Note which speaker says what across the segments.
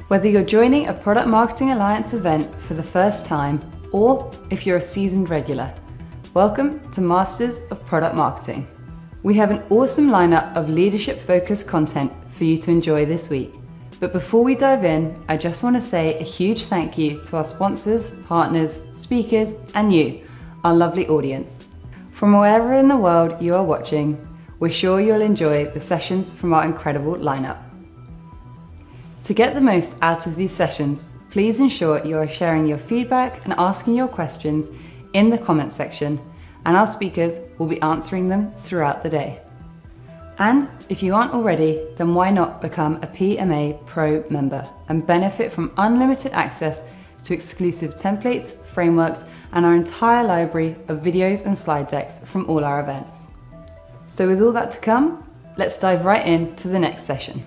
Speaker 1: Whether you're joining a Product Marketing Alliance event for the first time, or if you're a seasoned regular, welcome to Masters of Product Marketing. We have an awesome lineup of leadership-focused content for you to enjoy this week. But before we dive in, I just want to say a huge thank you to our sponsors, partners, speakers, and you, our lovely audience. From wherever in the world you are watching, we're sure you'll enjoy the sessions from our incredible lineup. To get the most out of these sessions, please ensure you are sharing your feedback and asking your questions in the comment section, and our speakers will be answering them throughout the day. And if you aren't already, then why not become a PMA Pro member and benefit from unlimited access to exclusive templates, frameworks, and our entire library of videos and slide decks from all our events. So with all that to come, let's dive right into the next session.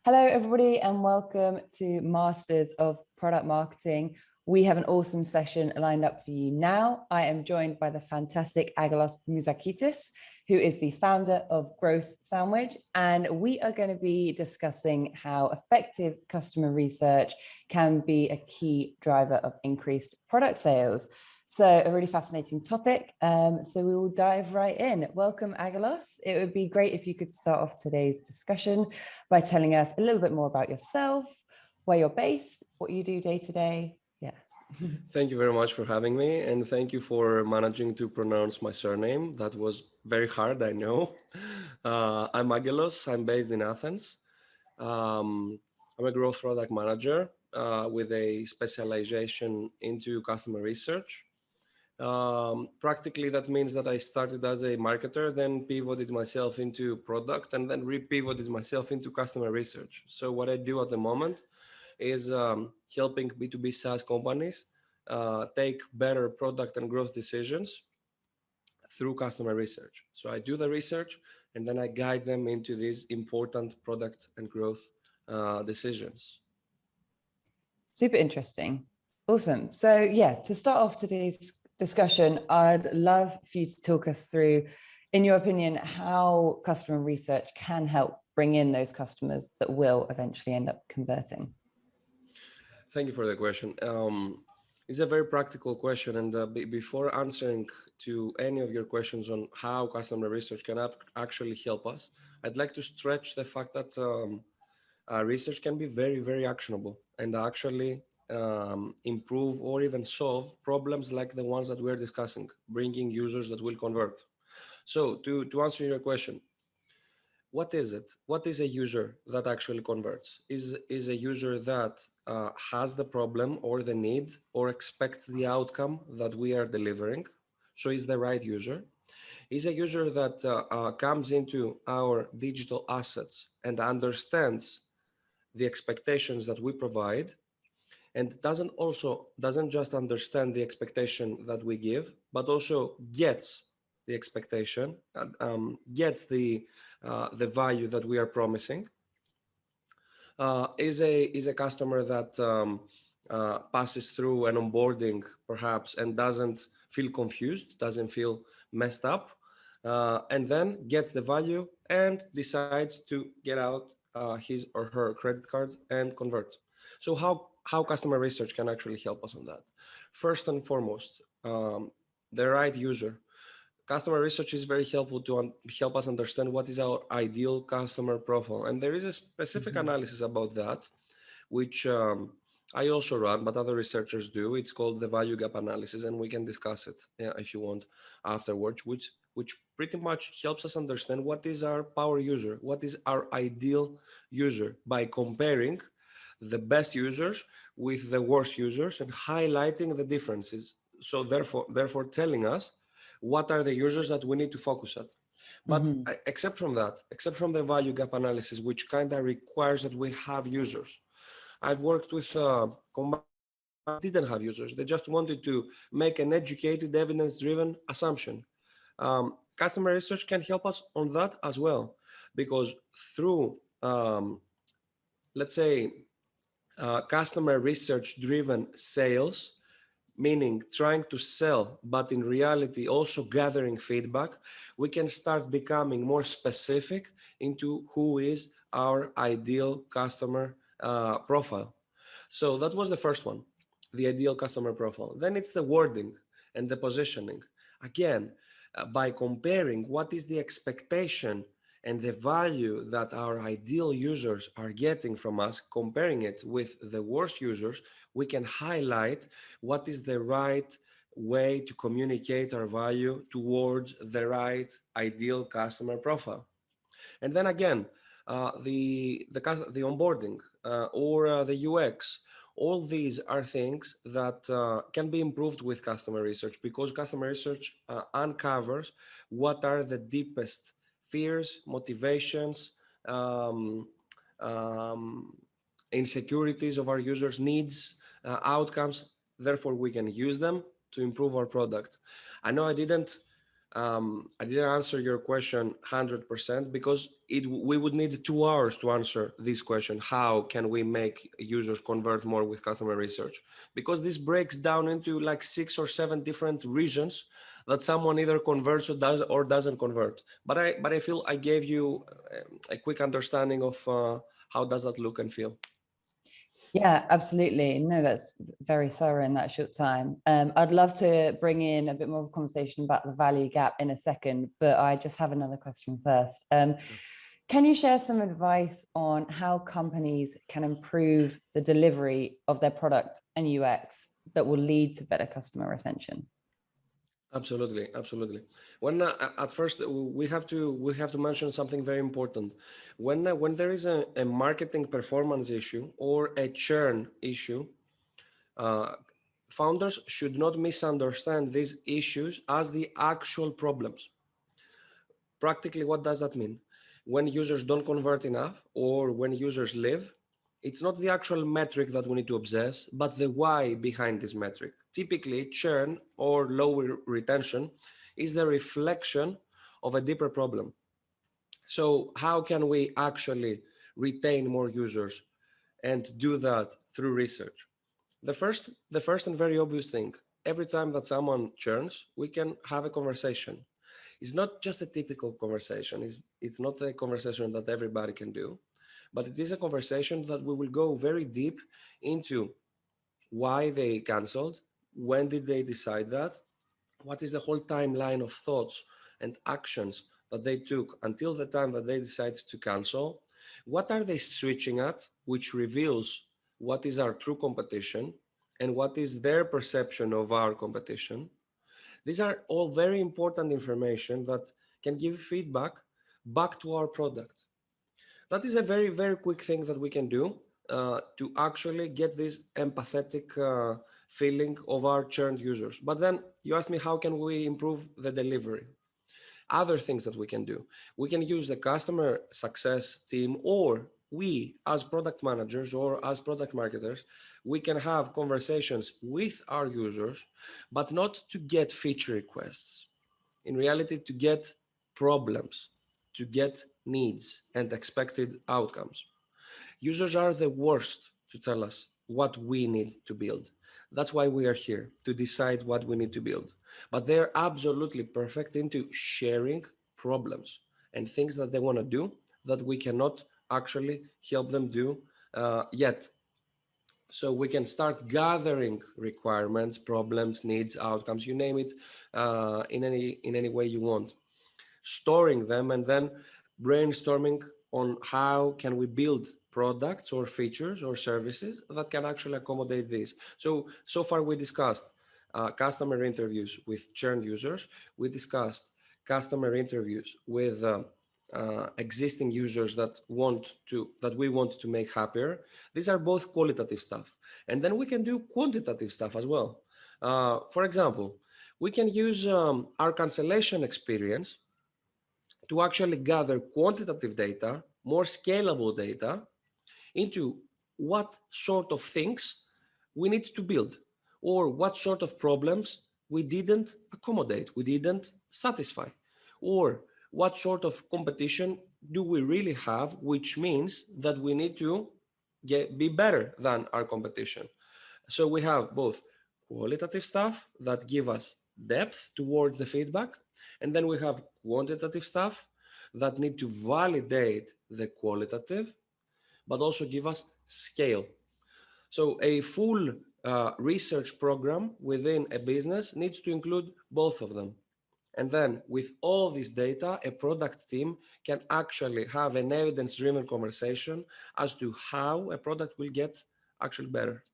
Speaker 1: Hello, everybody, and welcome to Masters of Product Marketing. We have an awesome session lined up for you now. I am joined by the fantastic Agalos Mouzakitis, who is the founder of Growth Sandwich, and we are going to be discussing how effective customer research can be a key driver of increased product sales. So a really fascinating topic. So we will dive right in. Welcome, Agalos. It would be great if you could start off today's discussion by telling us a little bit more about yourself, where you're based, what you do day to day. Yeah.
Speaker 2: Thank you very much for having me, and thank you for managing to pronounce my surname. That was very hard, I know. I'm Agalos. I'm based in Athens. I'm a growth product manager with a specialization into customer research. Practically, that means that I started as a marketer, then pivoted myself into product, and then re-pivoted myself into customer research. So what I do at the moment is helping B2B SaaS companies take better product and growth decisions through customer research. So I do the research, and then I guide them into these important product and growth decisions.
Speaker 1: Super interesting. Awesome. So yeah, to start off today's discussion, I'd love for you to talk us through, in your opinion, how customer research can help bring in those customers that will eventually end up converting.
Speaker 2: Thank you for the question. It's a very practical question, and before answering to any of your questions on how customer research can actually help us, I'd like to stretch the fact that research can be very, very actionable and actually improve or even solve problems like the ones that we're discussing, bringing users that will convert. So to answer your question, what is it? What is a user that actually converts? Is a user that has the problem or the need or expects the outcome that we are delivering? So is the right user? Is a user that comes into our digital assets and understands the expectations that we provide, and doesn't just understand the expectation that we give, but also gets the expectation, gets the value that we are promising. Is a customer that passes through an onboarding perhaps and doesn't feel confused, doesn't feel messed up, and then gets the value and decides to get out his or her credit card and convert. So how customer research can actually help us on that? First and foremost, the right user. Customer research is very helpful to help us understand what is our ideal customer profile. And there is a specific analysis about that, which I also run, but other researchers do. It's called the value gap analysis, and we can discuss it if you want afterwards, which pretty much helps us understand what is our power user, what is our ideal user, by comparing the best users with the worst users and highlighting the differences. So therefore telling us what are the users that we need to focus at. But
Speaker 1: Hmm.
Speaker 2: except from that, except from the value gap analysis, which kind of requires that we have users, I've worked with companies that didn't have users. They just wanted to make an educated, evidence-driven assumption. Customer research can help us on that as well, because through, let's say, customer research driven sales, meaning trying to sell, but in reality also gathering feedback, we can start becoming more specific into who is our ideal customer profile. So that was the first one, the ideal customer profile. Then it's the wording and the positioning. Again, by comparing what is the expectation and the value that our ideal users are getting from us, comparing it with the worst users, we can highlight what is the right way to communicate our value towards the right ideal customer profile. And then again, the onboarding or the UX, all these are things that can be improved with customer research, because customer research uncovers what are the deepest fears, motivations, um, um, insecurities of our users' needs, outcomes. Therefore, we can use them to improve our product. I know I didn't answer your question 100%, because we would need 2 hours to answer this question. How can we make users convert more with customer research? Because this breaks down into like 6 or 7 different regions that someone either converts or doesn't convert. But I feel I gave you a quick understanding of how does that look and feel.
Speaker 1: Yeah, absolutely. No, that's very thorough in that short time. I'd love to bring in a bit more of a conversation about the value gap in a second, but I just have another question first. Can you share some advice on how companies can improve the delivery of their product and UX that will lead to better customer retention?
Speaker 2: Absolutely, absolutely. When at first we have to mention something very important. When there is a marketing performance issue or a churn issue, uh, founders should not misunderstand these issues as the actual problems. Practically, what does that mean? When users don't convert enough or when users leave, it's not the actual metric that we need to obsess, but the why behind this metric. Typically, churn or low retention is the reflection of a deeper problem. So, how can we actually retain more users and do that through research? The first and very obvious thing, every time that someone churns, we can have a conversation. It's not just a typical conversation. It's not a conversation that everybody can do, but it is a conversation that we will go very deep into why they canceled, when did they decide that, what is the whole timeline of thoughts and actions that they took until the time that they decided to cancel, what are they switching at, which reveals what is our true competition and what is their perception of our competition. These are all very important information that can give feedback back to our product. That is a very, very quick thing that we can do to actually get this empathetic feeling of our churned users. But then you asked me, how can we improve the delivery? Other things that we can do. We can use the customer success team, or we as product managers or as product marketers, we can have conversations with our users, but not to get feature requests. In reality, to get problems, to get needs and expected outcomes. Users are the worst to tell us what we need to build. That's why we are here, to decide what we need to build. But they're absolutely perfect into sharing problems and things that they want to do that we cannot actually help them do yet. So we can start gathering requirements, problems, needs, outcomes, you name it, in any way you want, storing them, and then brainstorming on how can we build products or features or services that can actually accommodate this. So far we discussed customer interviews with churned users. We discussed customer interviews with existing users that we want to make happier. These are both qualitative stuff, and then we can do quantitative stuff as well. For example, we can use our cancellation experience to actually gather quantitative data, more scalable data, into what sort of things we need to build, or what sort of problems we didn't accommodate, we didn't satisfy, or what sort of competition do we really have, which means that we need to be better than our competition. So we have both qualitative stuff that give us depth towards the feedback, and then we have quantitative stuff that need to validate the qualitative, but also give us scale. So a full research program within a business needs to include both of them. And then with all this data, a product team can actually have an evidence-driven conversation as to how a product will get actually better.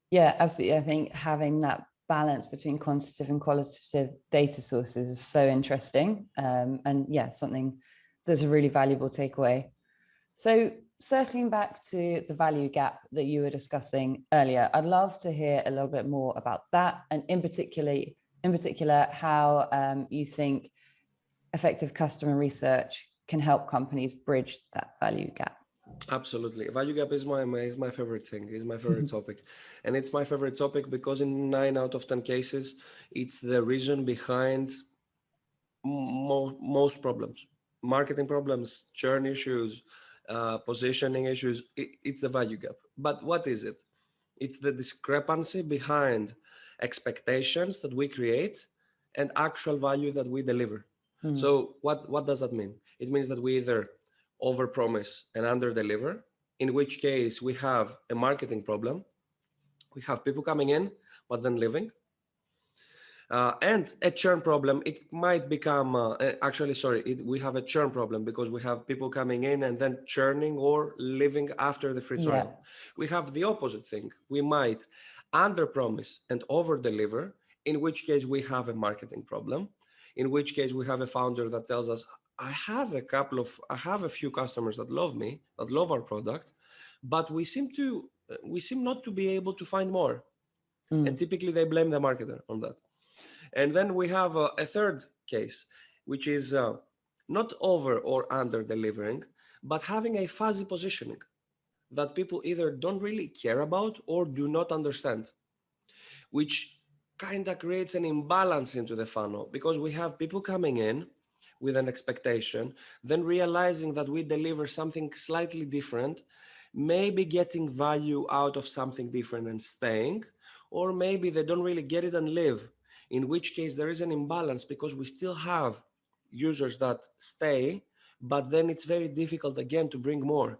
Speaker 1: Yeah, absolutely. I think having that balance between quantitative and qualitative data sources is so interesting. And yeah, something that's a really valuable takeaway. So circling back to the value gap that you were discussing earlier, I'd love to hear a little bit more about that, and in particular, how you think effective customer research can help companies bridge that value gap.
Speaker 2: Absolutely. Value gap is my favorite thing, is my favorite topic. And it's my favorite topic because in 9 out of 10 cases, it's the reason behind most problems, marketing problems, churn issues, positioning issues. It's the value gap. But what is it? It's the discrepancy behind expectations that we create and actual value that we deliver. So what does that mean? It means that we either overpromise and underdeliver, in which case we have a marketing problem. We have people coming in but then leaving. And a churn problem, it might become, we have a churn problem because we have people coming in and then churning or leaving after the free trial.
Speaker 1: Yeah.
Speaker 2: We have the opposite thing. We might underpromise and overdeliver, in which case we have a marketing problem, in which case we have a founder that tells us, I have a few customers that love me, that love our product, but we seem not to be able to find more. And typically they blame the marketer on that. And then we have a third case, which is not over or under delivering, but having a fuzzy positioning that people either don't really care about or do not understand, which kind of creates an imbalance into the funnel, because we have people coming in with an expectation, then realizing that we deliver something slightly different, maybe getting value out of something different and staying, or maybe they don't really get it and leave, in which case there is an imbalance because we still have users that stay, but then it's very difficult again to bring more,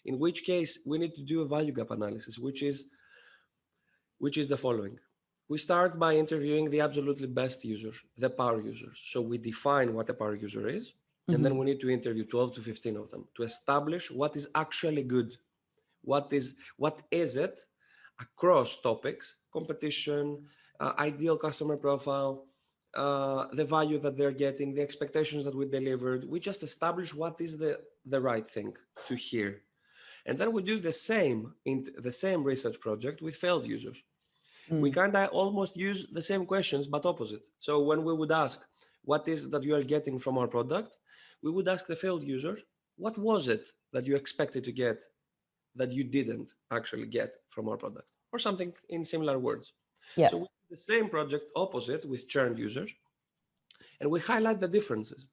Speaker 2: in which case we need to do a value gap analysis, which is the following. We start by interviewing the absolutely best users, the power users. So we define what a power user is, and then we need to interview 12 to 15 of them to establish what is actually good. What is it across topics, competition, ideal customer profile, the value that they're getting, the expectations that we delivered. We just establish what is the right thing to hear. And then we do the same in the same research project with failed users. We kind of almost use the same questions, but opposite. So when we would ask, what is it that you are getting from our product? We would ask the failed users, what was it that you expected to get that you didn't actually get from our product? Or something in similar words.
Speaker 1: Yeah.
Speaker 2: So we do the same project opposite with churned users, and we highlight the differences.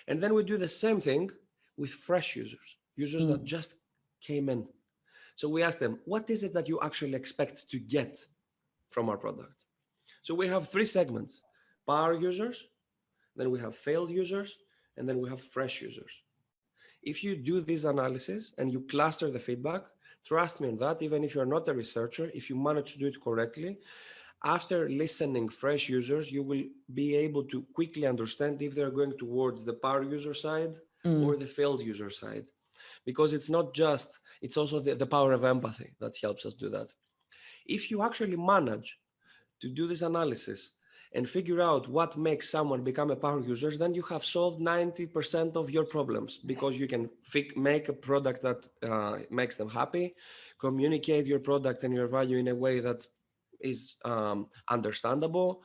Speaker 2: And then we do the same thing with fresh users that just came in. So we ask them, what is it that you actually expect to get from our product? So we have 3 segments: power users, then we have failed users, and then we have fresh users. If you do this analysis and you cluster the feedback, trust me on that, even if you're not a researcher, if you manage to do it correctly, after listening fresh users, you will be able to quickly understand if they're going towards the power user side or the failed user side. Because it's also the power of empathy that helps us do that. If you actually manage to do this analysis and figure out what makes someone become a power user, then you have solved 90% of your problems, because you can make a product that makes them happy, communicate your product and your value in a way that is understandable,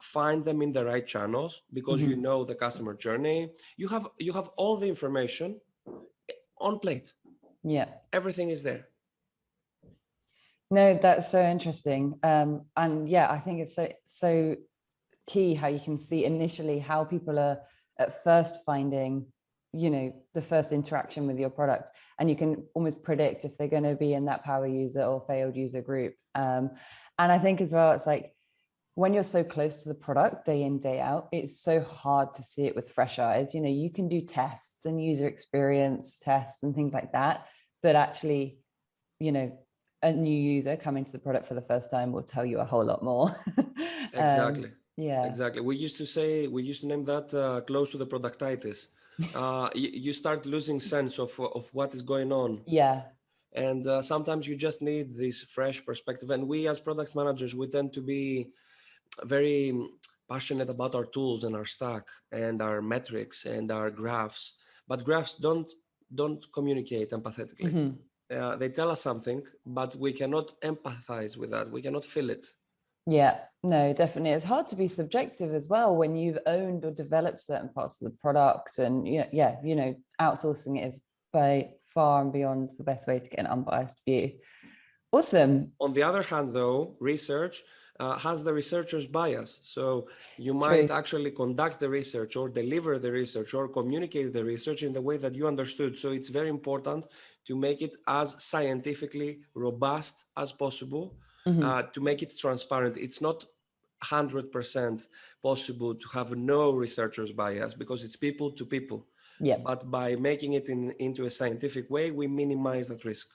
Speaker 2: find them in the right channels because you know the customer journey. You have all the information on plate.
Speaker 1: Yeah.
Speaker 2: Everything is there.
Speaker 1: No, that's so interesting. And yeah, I think it's so key how you can see initially how people are at first finding, the first interaction with your product, and you can almost predict if they're going to be in that power user or failed user group. And I think as well, it's like when you're so close to the product day in, day out, it's so hard to see it with fresh eyes. You can do tests and user experience tests and things like that, but actually, a new user coming to the product for the first time will tell you a whole lot more.
Speaker 2: Exactly.
Speaker 1: Yeah.
Speaker 2: Exactly. We used to name that close to the productitis. You start losing sense of what is going on.
Speaker 1: Yeah.
Speaker 2: And sometimes you just need this fresh perspective. And we as product managers, we tend to be very passionate about our tools and our stack and our metrics and our graphs. But graphs don't communicate empathetically. They tell us something, but we cannot empathize with that. We cannot feel it.
Speaker 1: Yeah, no, definitely. It's hard to be subjective as well when you've owned or developed certain parts of the product, and outsourcing it is by far and beyond the best way to get an unbiased view. Awesome.
Speaker 2: On the other hand, though, research has the researcher's bias. So you
Speaker 1: True.
Speaker 2: might actually conduct the research or deliver the research or communicate the research in the way that you understood. So it's very important to make it as scientifically robust as possible, to make it transparent. It's not 100% possible to have no researcher's bias because it's people to people.
Speaker 1: Yeah.
Speaker 2: But by making it into a scientific way, we minimize that risk.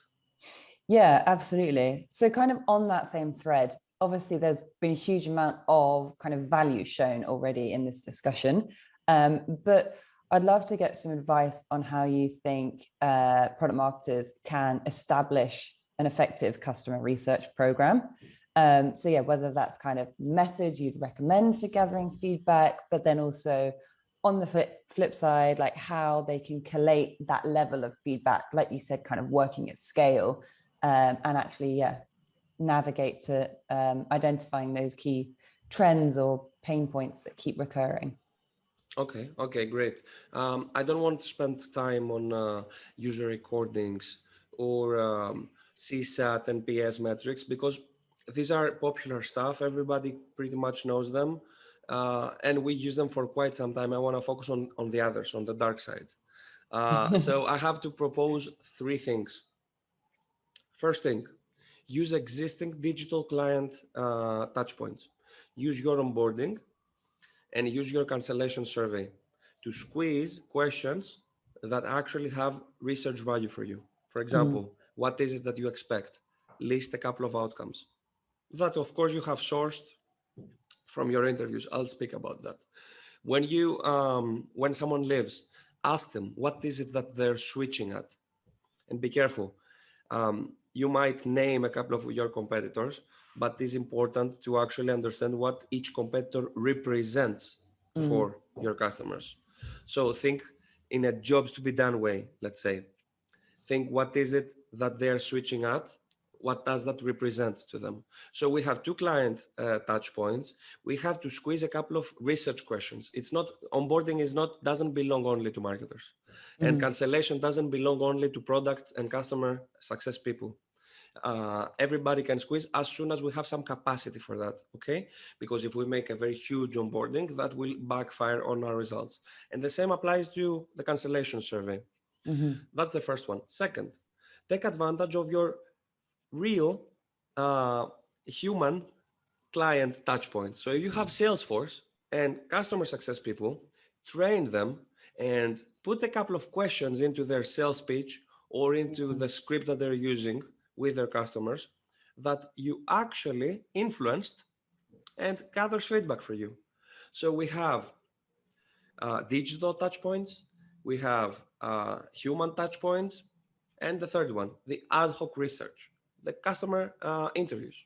Speaker 1: Yeah, absolutely. So kind of on that same thread, obviously there's been a huge amount of kind of value shown already in this discussion. But I'd love to get some advice on how you think product marketers can establish an effective customer research program. So yeah, whether that's kind of methods you'd recommend for gathering feedback, but then also on the flip side, like how they can collate that level of feedback, like you said, kind of working at scale, and actually, navigate to identifying those key trends or pain points that keep recurring.
Speaker 2: Okay, great. I don't want to spend time on user recordings or CSAT and PS metrics because these are popular stuff. Everybody pretty much knows them, and we use them for quite some time. I want to focus on the others, on the dark side. So I have to propose three things. First thing, use existing digital client touchpoints. Use your onboarding and use your cancellation survey to squeeze questions that actually have research value for you. For example, what is it that you expect? List a couple of outcomes that, of course, you have sourced from your interviews. I'll speak about that. When someone leaves, ask them what is it that they're switching at, and be careful. You might name a couple of your competitors, but it's important to actually understand what each competitor represents for your customers. So think in a jobs to be done way, let's say. Think what is it that they're switching at? What does that represent to them? So we have two client touch points. We have to squeeze a couple of research questions. It's not onboarding doesn't belong only to marketers, and cancellation doesn't belong only to product and customer success people. Everybody can squeeze as soon as we have some capacity for that, okay? Because if we make a very huge onboarding, that will backfire on our results. And the same applies to the cancellation survey. That's the first one. Second, take advantage of your real human client touchpoints. So if you have Salesforce and customer success people, train them and put a couple of questions into their sales pitch or into the script that they're using with their customers that you actually influenced and gathers feedback for you. So we have digital touchpoints, we have human touchpoints, and the third one, the ad hoc research, the customer interviews.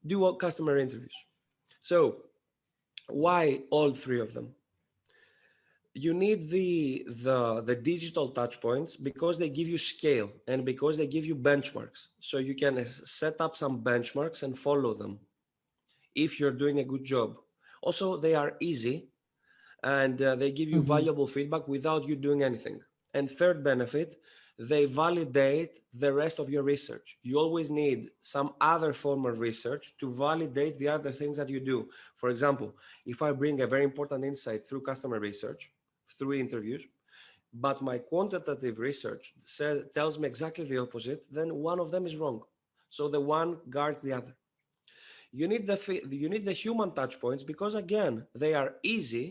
Speaker 2: Do customer interviews. So why all three of them? You need the digital touch points because they give you scale and because they give you benchmarks. So you can set up some benchmarks and follow them. if you're doing a good job. Also, they are easy, and they give you
Speaker 1: Mm-hmm.
Speaker 2: valuable feedback without you doing anything. And third benefit, they validate the rest of your research. You always need some other form of research to validate the other things that you do. For example, if I bring a very important insight through customer research, through interviews, but my quantitative research tells me exactly the opposite, then one of them is wrong. So the one guards the other. You need the human touch points because again, they are easy.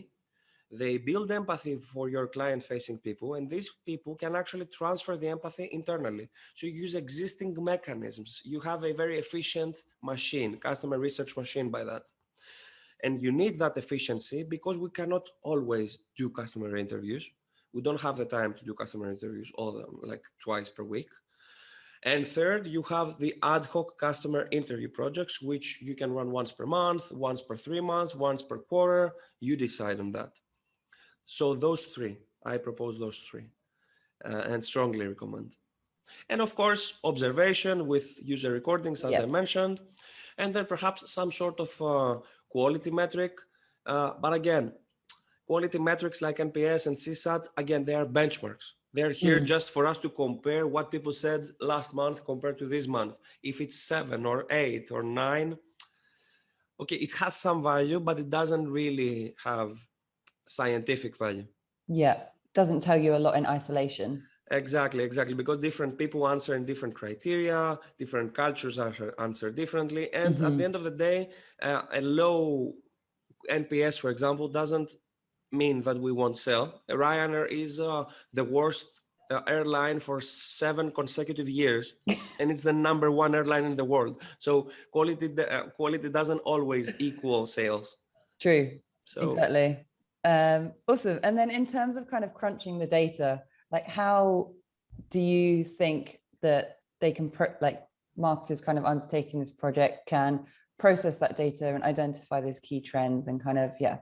Speaker 2: They build empathy for your client facing people, and these people can actually transfer the empathy internally. So you use existing mechanisms. You have a very efficient machine, customer research machine by that. And you need that efficiency because we cannot always do customer interviews. We don't have the time to do customer interviews all them like twice per week. And third, you have the ad hoc customer interview projects, which you can run once per month, once per 3 months, once per quarter. You decide on that. So those three, I propose those three and strongly recommend. And of course, observation with user recordings, as I
Speaker 1: Yep.
Speaker 2: mentioned, and then perhaps some sort of quality metric. But again, quality metrics like NPS and CSAT, again, they are benchmarks. They're here
Speaker 1: Mm.
Speaker 2: just for us to compare what people said last month compared to this month. If it's 7 or 8 or 9, okay, it has some value, but it doesn't really have scientific value.
Speaker 1: Yeah. Doesn't tell you a lot in isolation.
Speaker 2: Exactly, because different people answer in different criteria, different cultures answer differently. And at
Speaker 1: Mm-hmm.
Speaker 2: the end of the day, a low NPS, for example, doesn't mean that we won't sell. Ryanair is the worst airline for 7 consecutive years, and it's the number one airline in the world. So quality doesn't always equal sales.
Speaker 1: True.
Speaker 2: So
Speaker 1: Exactly. Awesome. And then in terms of kind of crunching the data, like how do you think that they can like marketers kind of undertaking this project can process that data and identify those key trends and kind of, yeah,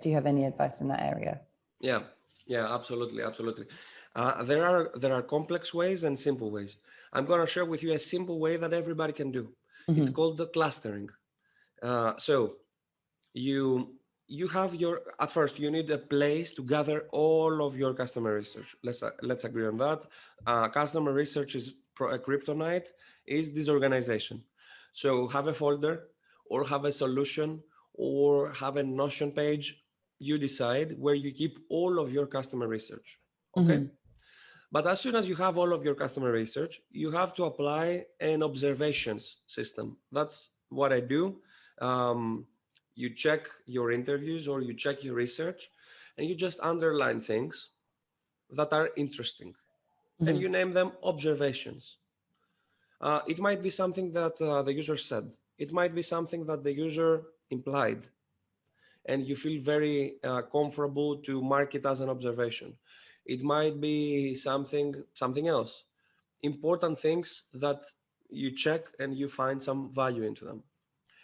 Speaker 1: do you have any advice in that area?
Speaker 2: yeah, absolutely. There are complex ways and simple ways. I'm going to share with you a simple way that everybody can do. It's
Speaker 1: Mm-hmm.
Speaker 2: called the clustering. So you have at first you need a place to gather all of your customer research. Let's agree on that. Customer research is a kryptonite is disorganization. So have a folder or have a solution or have a Notion page. You decide where you keep all of your customer research. Okay.
Speaker 1: Mm-hmm.
Speaker 2: But as soon as you have all of your customer research, you have to apply an observations system. That's what I do. Um, you check your interviews or you check your research and you just underline things that are interesting and
Speaker 1: Mm-hmm.
Speaker 2: you name them observations. It might be something that the user said. It might be something that the user implied and you feel very comfortable to mark it as an observation. It might be something else. Important things that you check and you find some value into them.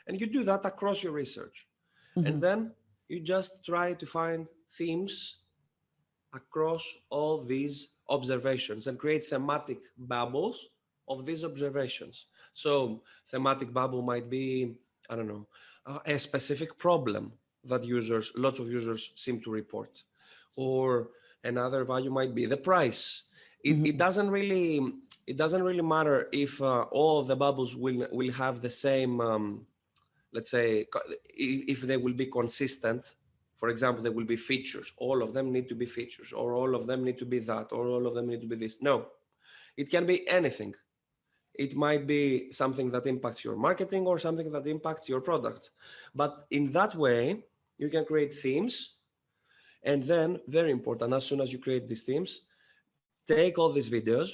Speaker 2: And you do that across your research. And
Speaker 1: Mm-hmm.
Speaker 2: then you just try to find themes across all these observations and create thematic bubbles of these observations. So thematic bubble might be, I don't know, a specific problem that lots of users seem to report. Or another value might be the price. It
Speaker 1: Mm-hmm.
Speaker 2: doesn't really matter if all the bubbles will have the same let's say if they will be consistent. For example, there will be features, all of them need to be features, or all of them need to be that, or all of them need to be this. No, it can be anything. It might be something that impacts your marketing or something that impacts your product, but in that way you can create themes. And then, very important, as soon as you create these themes, take all these videos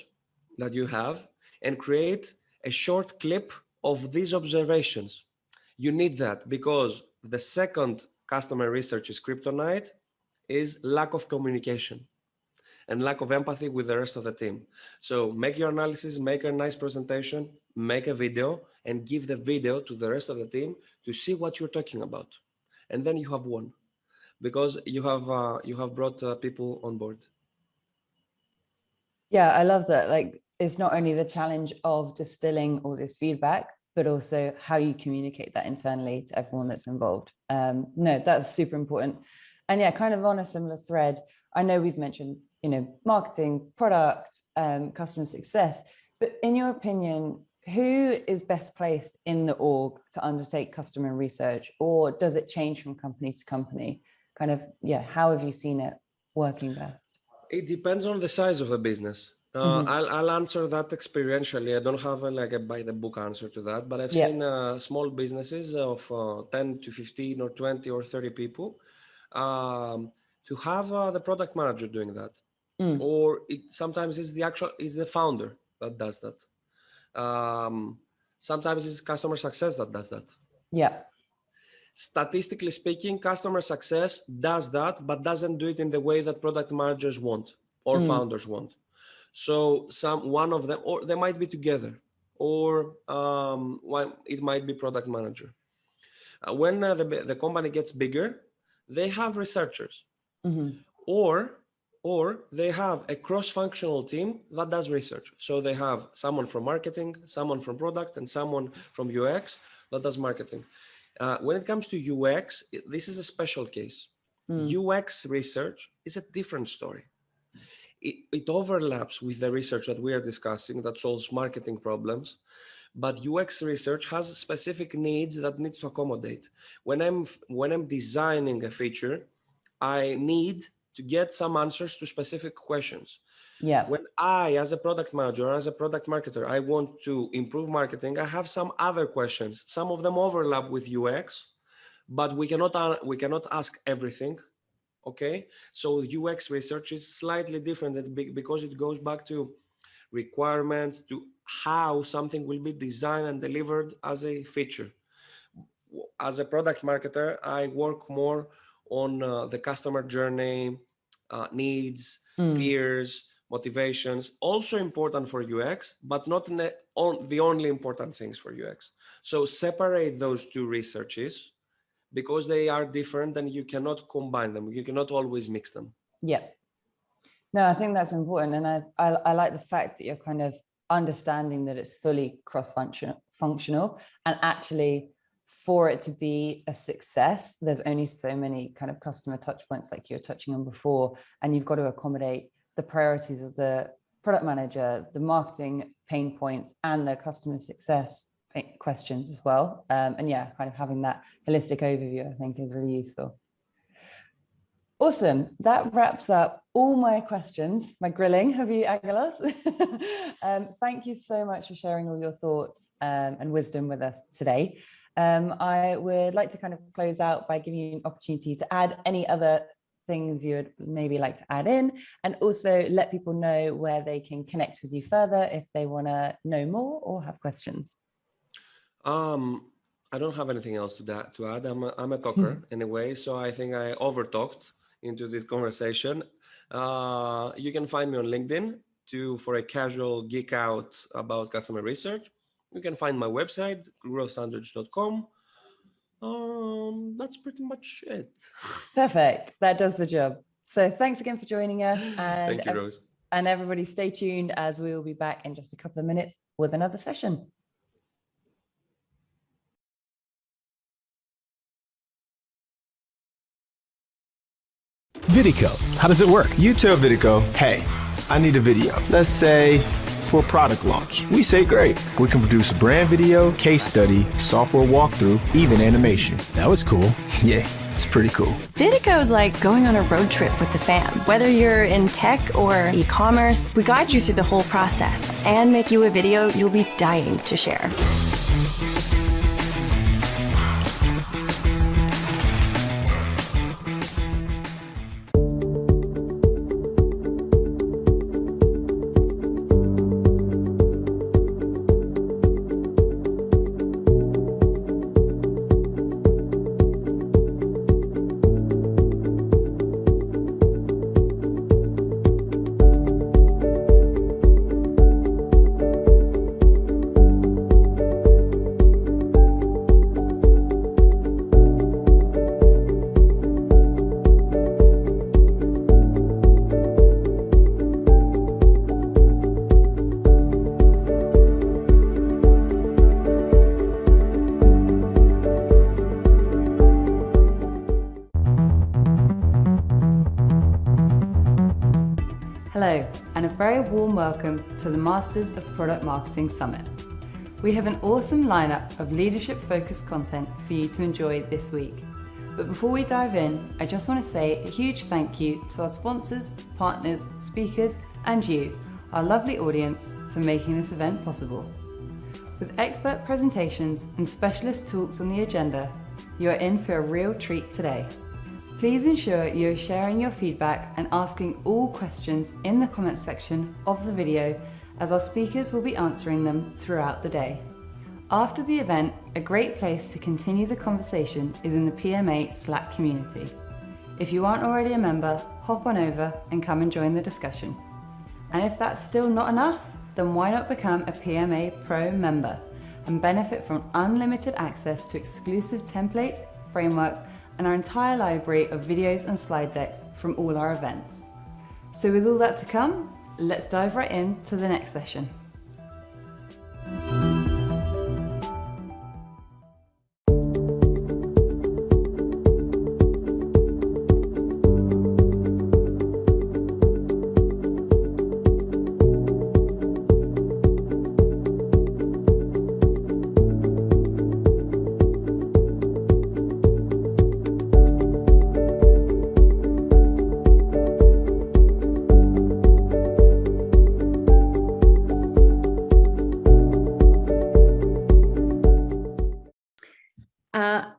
Speaker 2: that you have and create a short clip of these observations. You need that because the second customer research is kryptonite is lack of communication and lack of empathy with the rest of the team. So make your analysis, make a nice presentation, make a video and give the video to the rest of the team to see what you're talking about. And then you have won because you have brought people on board.
Speaker 1: Yeah, I love that. Like, it's not only the challenge of distilling all this feedback, but also how you communicate that internally to everyone that's involved. No, that's super important. And yeah, kind of on a similar thread, I know we've mentioned, marketing, product, customer success, but in your opinion, who is best placed in the org to undertake customer research, or does it change from company to company? Kind of, how have you seen it working best?
Speaker 2: It depends on the size of the business. I'll answer that experientially. I don't have a by the book answer to that, but I've seen small businesses of 10 to 15 or 20 or 30 people to have the product manager doing that. Or sometimes it's the founder that does that. Sometimes it's customer success that does that.
Speaker 1: Yeah.
Speaker 2: Statistically speaking, customer success does that, but doesn't do it in the way that product managers want or founders want. So one of them, or they might be together, or it might be product manager. When the company gets bigger, they have researchers, or they have a cross-functional team that does research. So they have someone from marketing, someone from product, and someone from UX that does marketing. When it comes to UX, this is a special case. UX research is a different story. It overlaps with the research that we are discussing that solves marketing problems, but UX research has specific needs that needs to accommodate. When I'm designing a feature, I need to get some answers to specific questions.
Speaker 1: Yeah.
Speaker 2: When I, as a product manager, as a product marketer, I want to improve marketing, I have some other questions. Some of them overlap with UX, but we cannot ask everything. Okay, so UX research is slightly different because it goes back to requirements, to how something will be designed and delivered as a feature. As a product marketer, I work more on the customer journey, needs, fears, motivations, also important for UX, but not the only important things for UX. So separate those two researches, because they are different and you cannot combine them. You cannot always mix them.
Speaker 1: Yeah. No, I think that's important. And I like the fact that you're kind of understanding that it's fully cross-functional, and actually for it to be a success, there's only so many kind of customer touch points like you're touching on before, and you've got to accommodate the priorities of the product manager, the marketing pain points, and the customer success questions as well. And yeah, kind of having that holistic overview, I think, is really useful. Awesome. That wraps up all my questions, my grilling of you, Angelos. Thank you so much for sharing all your thoughts and wisdom with us today. I would like to kind of close out by giving you an opportunity to add any other things you would maybe like to add in, and also let people know where they can connect with you further if they want to know more or have questions.
Speaker 2: I don't have anything else to add. I'm a talker anyway, so I think I over-talked into this conversation. You can find me on LinkedIn for a casual geek out about customer research. You can find my website, growthstandards.com. That's pretty much it.
Speaker 1: Perfect. That does the job. So thanks again for joining us. And
Speaker 2: thank you, Rose.
Speaker 1: And everybody stay tuned, as we will be back in just a couple of minutes with another session.
Speaker 3: Vidico, how does it work?
Speaker 4: You tell Vidico, hey, I need a video. Let's say for a product launch. We say great. We can produce a brand video, case study, software walkthrough, even animation.
Speaker 3: That was cool.
Speaker 4: Yeah, it's pretty cool.
Speaker 5: Vidico is like going on a road trip with the fam. Whether you're in tech or e-commerce, we guide you through the whole process and make you a video you'll be dying to share.
Speaker 1: very warm welcome to the Masters of Product Marketing Summit. We have an awesome lineup of leadership-focused content for you to enjoy this week. But before we dive in, I just want to say a huge thank you to our sponsors, partners, speakers, and you, our lovely audience, for making this event possible. With expert presentations and specialist talks on the agenda, you are in for a real treat today. Please ensure you are sharing your feedback and asking all questions in the comments section of the video, as our speakers will be answering them throughout the day. After the event, a great place to continue the conversation is in the PMA Slack community. If you aren't already a member, hop on over and come and join the discussion. And if that's still not enough, then why not become a PMA Pro member and benefit from unlimited access to exclusive templates, frameworks, and our entire library of videos and slide decks from all our events. So with all that to come, let's dive right into the next session.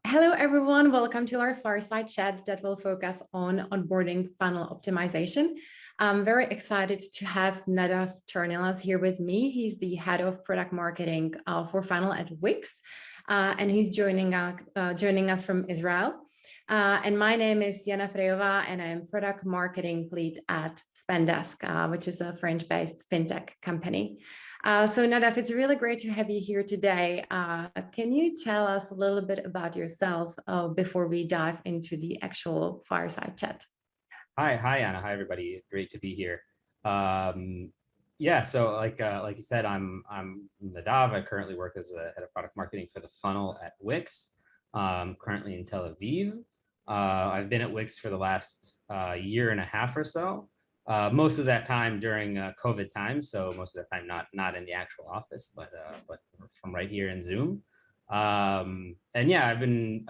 Speaker 3: Hello, everyone. Welcome to our fireside chat that will focus on onboarding funnel optimization. I'm very excited to have Nadav Turnilas here with me. He's the head of product marketing for funnel at Wix, and he's joining us from Israel. And my name is Yana Freyova, and I'm product marketing lead at Spendesk, which is a French-based fintech company. So Nadav, it's really great to have you here today. Can you tell us a little bit about yourself before we dive into the actual fireside chat?
Speaker 6: Hi, Anna. Hi, everybody. Great to be here. Yeah, so like you said, I'm Nadav. I currently work as the head of product marketing for the funnel at Wix. Currently in Tel Aviv. I've been at Wix for the last year and a half or so. Most of that time during COVID time, so most of the time not in the actual office, but from right here in Zoom. And yeah, I've been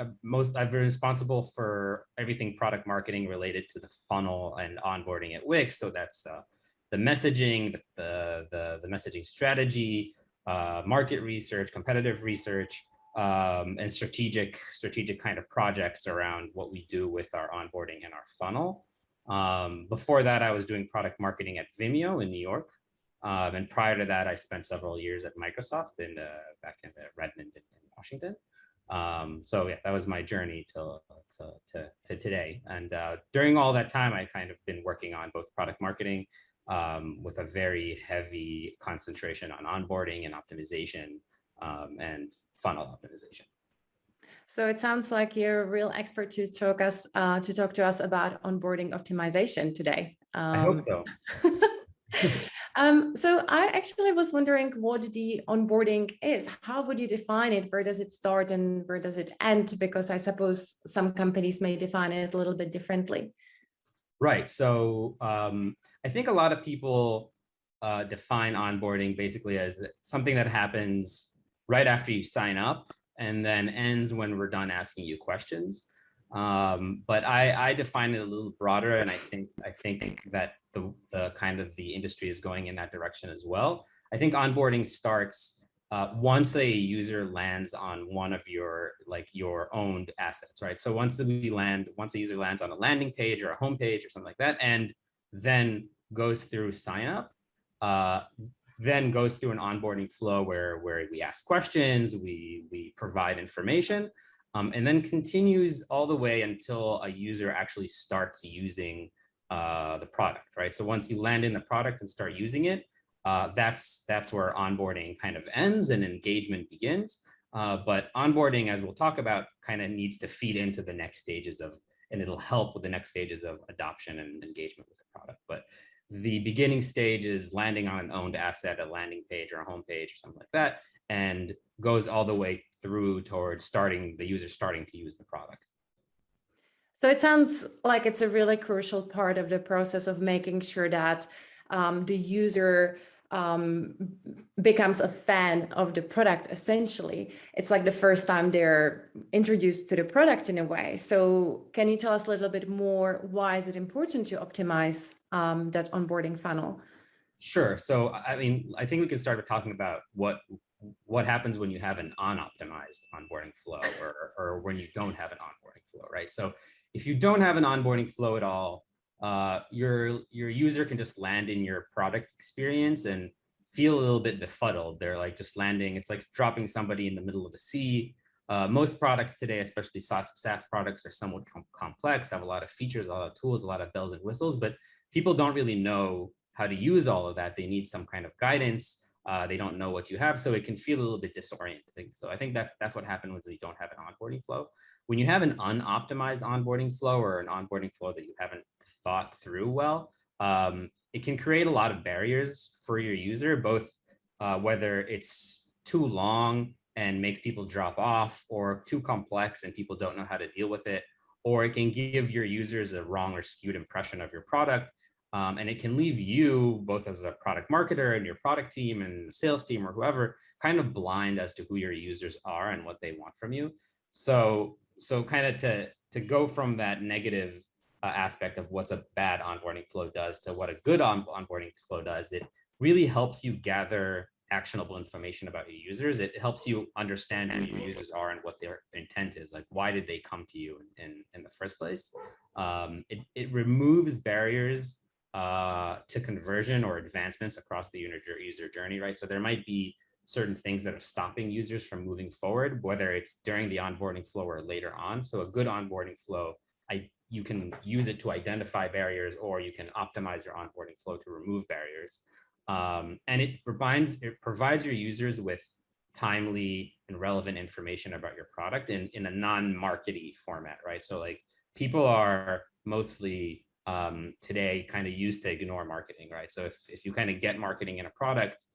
Speaker 6: responsible for everything product marketing related to the funnel and onboarding at Wix. So that's the messaging, the messaging strategy, market research, competitive research, and strategic kind of projects around what we do with our onboarding and our funnel. Before that, I was doing product marketing at Vimeo in New York. And prior to that, I spent several years at Microsoft back in Redmond in Washington. So yeah, that was my journey to today. And during all that time, I kind of been working on both product marketing with a very heavy concentration on onboarding and optimization and funnel optimization.
Speaker 3: So it sounds like you're a real expert to talk to us about onboarding optimization today.
Speaker 6: I hope so.
Speaker 3: So I actually was wondering what the onboarding is. How would you define it? Where does it start and where does it end? Because I suppose some companies may define it a little bit differently.
Speaker 6: Right. So I think a lot of people define onboarding basically as something that happens right after you sign up and then ends when we're done asking you questions. But I define it a little broader, and I think that the kind of the industry is going in that direction as well. I think onboarding starts once a user lands on one of your owned assets, right? So once a user lands on a landing page or a home page or something like that, and then goes through sign up, then goes through an onboarding flow where we ask questions, we provide information, and then continues all the way until a user actually starts using the product, right? So once you land in the product and start using it, that's where onboarding kind of ends and engagement begins. But onboarding, as we'll talk about, kind of needs to feed into the next stages and it'll help with the next stages of adoption and engagement with the product. But the beginning stage is landing on an owned asset, a landing page or a home page or something like that, and goes all the way through towards the user starting to use the product.
Speaker 3: So it sounds like it's a really crucial part of the process of making sure that the user becomes a fan of the product. Essentially, it's like the first time they're introduced to the product in a way. So can you tell us a little bit more, why is it important to optimize that onboarding funnel?
Speaker 6: Sure. So, I mean, I think we can start with talking about what happens when you have an unoptimized onboarding flow, or when you don't have an onboarding flow, right? So if you don't have an onboarding flow at all, your user can just land in your product experience and feel a little bit befuddled. They're like just landing. It's like dropping somebody in the middle of the sea. Most products today, especially SaaS products, are somewhat complex, have a lot of features, a lot of tools, a lot of bells and whistles, but people don't really know how to use all of that. They need some kind of guidance. They don't know what you have, so it can feel a little bit disorienting. So I think that's what happens when you don't have an onboarding flow. When you have an unoptimized onboarding flow, or an onboarding flow that you haven't thought through well, it can create a lot of barriers for your user, both whether it's too long and makes people drop off, or too complex and people don't know how to deal with it, or it can give your users a wrong or skewed impression of your product. And it can leave you, both as a product marketer and your product team and sales team or whoever, kind of blind as to who your users are and what they want from you. So kind of to go from that negative aspect of what's a bad onboarding flow does to what a good onboarding flow does, it really helps you gather actionable information about your users. It helps you understand who your users are and what their intent is. Like, why did they come to you in the first place? It removes barriers to conversion or advancements across the user journey, right? So there might be certain things that are stopping users from moving forward, whether it's during the onboarding flow or later on. So a good onboarding flow, you can use it to identify barriers, or you can optimize your onboarding flow to remove barriers. And it provides your users with timely and relevant information about your product in a non-markety format, right? So like, people are mostly today kind of used to ignore marketing, right? So if you kind of get marketing in a product,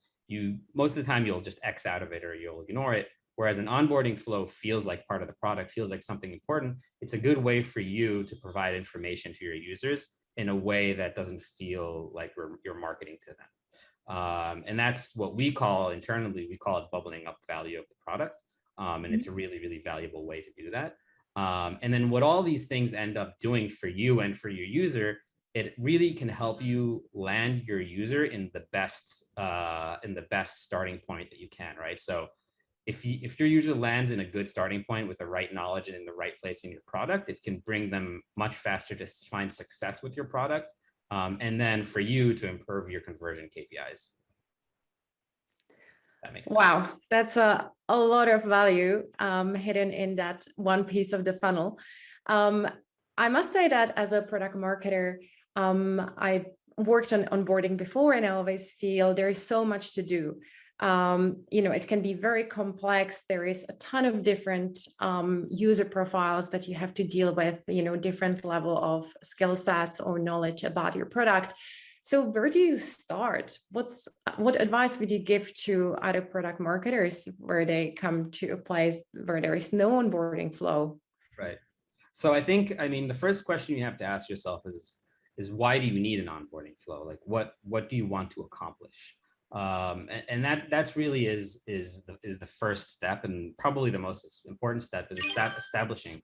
Speaker 6: most of the time you'll just X out of it or you'll ignore it. Whereas an onboarding flow feels like part of the product, feels like something important. It's a good way for you to provide information to your users in a way that doesn't feel like you're marketing to them. And that's what we call internally, we call it bubbling up value of the product. And it's a really, really valuable way to do that. And then what all these things end up doing for you and for your user, it really can help you land your user in the best starting point that you can, right? So if your user lands in a good starting point with the right knowledge and in the right place in your product, it can bring them much faster to find success with your product. And then for you to improve your conversion KPIs. That makes sense.
Speaker 3: Wow, that's a lot of value hidden in that one piece of the funnel. I must say that as a product marketer, I worked on onboarding before, and I always feel there is so much to do. It can be very complex. There is a ton of different user profiles that you have to deal with, different level of skill sets or knowledge about your product. So where do you start? What advice would you give to other product marketers where they come to a place where there is no onboarding flow?
Speaker 6: Right. So I think, the first question you have to ask yourself is why do you need an onboarding flow? Like, what do you want to accomplish? And that's really is the first step, and probably the most important step is establishing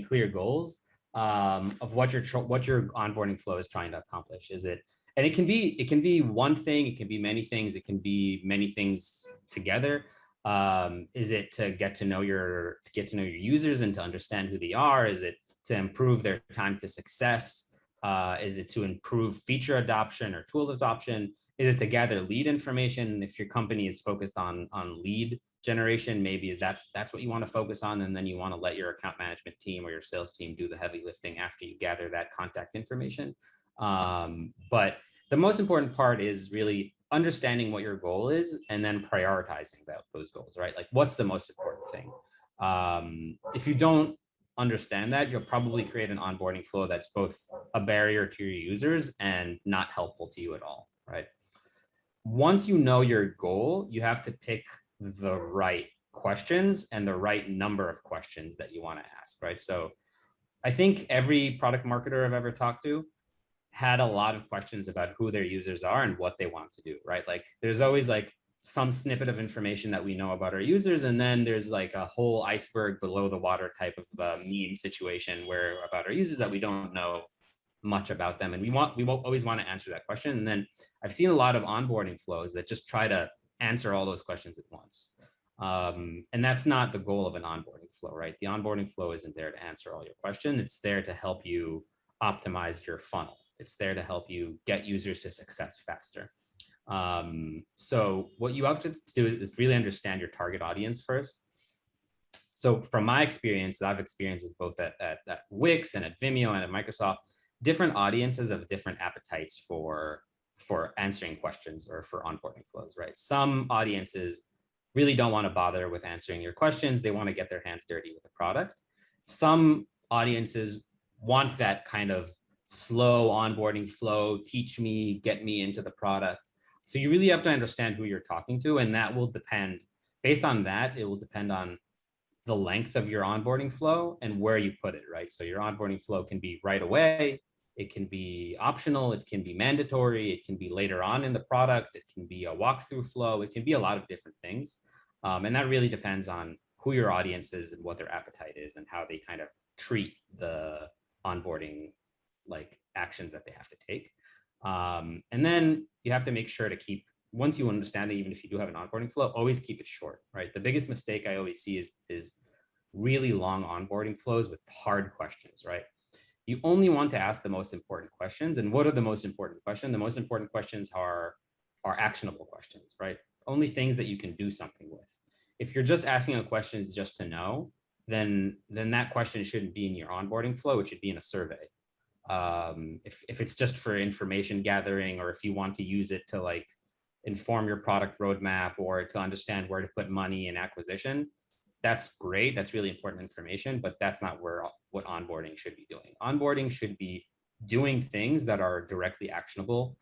Speaker 6: clear goals of what your onboarding flow is trying to accomplish. And it can be one thing, it can be many things, it can be many things together. Is it to get to know your users and to understand who they are? Is it to improve their time to success? Is it to improve feature adoption or tool adoption? Is it to gather lead information? If your company is focused on lead generation, maybe that's what you want to focus on, and then you want to let your account management team or your sales team do the heavy lifting after you gather that contact information. But the most important part is really understanding what your goal is and then prioritizing those goals, right? Like, what's the most important thing? If you don't understand that, you'll probably create an onboarding flow that's both a barrier to your users and not helpful to you at all, right? Once you know your goal, you have to pick the right questions and the right number of questions that you want to ask, right? So I think every product marketer I've ever talked to had a lot of questions about who their users are and what they want to do, right? Like there's always like some snippet of information that we know about our users, and then there's like a whole iceberg below the water type of meme situation where about our users that we don't know much about them, and we always want to answer that question. And then I've seen a lot of onboarding flows that just try to answer all those questions at once, and that's not the goal of an onboarding flow, right? The onboarding flow isn't there to answer all your questions. It's there to help you optimize your funnel. It's there to help you get users to success faster. So what you have to do is really understand your target audience first. So from my experience, I've experienced both at Wix and at Vimeo and at Microsoft, different audiences have different appetites for answering questions or for onboarding flows, right? Some audiences really don't want to bother with answering your questions. They want to get their hands dirty with the product. Some audiences want that kind of slow onboarding flow, teach me, get me into the product. So you really have to understand who you're talking to, and that will depend, based on that, it will depend on the length of your onboarding flow and where you put it, right? So your onboarding flow can be right away, it can be optional, it can be mandatory, it can be later on in the product, it can be a walkthrough flow, it can be a lot of different things. And that really depends on who your audience is and what their appetite is and how they kind of treat the onboarding like actions that they have to take. And then you have to make sure to keep, once you understand it, even if you do have an onboarding flow, always keep it short, right? The biggest mistake I always see is really long onboarding flows with hard questions, right? You only want to ask the most important questions. And what are the most important questions? The most important questions are actionable questions, right? Only things that you can do something with. If you're just asking a question just to know, then that question shouldn't be in your onboarding flow. It should be in a survey. If it's just for information gathering, or if you want to use it to like inform your product roadmap or to understand where to put money in acquisition, that's great. That's really important information, but that's not what onboarding should be doing. Onboarding should be doing things that are directly actionable,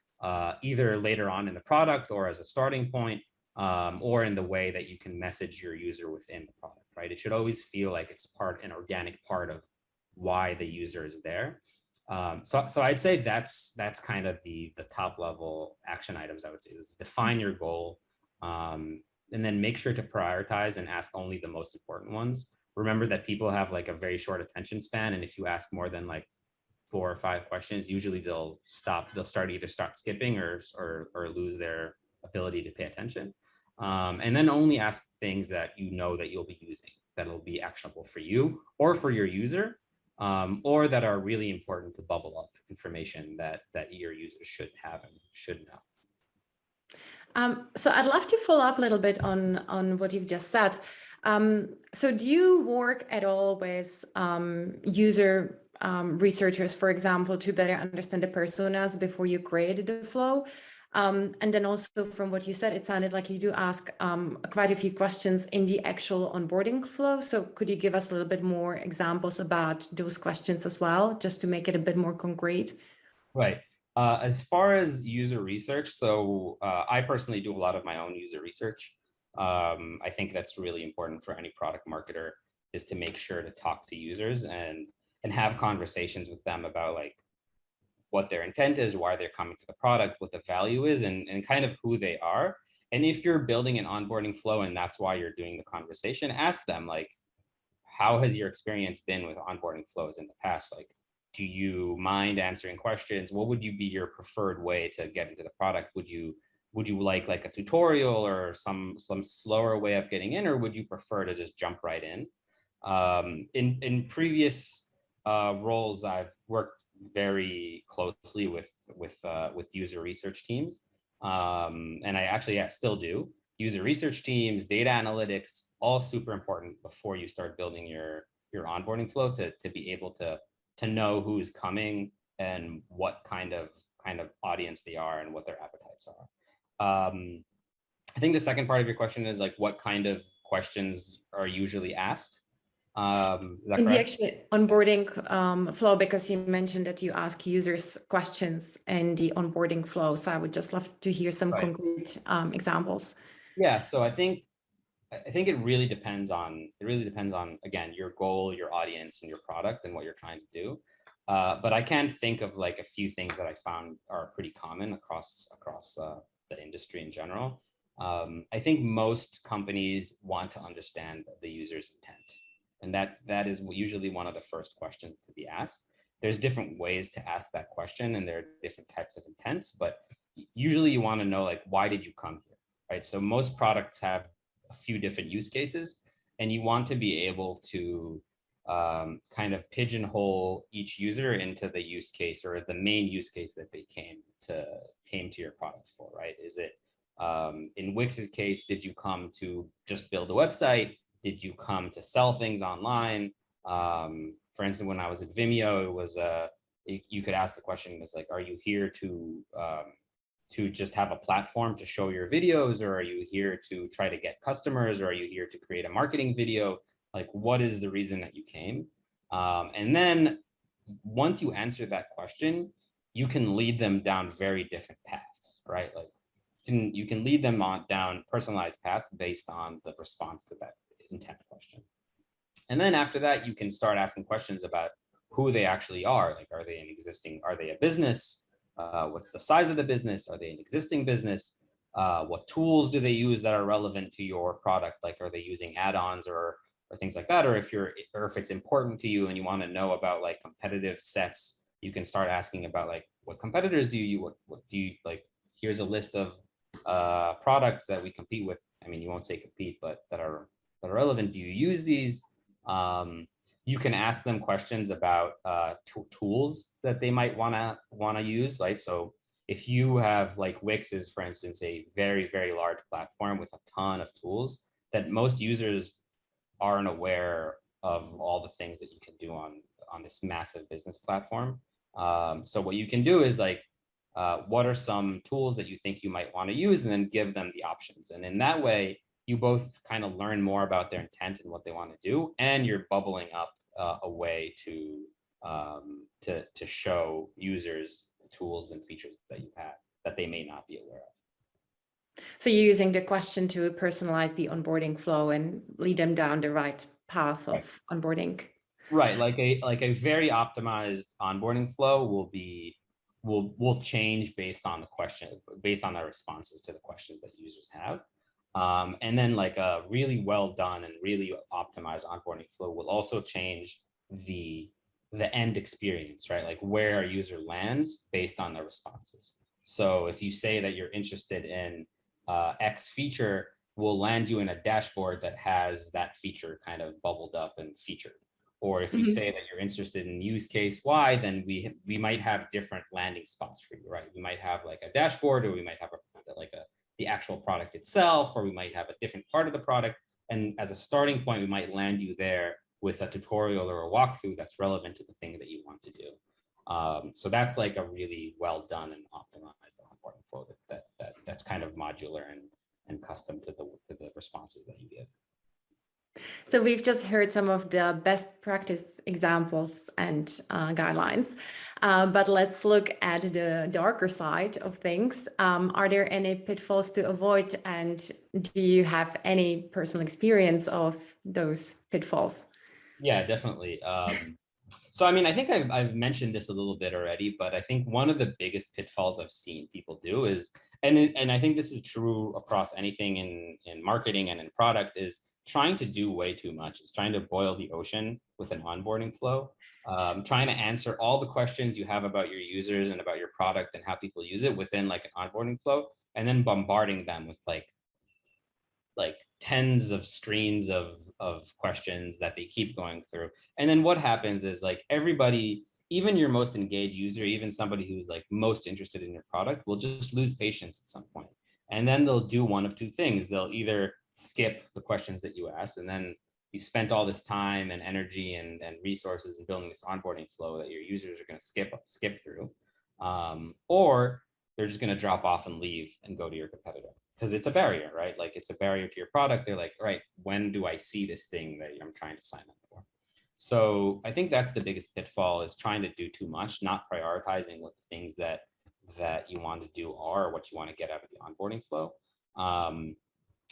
Speaker 6: either later on in the product or as a starting point, or in the way that you can message your user within the product, right? It should always feel like it's an organic part of why the user is there. So I'd say that's kind of the top level action items. I would say is define your goal, and then make sure to prioritize and ask only the most important ones. Remember that people have like a very short attention span, and if you ask more than like 4 or 5 questions, usually they'll either start skipping or lose their ability to pay attention. And then only ask things that you know that you'll be using, that'll be actionable for you or for your user, or that are really important to bubble up information that your users should have and should know.
Speaker 3: So I'd love to follow up a little bit on what you've just said. So do you work at all with user researchers, for example, to better understand the personas before you created the flow? And then also from what you said, it sounded like you do ask quite a few questions in the actual onboarding flow. So could you give us a little bit more examples about those questions as well, just to make it a bit more concrete?
Speaker 6: Right. As far as user research, so I personally do a lot of my own user research. I think that's really important for any product marketer, is to make sure to talk to users and have conversations with them about like what their intent is, why they're coming to the product, what the value is, and kind of who they are. And if you're building an onboarding flow and that's why you're doing the conversation, ask them like, how has your experience been with onboarding flows in the past? Like, do you mind answering questions? What would you be your preferred way to get into the product? Would you like a tutorial or some slower way of getting in, or would you prefer to just jump right in? In previous roles, I've worked very closely with user research teams, and I actually still do. User research teams, data analytics, all super important before you start building your onboarding flow to be able to know who's coming and what kind of audience they are and what their appetites are. I think the second part of your question is like, what kind of questions are usually asked? In
Speaker 3: the actual onboarding flow, because you mentioned that you ask users questions in the onboarding flow. So I would just love to hear some concrete examples.
Speaker 6: Yeah, so I think it really depends on again, your goal, your audience, and your product and what you're trying to do. But I can think of like a few things that I found are pretty common across the industry in general. I think most companies want to understand the user's intent, and that is usually one of the first questions to be asked. There's different ways to ask that question, and there are different types of intents, but usually you want to know, like, why did you come here, right? So most products have a few different use cases, and you want to be able to kind of pigeonhole each user into the use case or the main use case that they came to your product for, right? Is it in Wix's case, did you come to just build a website? Did you come to sell things online? For instance, when I was at Vimeo, it was you could ask the question, it's like, are you here to just have a platform to show your videos, or are you here to try to get customers, or are you here to create a marketing video? Like, what is the reason that you came? And then once you answer that question, you can lead them down very different paths, right? Like you can lead them down personalized paths based on the response to that intent question. And then after that, you can start asking questions about who they actually are. Like, are they a business? What's the size of the business? Are they an existing business? What tools do they use that are relevant to your product? Like, are they using add-ons or things like that? Or if it's important to you and you want to know about like competitive sets, you can start asking about like, what competitors do you, what do you like? Here's a list of products that we compete with. I mean, you won't say compete, but that are relevant. Do you use these? You can ask them questions about tools that they might want to use. Like, so if you have, like, Wix is, for instance, a very, very large platform with a ton of tools that most users aren't aware of all the things that you can do on this massive business platform. So what you can do is like, what are some tools that you think you might want to use, and then give them the options. And in that way, you both kind of learn more about their intent and what they want to do, and you're bubbling up a way to show users the tools and features that you have that they may not be aware of.
Speaker 3: So you're using the question to personalize the onboarding flow and lead them down the right path of onboarding.
Speaker 6: Right, like a very optimized onboarding flow will change based on the responses to the questions that users have. And then like a really well done and really optimized onboarding flow will also change the end experience, right? Like where a user lands based on their responses. So if you say that you're interested in X feature, will land you in a dashboard that has that feature kind of bubbled up and featured. Or if you say that you're interested in use case Y, then we might have different landing spots for you, right? We might have like a dashboard, or we might have the actual product itself, or we might have a different part of the product. And as a starting point, we might land you there with a tutorial or a walkthrough that's relevant to the thing that you want to do. So that's like a really well done and optimized onboarding flow that's kind of modular and custom to the responses that you give.
Speaker 3: So we've just heard some of the best practice examples and guidelines, but let's look at the darker side of things. Are there any pitfalls to avoid, and do you have any personal experience of those pitfalls?
Speaker 6: Yeah, definitely. So, I mean, I think I've mentioned this a little bit already, but I think one of the biggest pitfalls I've seen people do is, and I think this is true across anything in marketing and in product, is trying to do way too much. It's trying to boil the ocean with an onboarding flow, trying to answer all the questions you have about your users and about your product and how people use it within like an onboarding flow, and then bombarding them with like tens of screens of questions that they keep going through. And then what happens is like everybody, even your most engaged user, even somebody who's like most interested in your product, will just lose patience at some point. And then they'll do one of two things. They'll either skip the questions that you asked, and then you spent all this time and energy and resources in building this onboarding flow that your users are going to skip through, or they're just going to drop off and leave and go to your competitor, because it's a barrier, right? Like it's a barrier to your product. They're like, all right, when do I see this thing that I'm trying to sign up for? So I think that's the biggest pitfall, is trying to do too much, not prioritizing what the things that you want to do are, or what you want to get out of the onboarding flow.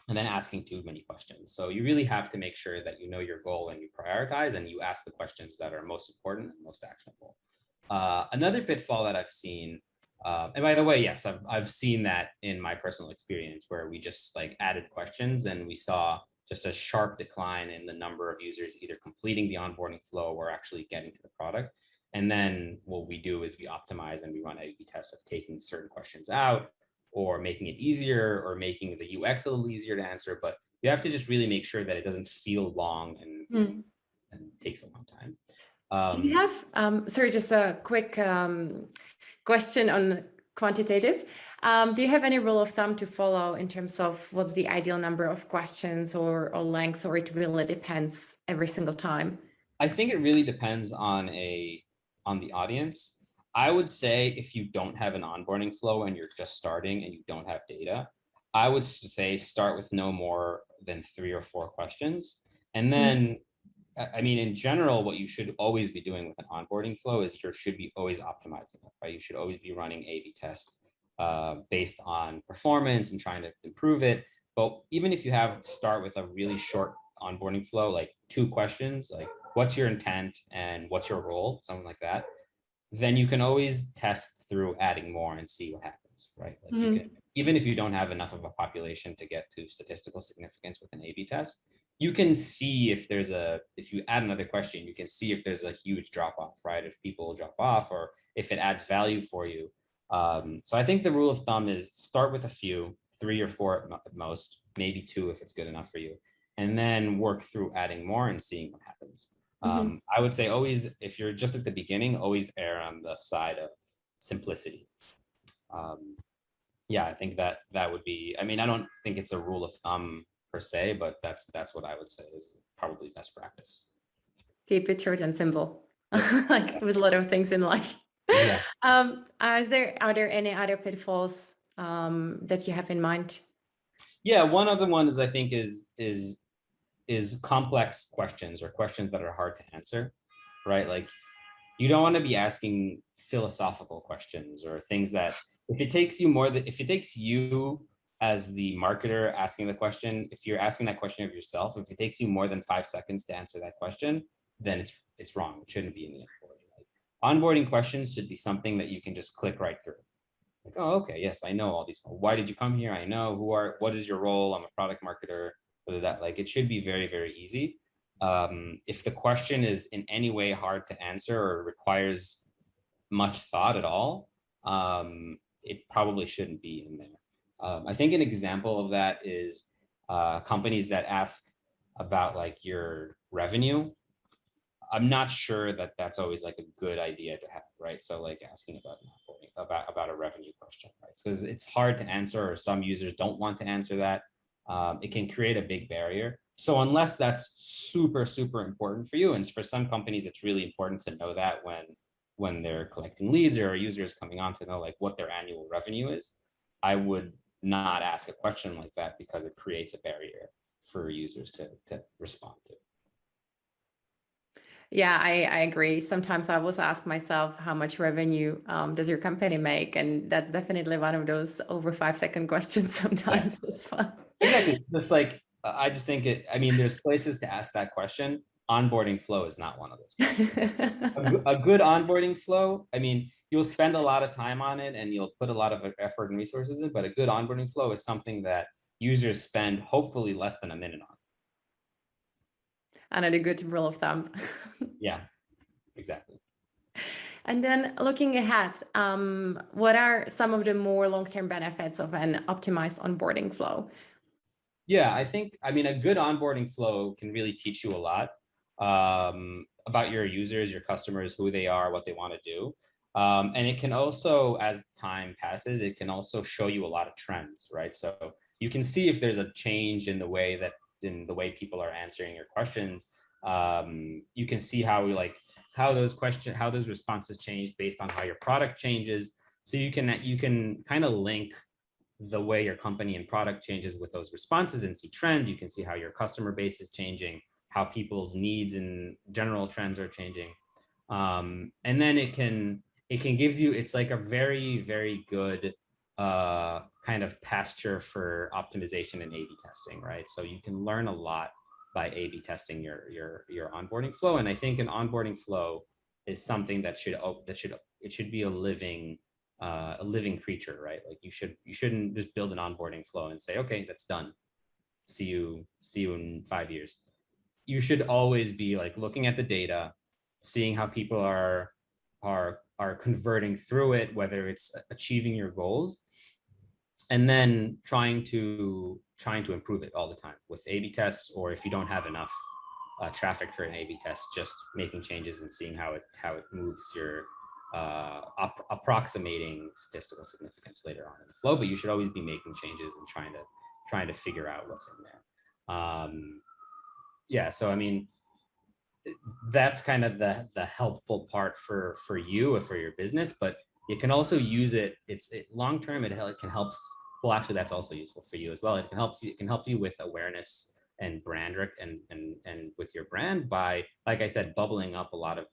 Speaker 6: And then asking too many questions. So you really have to make sure that you know your goal and you prioritize, and you ask the questions that are most important and most actionable. Another pitfall that I've seen, and by the way, yes, I've seen that in my personal experience where we just like added questions and we saw just a sharp decline in the number of users either completing the onboarding flow or actually getting to the product. And then what we do is we optimize and we run A/B tests of taking certain questions out or making it easier or making the UX a little easier to answer. But you have to just really make sure that it doesn't feel long and takes a long time.
Speaker 3: Do you have, sorry, just a quick question on quantitative. Do you have any rule of thumb to follow in terms of what's the ideal number of questions or length, or it really depends every single time?
Speaker 6: I think it really depends on the audience. I would say if you don't have an onboarding flow and you're just starting and you don't have data, I would say start with no more than 3 or 4 questions. And then, I mean, in general, what you should always be doing with an onboarding flow is you should be always optimizing it, right? You should always be running A/B tests based on performance and trying to improve it. But even if you start with a really short onboarding flow, like 2 questions, like what's your intent and what's your role, something like that, then you can always test through adding more and see what happens, right? Like you can, even if you don't have enough of a population to get to statistical significance with an A/B test, you can see if if you add another question, you can see if there's a huge drop off, right? If people drop off or if it adds value for you. So I think the rule of thumb is start with a few, 3 or 4 at most, maybe 2 if it's good enough for you, and then work through adding more and seeing what happens. I would say always, if you're just at the beginning, always err on the side of simplicity. Yeah, I think that would be, I mean, I don't think it's a rule of thumb per se, but that's what I would say is probably best practice.
Speaker 3: Keep it short and simple, like with a lot of things in life.
Speaker 6: Yeah.
Speaker 3: Are there any other pitfalls that you have in mind?
Speaker 6: Yeah, one other one is I think is complex questions or questions that are hard to answer, right? Like you don't want to be asking philosophical questions or things that if it takes you as the marketer asking the question, if you're asking that question of yourself, if it takes you more than 5 seconds to answer that question, then it's wrong. It shouldn't be in the onboarding. Like, onboarding questions should be something that you can just click right through. Like, oh, okay, yes, I know all these. Why did you come here? I know what is your role? I'm a product marketer. Whether that, like, it should be very, very easy. If the question is in any way hard to answer or requires much thought at all, it probably shouldn't be in there. I think an example of that is companies that ask about like your revenue. I'm not sure that that's always like a good idea to have, right? So like asking about a revenue question, right? Because it's hard to answer, or some users don't want to answer that. It can create a big barrier. So unless that's super, super important for you, and for some companies, it's really important to know that when they're collecting leads or users coming on to know like what their annual revenue is, I would not ask a question like that because it creates a barrier for users to respond to.
Speaker 3: Yeah, I agree. Sometimes I always ask myself, how much revenue does your company make? And that's definitely one of those over 5-second questions sometimes as well.
Speaker 6: Exactly. Just like, I just think I mean, there's places to ask that question. Onboarding flow is not one of those places. A good onboarding flow, I mean, you'll spend a lot of time on it and you'll put a lot of effort and resources in, but a good onboarding flow is something that users spend hopefully less than a minute on.
Speaker 3: And a good rule of thumb.
Speaker 6: Yeah, exactly.
Speaker 3: And then looking ahead, what are some of the more long-term benefits of an optimized onboarding flow?
Speaker 6: Yeah, I mean, a good onboarding flow can really teach you a lot about your users, your customers, who they are, what they want to do. And it can also, as time passes, it can also show you a lot of trends, right? So you can see if there's a change in the way people are answering your questions. You can see how those responses change based on how your product changes. So you can kind of link the way your company and product changes with those responses and see trends. You can see how your customer base is changing, how people's needs and general trends are changing. And then it can it's like a very, very good kind of pasture for optimization and A/B testing, right? So you can learn a lot by A/B testing your onboarding flow. And I think an onboarding flow is something that should be a living creature, right? Like you shouldn't just build an onboarding flow and say, okay, that's done. See you in 5 years. You should always be like looking at the data, seeing how people are converting through it, whether it's achieving your goals, and then trying to improve it all the time with A/B tests, or if you don't have enough traffic for an A/B test, just making changes and seeing how it moves your approximating statistical significance later on in the flow. But you should always be making changes and trying to figure out what's in there. Yeah, so I mean, that's kind of the helpful part for you or for your business, but you can also use it. It's long term. It can help. Well, actually, that's also useful for you as well. It can help you with awareness and brand and with your brand by, like I said, bubbling up a lot of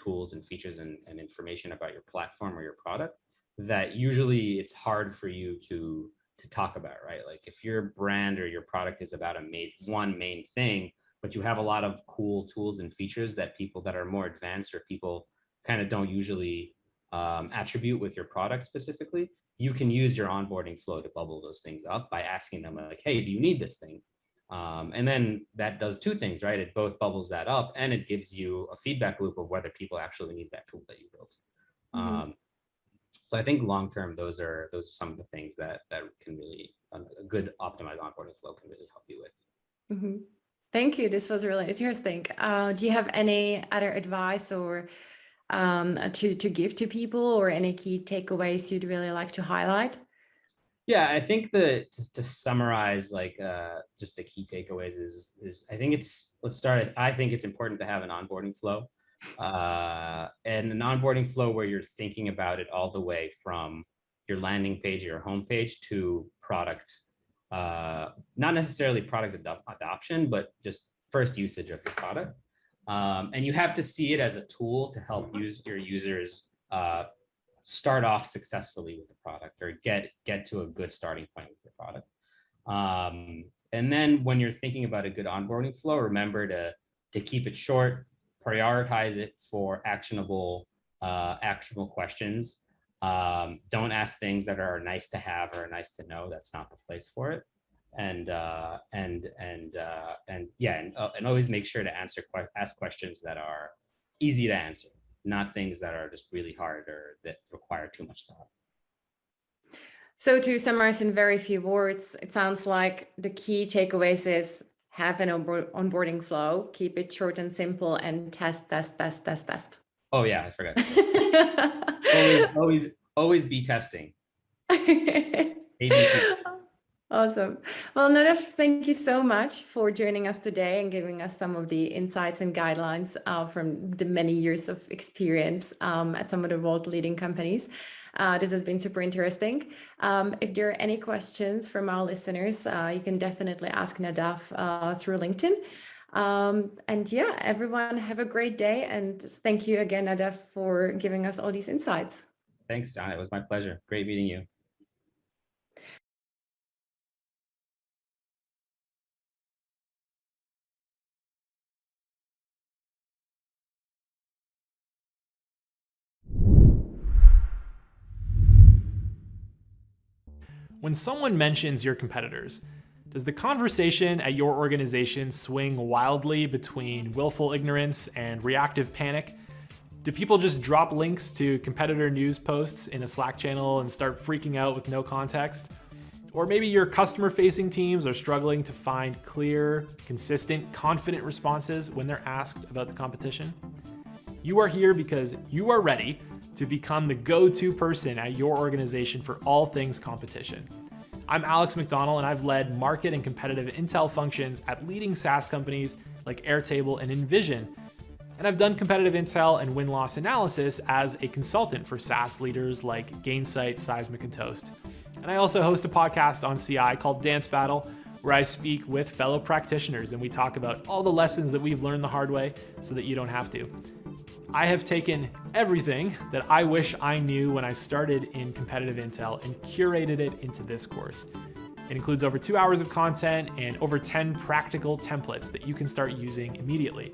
Speaker 6: tools and features and information about your platform or your product that usually it's hard for you to talk about, right? Like if your brand or your product is about one main thing, but you have a lot of cool tools and features that people that are more advanced or people kind of don't usually attribute with your product specifically, you can use your onboarding flow to bubble those things up by asking them like, hey, do you need this thing? And then that does two things, right? It both bubbles that up and it gives you a feedback loop of whether people actually need that tool that you built. So I think long-term, those are some of the things that can really, a good optimized onboarding flow can really help you with.
Speaker 3: Thank you. This was really interesting. Do you have any other advice or to give to people, or any key takeaways you'd really like to highlight?
Speaker 6: Yeah, I think that to summarize, like just the key takeaways is I think it's important to have an onboarding flow, and an onboarding flow where you're thinking about it all the way from your landing page or your homepage to product. Not necessarily product adoption, but just first usage of your product. And you have to see it as a tool to help your users start off successfully with the product or get to a good starting point with your product. And then when you're thinking about a good onboarding flow, remember to keep it short, prioritize it for actionable questions. Don't ask things that are nice to have or nice to know. That's not the place for it. And always make sure to ask questions that are easy to answer, not things that are just really hard or that require too much thought.
Speaker 3: So to summarize in very few words, it sounds like the key takeaways is have an onboarding flow, keep it short and simple, and test.
Speaker 6: Oh yeah, I forgot. always be testing. ABC.
Speaker 3: Awesome. Well, Nadav, thank you so much for joining us today and giving us some of the insights and guidelines from the many years of experience at some of the world leading companies. This has been super interesting. If there are any questions from our listeners, you can definitely ask Nadav through LinkedIn. And yeah, everyone have a great day. And thank you again, Nadav, for giving us all these insights.
Speaker 6: Thanks, John. It was my pleasure. Great meeting you.
Speaker 7: When someone mentions your competitors, does the conversation at your organization swing wildly between willful ignorance and reactive panic? Do people just drop links to competitor news posts in a Slack channel and start freaking out with no context? Or maybe your customer-facing teams are struggling to find clear, consistent, confident responses when they're asked about the competition? You are here because you are ready to become the go-to person at your organization for all things competition. I'm Alex McDonald, and I've led market and competitive intel functions at leading SaaS companies like Airtable and Envision. And I've done competitive intel and win-loss analysis as a consultant for SaaS leaders like Gainsight, Seismic, and Toast. And I also host a podcast on CI called Dance Battle, where I speak with fellow practitioners and we talk about all the lessons that we've learned the hard way so that you don't have to. I have taken everything that I wish I knew when I started in competitive intel and curated it into this course. It includes over 2 hours of content and over 10 practical templates that you can start using immediately.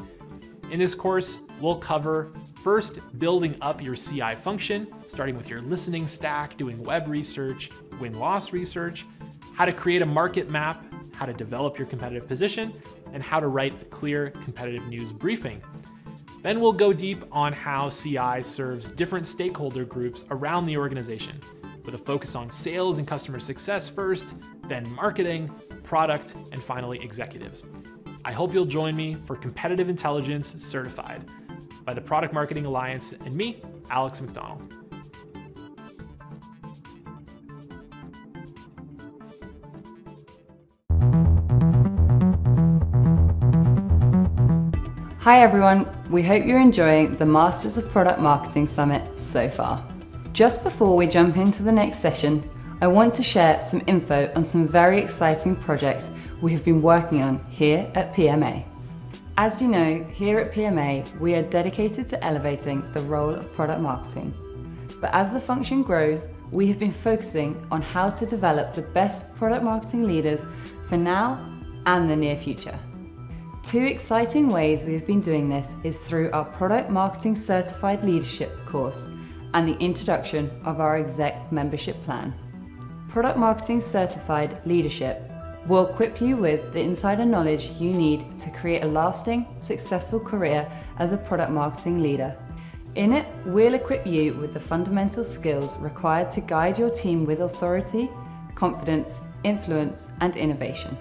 Speaker 7: In this course, we'll cover first building up your CI function, starting with your listening stack, doing web research, win-loss research, how to create a market map, how to develop your competitive position, and how to write a clear competitive news briefing. Then we'll go deep on how CI serves different stakeholder groups around the organization, with a focus on sales and customer success first, then marketing, product, and finally executives. I hope you'll join me for Competitive Intelligence Certified by the Product Marketing Alliance and me, Alex McDonald.
Speaker 1: Hi everyone, we hope you're enjoying the Masters of Product Marketing Summit so far. Just before we jump into the next session, I want to share some info on some very exciting projects we have been working on here at PMA. As you know, here at PMA, we are dedicated to elevating the role of product marketing. But as the function grows, we have been focusing on how to develop the best product marketing leaders for now and the near future. Two exciting ways we have been doing this is through our Product Marketing Certified Leadership course and the introduction of our exec membership plan. Product Marketing Certified Leadership will equip you with the insider knowledge you need to create a lasting, successful career as a product marketing leader. In it, we'll equip you with the fundamental skills required to guide your team with authority, confidence, influence, and innovation.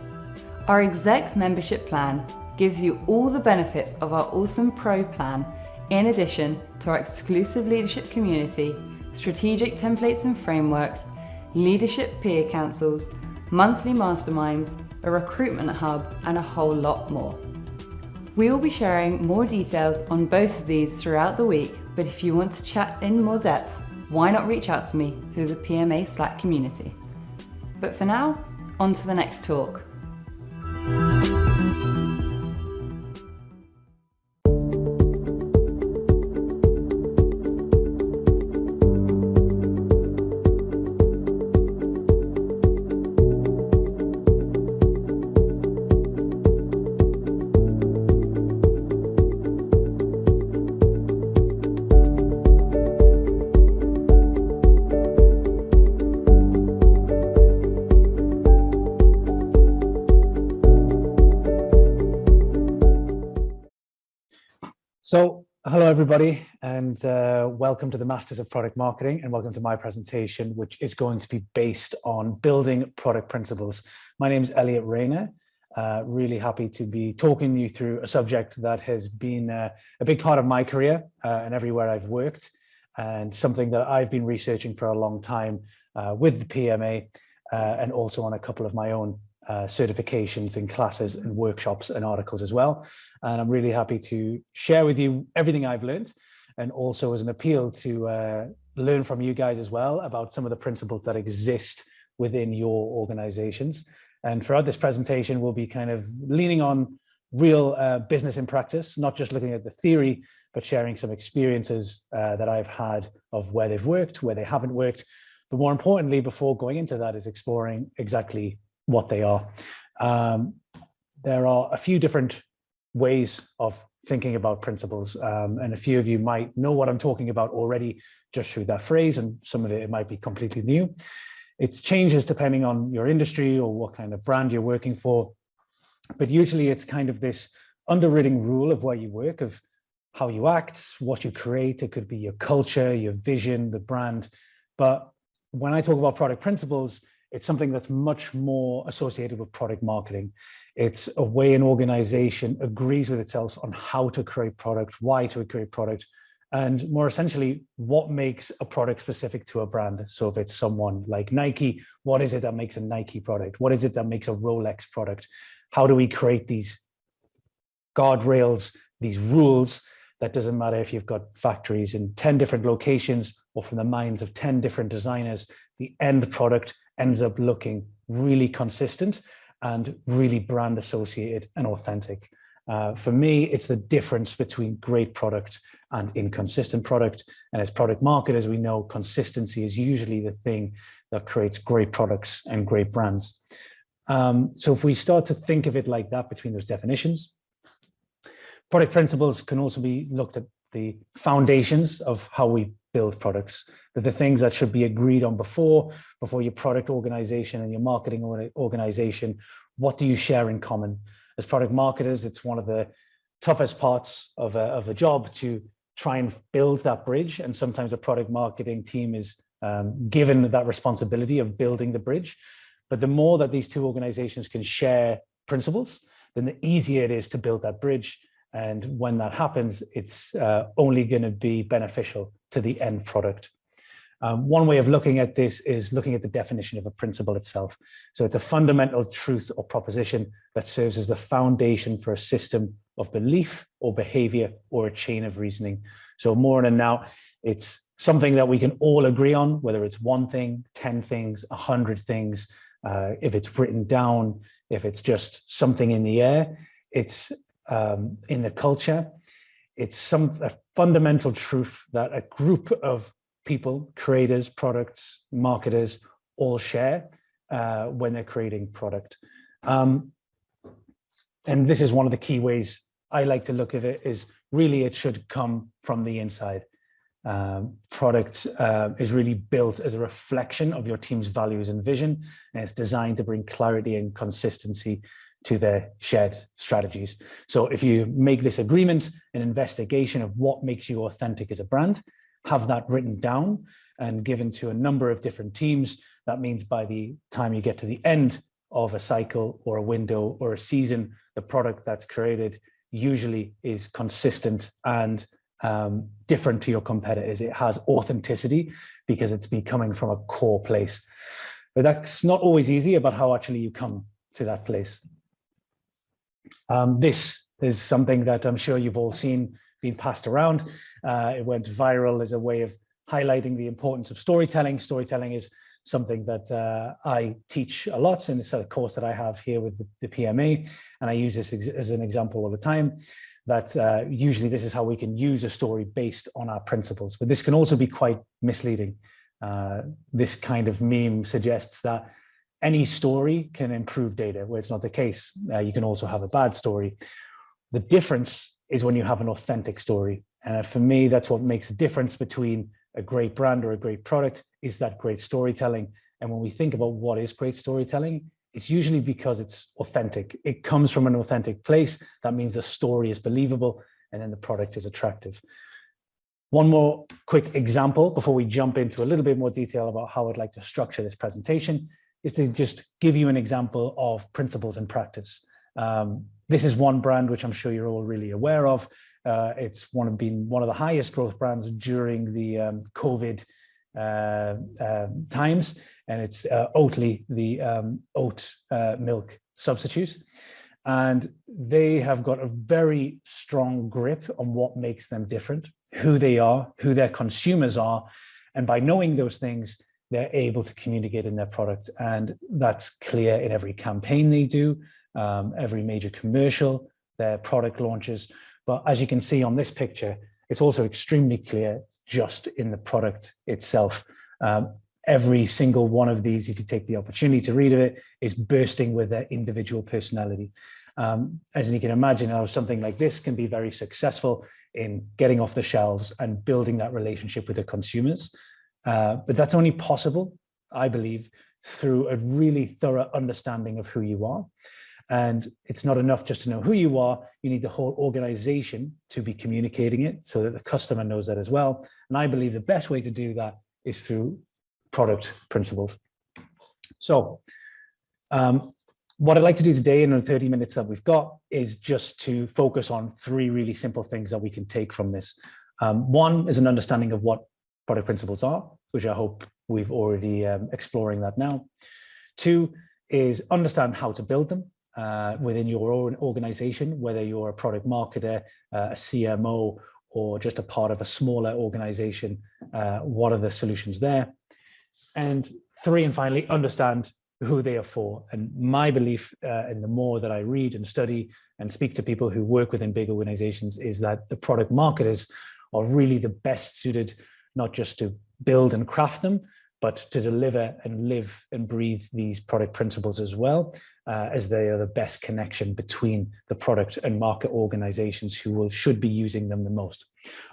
Speaker 1: Our exec membership plan gives you all the benefits of our awesome Pro plan, in addition to our exclusive leadership community, strategic templates and frameworks, leadership peer councils, monthly masterminds, a recruitment hub, and a whole lot more. We will be sharing more details on both of these throughout the week, but if you want to chat in more depth, why not reach out to me through the PMA Slack community. But for now, on to the next talk.
Speaker 8: So, hello everybody, and welcome to the Masters of Product Marketing, and welcome to my presentation, which is going to be based on building product principles. My name is Elliot Rayner. Really happy to be talking you through a subject that has been a big part of my career and everywhere I've worked, and something that I've been researching for a long time with the PMA and also on a couple of my own certifications and classes and workshops and articles as well. And I'm really happy to share with you everything I've learned, and also as an appeal to learn from you guys as well about some of the principles that exist within your organizations. And throughout this presentation, we'll be kind of leaning on real business in practice, not just looking at the theory, but sharing some experiences that I've had of where they've worked, where they haven't worked. But more importantly, before going into that, is exploring exactly what they are. There are a few different ways of thinking about principles, and a few of you might know what I'm talking about already just through that phrase, and some of it might be completely new. It changes depending on your industry or what kind of brand you're working for, but usually it's kind of this underwritten rule of where you work, of how you act, what you create. It could be your culture, your vision, the brand. But when I talk about product principles, it's something that's much more associated with product marketing. It's a way an organization agrees with itself on how to create product, why to create product, and more essentially, what makes a product specific to a brand. So if it's someone like Nike, what is it that makes a Nike product? What is it that makes a Rolex product? How do we create these guardrails, these rules, that doesn't matter if you've got factories in 10 different locations or from the minds of 10 different designers, the end product ends up looking really consistent and really brand associated and authentic. For me, it's the difference between great product and inconsistent product. And as product marketers, we know consistency is usually the thing that creates great products and great brands. So if we start to think of it like that between those definitions, product principles can also be looked at the foundations of how we build products. They're the things that should be agreed on before your product organization and your marketing organization. What do you share in common? As product marketers, it's one of the toughest parts of a job to try and build that bridge. And sometimes a product marketing team is given that responsibility of building the bridge. But the more that these two organizations can share principles, then the easier it is to build that bridge. And when that happens, it's only going to be beneficial to the end product. One way of looking at this is looking at the definition of a principle itself. So it's a fundamental truth or proposition that serves as the foundation for a system of belief or behavior or a chain of reasoning. So more than now, it's something that we can all agree on, whether it's one thing, 10 things, 100 things, if it's written down, if it's just something in the air, it's in the culture. It's a fundamental truth that a group of people, creators, products, marketers, all share when they're creating product. And this is one of the key ways I like to look at it, is really it should come from the inside. Product is really built as a reflection of your team's values and vision, and it's designed to bring clarity and consistency to their shared strategies. So if you make this agreement an investigation of what makes you authentic as a brand, have that written down and given to a number of different teams, that means by the time you get to the end of a cycle or a window or a season, the product that's created usually is consistent and different to your competitors. It has authenticity because it's been coming from a core place. But that's not always easy about how actually you come to that place. This is something that I'm sure you've all seen being passed around. It went viral as a way of highlighting the importance of storytelling. Storytelling is something that I teach a lot, and it's a course that I have here with the PMA, and I use this as an example all the time, that usually this is how we can use a story based on our principles, but this can also be quite misleading. This kind of meme suggests that any story can improve data, where it's not the case. You can also have a bad story. The difference is when you have an authentic story. And for me, that's what makes a difference between a great brand or a great product, is that great storytelling. And when we think about what is great storytelling, it's usually because it's authentic. It comes from an authentic place. That means the story is believable, and then the product is attractive. One more quick example before we jump into a little bit more detail about how I'd like to structure this presentation is to just give you an example of principles in practice. This is one brand which I'm sure you're all really aware of. It's been one of the highest growth brands during the COVID times, and it's Oatly, the oat milk substitute. And they have got a very strong grip on what makes them different, who they are, who their consumers are. And by knowing those things, they're able to communicate in their product. And that's clear in every campaign they do, every major commercial, their product launches. But as you can see on this picture, it's also extremely clear just in the product itself. Every single one of these, if you take the opportunity to read it, is bursting with their individual personality. As you can imagine, how something like this can be very successful in getting off the shelves and building that relationship with the consumers. But that's only possible, I believe, through a really thorough understanding of who you are. And it's not enough just to know who you are. You need the whole organization to be communicating it so that the customer knows that as well. And I believe the best way to do that is through product principles. So what I'd like to do today in the 30 minutes that we've got is just to focus on three really simple things that we can take from this. One is an understanding of what product principles are, which I hope we've already exploring that now. Two is understand how to build them within your own organization, whether you're a product marketer, a CMO, or just a part of a smaller organization. What are the solutions there? And three, and finally, understand who they are for. And my belief, and the more that I read and study and speak to people who work within big organizations, is that the product marketers are really the best suited, not just to build and craft them, but to deliver and live and breathe these product principles as well, as they are the best connection between the product and market organizations who should be using them the most.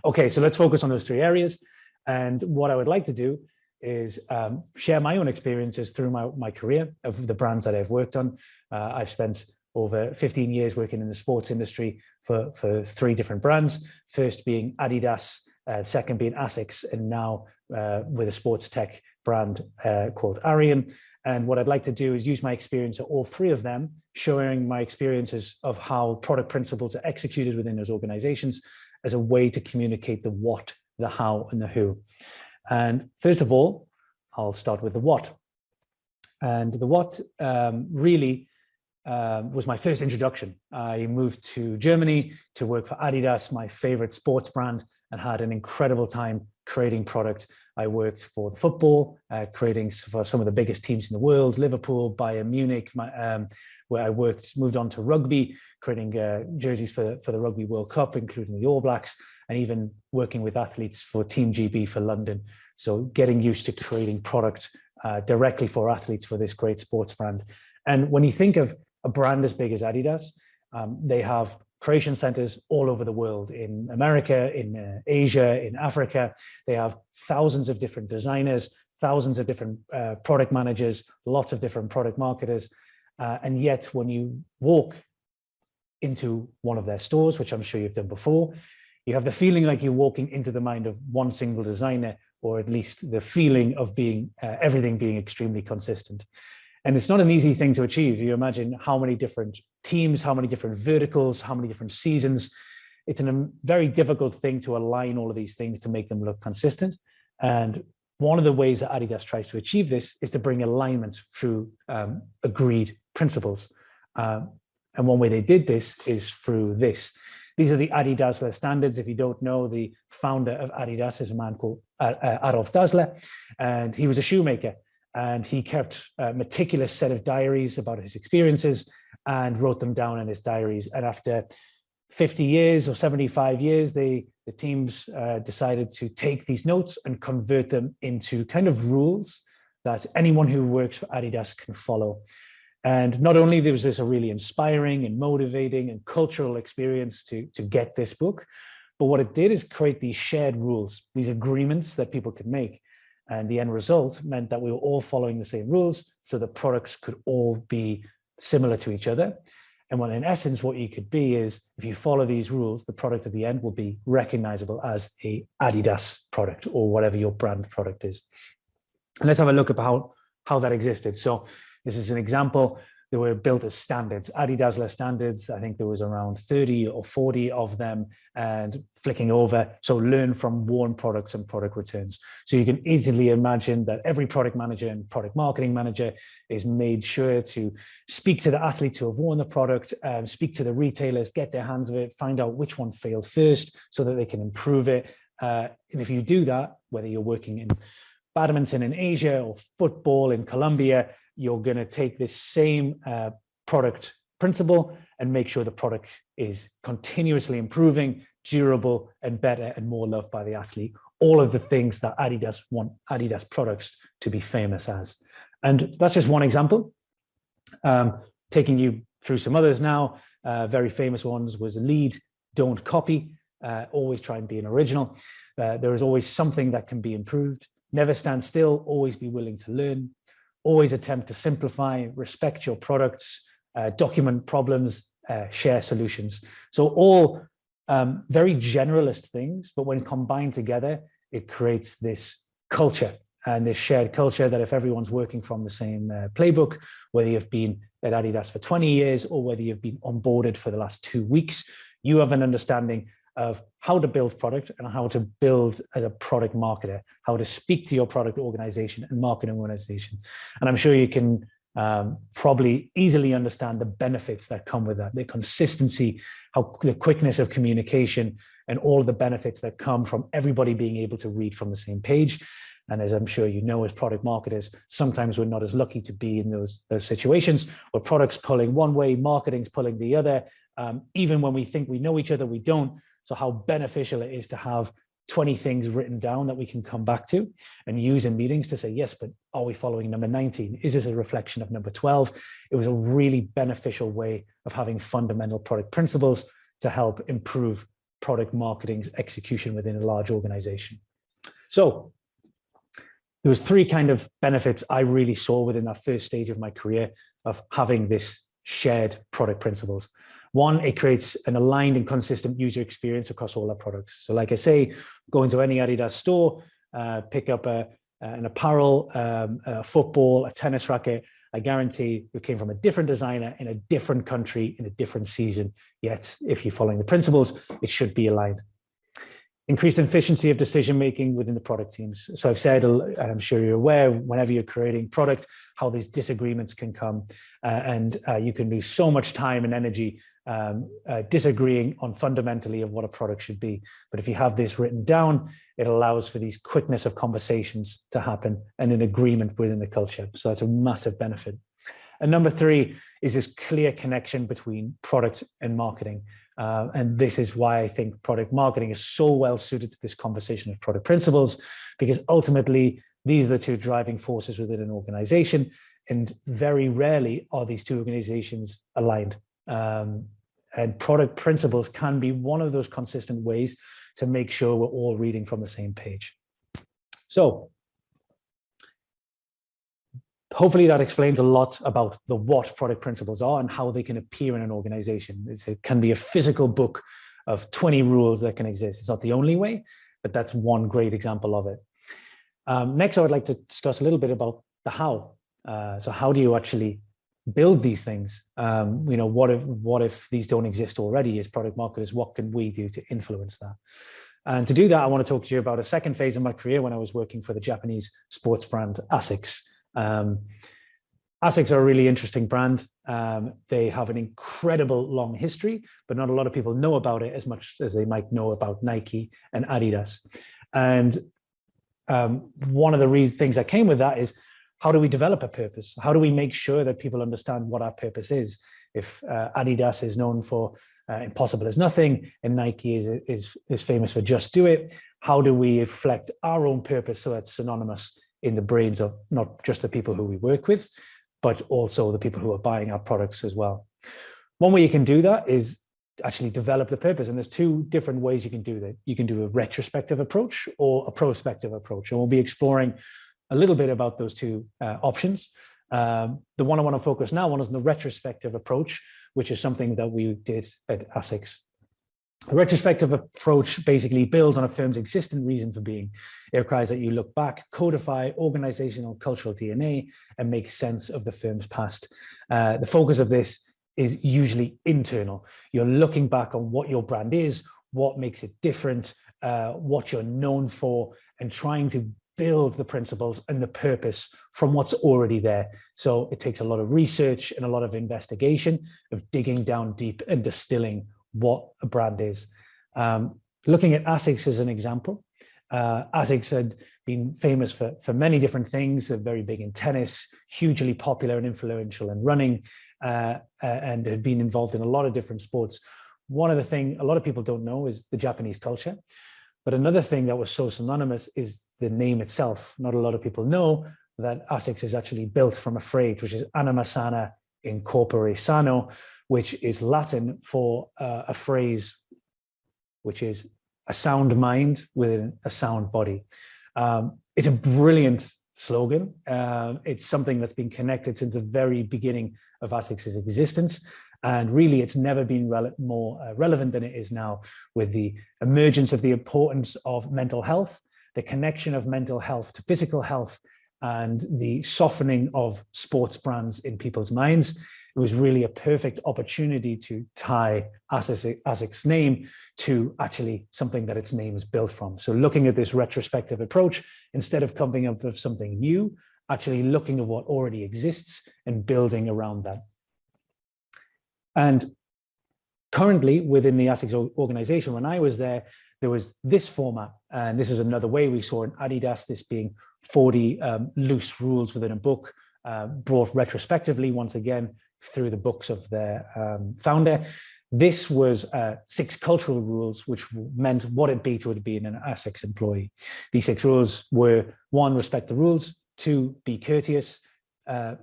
Speaker 8: Okay, so let's focus on those three areas. And what I would like to do is share my own experiences through my career of the brands that I've worked on. I've spent over 15 years working in the sports industry for three different brands, first being Adidas, second being Asics, and now with a sports tech brand called Arian. And what I'd like to do is use my experience at all three of them, showing my experiences of how product principles are executed within those organizations as a way to communicate the what, the how, and the who. And first of all, I'll start with the what. And the what really was my first introduction. I moved to Germany to work for Adidas, my favorite sports brand, and had an incredible time creating product. I worked for the football, creating for some of the biggest teams in the world, Liverpool, Bayern Munich, where I moved on to rugby, creating jerseys for the Rugby World Cup, including the All Blacks, and even working with athletes for Team GB for London. So getting used to creating product directly for athletes for this great sports brand. And when you think of a brand as big as Adidas, they have creation centers all over the world, in America, in Asia, in Africa. They have thousands of different designers, thousands of different product managers, lots of different product marketers. And yet when you walk into one of their stores, which I'm sure you've done before, you have the feeling like you're walking into the mind of one single designer, or at least the feeling of being everything being extremely consistent. And it's not an easy thing to achieve. You imagine how many different teams, how many different verticals, how many different seasons. It's a very difficult thing to align all of these things to make them look consistent. And one of the ways that Adidas tries to achieve this is to bring alignment through agreed principles. And one way they did this is through this. These are the Adidas standards. If you don't know, the founder of Adidas is a man called Adolf Dassler, and he was a shoemaker. And he kept a meticulous set of diaries about his experiences and wrote them down in his diaries. And after 50 years or 75 years, the teams decided to take these notes and convert them into kind of rules that anyone who works for Adidas can follow. And not only was this a really inspiring and motivating and cultural experience to get this book, but what it did is create these shared rules, these agreements that people could make. And the end result meant that we were all following the same rules, so the products could all be similar to each other. And when in essence, what you could be is, if you follow these rules, the product at the end will be recognizable as a Adidas product or whatever your brand product is. And let's have a look at how that existed. So this is an example. They were built as standards, Adidas standards. I think there was around 30 or 40 of them, and flicking over. So learn from worn products and product returns. So you can easily imagine that every product manager and product marketing manager is made sure to speak to the athletes who have worn the product, speak to the retailers, get their hands of it, find out which one failed first so that they can improve it. And if you do that, whether you're working in badminton in Asia or football in Colombia, you're going to take this same product principle and make sure the product is continuously improving, durable, and better and more loved by the athlete. All of the things that Adidas want Adidas products to be famous as. And that's just one example. Taking you through some others now, very famous ones was lead, don't copy, always try and be an original. There is always something that can be improved. Never stand still, always be willing to learn. Always attempt to simplify, respect your products, document problems, share solutions. So all very generalist things, but when combined together, it creates this culture and this shared culture that if everyone's working from the same playbook, whether you've been at Adidas for 20 years or whether you've been onboarded for the last 2 weeks, you have an understanding of how to build product and how to build as a product marketer, how to speak to your product organization and marketing organization. And I'm sure you can probably easily understand the benefits that come with that, the consistency, the quickness of communication, and all the benefits that come from everybody being able to read from the same page. And as I'm sure you know, as product marketers, sometimes we're not as lucky to be in those situations where products pulling one way, marketing's pulling the other. Even when we think we know each other, we don't. So how beneficial it is to have 20 things written down that we can come back to and use in meetings to say, yes, but are we following number 19? Is this a reflection of number 12? It was a really beneficial way of having fundamental product principles to help improve product marketing's execution within a large organization. So there was 3 kind of benefits I really saw within that first stage of my career of having this shared product principles. 1, it creates an aligned and consistent user experience across all our products. So like I say, go into any Adidas store, pick up an apparel, a football, a tennis racket. I guarantee it came from a different designer in a different country in a different season. Yet, if you're following the principles, it should be aligned. Increased efficiency of decision-making within the product teams. So I've said, and I'm sure you're aware, whenever you're creating product, how these disagreements can come and you can lose so much time and energy disagreeing on fundamentally of what a product should be. But if you have this written down, it allows for these quickness of conversations to happen and an agreement within the culture. So that's a massive benefit. And number 3 is this clear connection between product and marketing. And this is why I think product marketing is so well suited to this conversation of product principles, because ultimately these are the 2 driving forces within an organization. And very rarely are these 2 organizations aligned. And product principles can be one of those consistent ways to make sure we're all reading from the same page. So hopefully that explains a lot about the what product principles are and how they can appear in an organization. It can be a physical book of 20 rules that can exist. It's not the only way, but that's one great example of it. Next, I would like to discuss a little bit about the how. So how do you actually build these things? What if these don't exist already as product marketers? What can we do to influence that? And to do that, I want to talk to you about a second phase of my career when I was working for the Japanese sports brand ASICS. ASICS are a really interesting brand. They have an incredible long history, but not a lot of people know about it as much as they might know about Nike and Adidas. And one of the things that came with that is, how do we develop a purpose? How do we make sure that people understand what our purpose is? If Adidas is known for impossible is nothing, and Nike is famous for just do it, how do we reflect our own purpose so that's synonymous in the brains of not just the people who we work with, but also the people who are buying our products as well? One way you can do that is actually develop the purpose. And there's 2 different ways you can do that. You can do a retrospective approach or a prospective approach. And we'll be exploring a little bit about those 2 options. The one I want to focus now on is the retrospective approach, which is something that we did at ASICS. The retrospective approach basically builds on a firm's existing reason for being. It requires that you look back, codify organizational cultural DNA, and make sense of the firm's past. The focus of this is usually internal. You're looking back on what your brand is, what makes it different, what you're known for, and trying to build the principles and the purpose from what's already there. So it takes a lot of research and a lot of investigation of digging down deep and distilling what a brand is. Looking at ASICS as an example, ASICS had been famous for many different things. They're very big in tennis, hugely popular and influential in running, and had been involved in a lot of different sports. One of the things a lot of people don't know is the Japanese culture. But another thing that was so synonymous is the name itself. Not a lot of people know that ASICS is actually built from a phrase, which is anima sana in corpore sano, which is Latin for a phrase which is a sound mind within a sound body. It's a brilliant slogan. It's something that's been connected since the very beginning of ASICS's existence. And really, it's never been more relevant than it is now, with the emergence of the importance of mental health, the connection of mental health to physical health, and the softening of sports brands in people's minds. It was really a perfect opportunity to tie ASIC's name to actually something that its name is built from. So looking at this retrospective approach, instead of coming up with something new, actually looking at what already exists and building around that. And currently within the ASICS organization, when I was there, there was this format. And this is another way we saw in Adidas, this being 40 loose rules within a book, brought retrospectively, once again, through the books of their founder. This was 6 cultural rules, which meant what it be to be an ASICS employee. These 6 rules were: 1, respect the rules; 2, be courteous;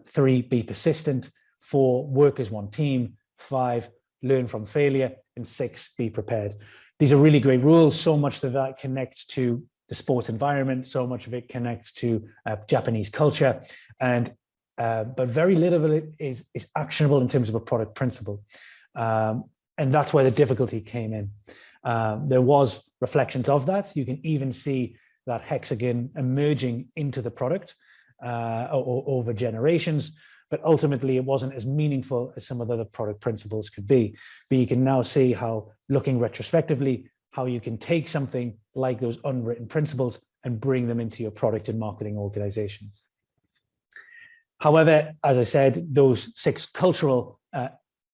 Speaker 8: 3, be persistent; 4, work as one team; 5, learn from failure; and 6, be prepared. These are really great rules, so much that connects to the sports environment, so much of it connects to Japanese culture, and but very little of it is actionable in terms of a product principle. And that's where the difficulty came in. There was reflections of that. You can even see that hexagon emerging into the product over generations, but ultimately it wasn't as meaningful as some of the other product principles could be. But you can now see how, looking retrospectively, how you can take something like those unwritten principles and bring them into your product and marketing organization. However, as I said, those 6 cultural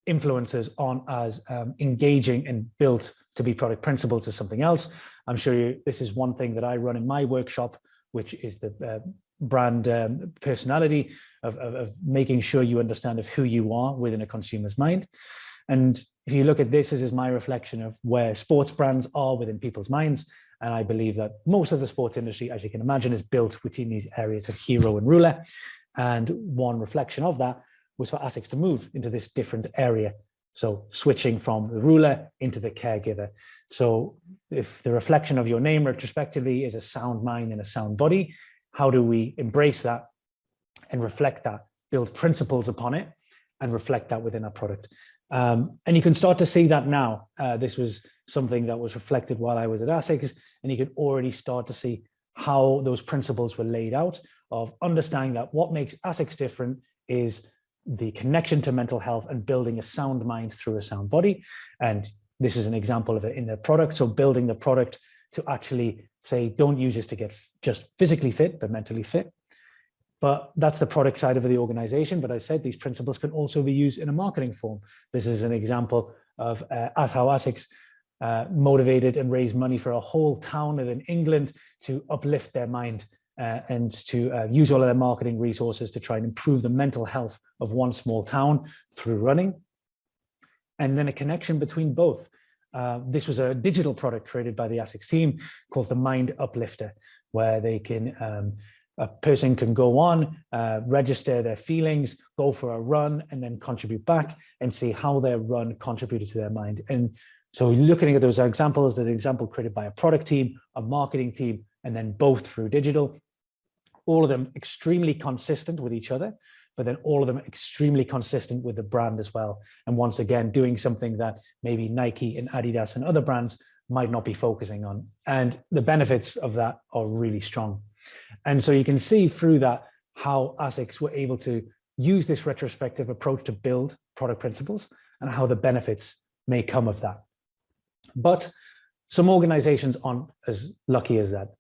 Speaker 8: influences aren't as engaging and built to be product principles as something else. I'm sure this is one thing that I run in my workshop, which is the brand personality of making sure you understand of who you are within a consumer's mind. And if you look at this is my reflection of where sports brands are within people's minds. And I believe that most of the sports industry, as you can imagine, is built within these areas of hero and ruler. And one reflection of that was for ASICS to move into this different area. So switching from the ruler into the caregiver. So if the reflection of your name retrospectively is a sound mind and a sound body, how do we embrace that and reflect that, build principles upon it and reflect that within our product? And you can start to see that now. This was something that was reflected while I was at ASICS, and you could already start to see how those principles were laid out of understanding that what makes ASICS different is the connection to mental health and building a sound mind through a sound body. And this is an example of it in the product. So building the product to actually say, don't use this to get just physically fit, but mentally fit. But that's the product side of the organization. But I said these principles can also be used in a marketing form. This is an example of how ASICS motivated and raised money for a whole town in England to uplift their mind and to use all of their marketing resources to try and improve the mental health of one small town through running. And then a connection between both. This was a digital product created by the ASICS team called the Mind Uplifter, where they can, a person can go on, register their feelings, go for a run, and then contribute back and see how their run contributed to their mind. And so looking at those examples, there's an example created by a product team, a marketing team, and then both through digital. All of them extremely consistent with each other, but then all of them extremely consistent with the brand as well. And once again, doing something that maybe Nike and Adidas and other brands might not be focusing on. And the benefits of that are really strong. And so you can see through that how ASICS were able to use this retrospective approach to build product principles and how the benefits may come of that. But some organizations aren't as lucky as that.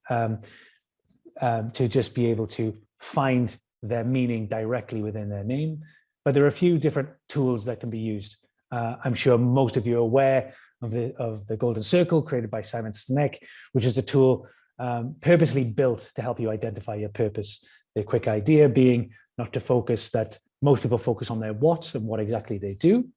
Speaker 8: To just be able to find their meaning directly within their name. But there are a few different tools that can be used. I'm sure most of you are aware of the Golden Circle created by Simon Sinek, which is a tool purposely built to help you identify your purpose. The quick idea being not to focus that most people focus on their what and what exactly they do,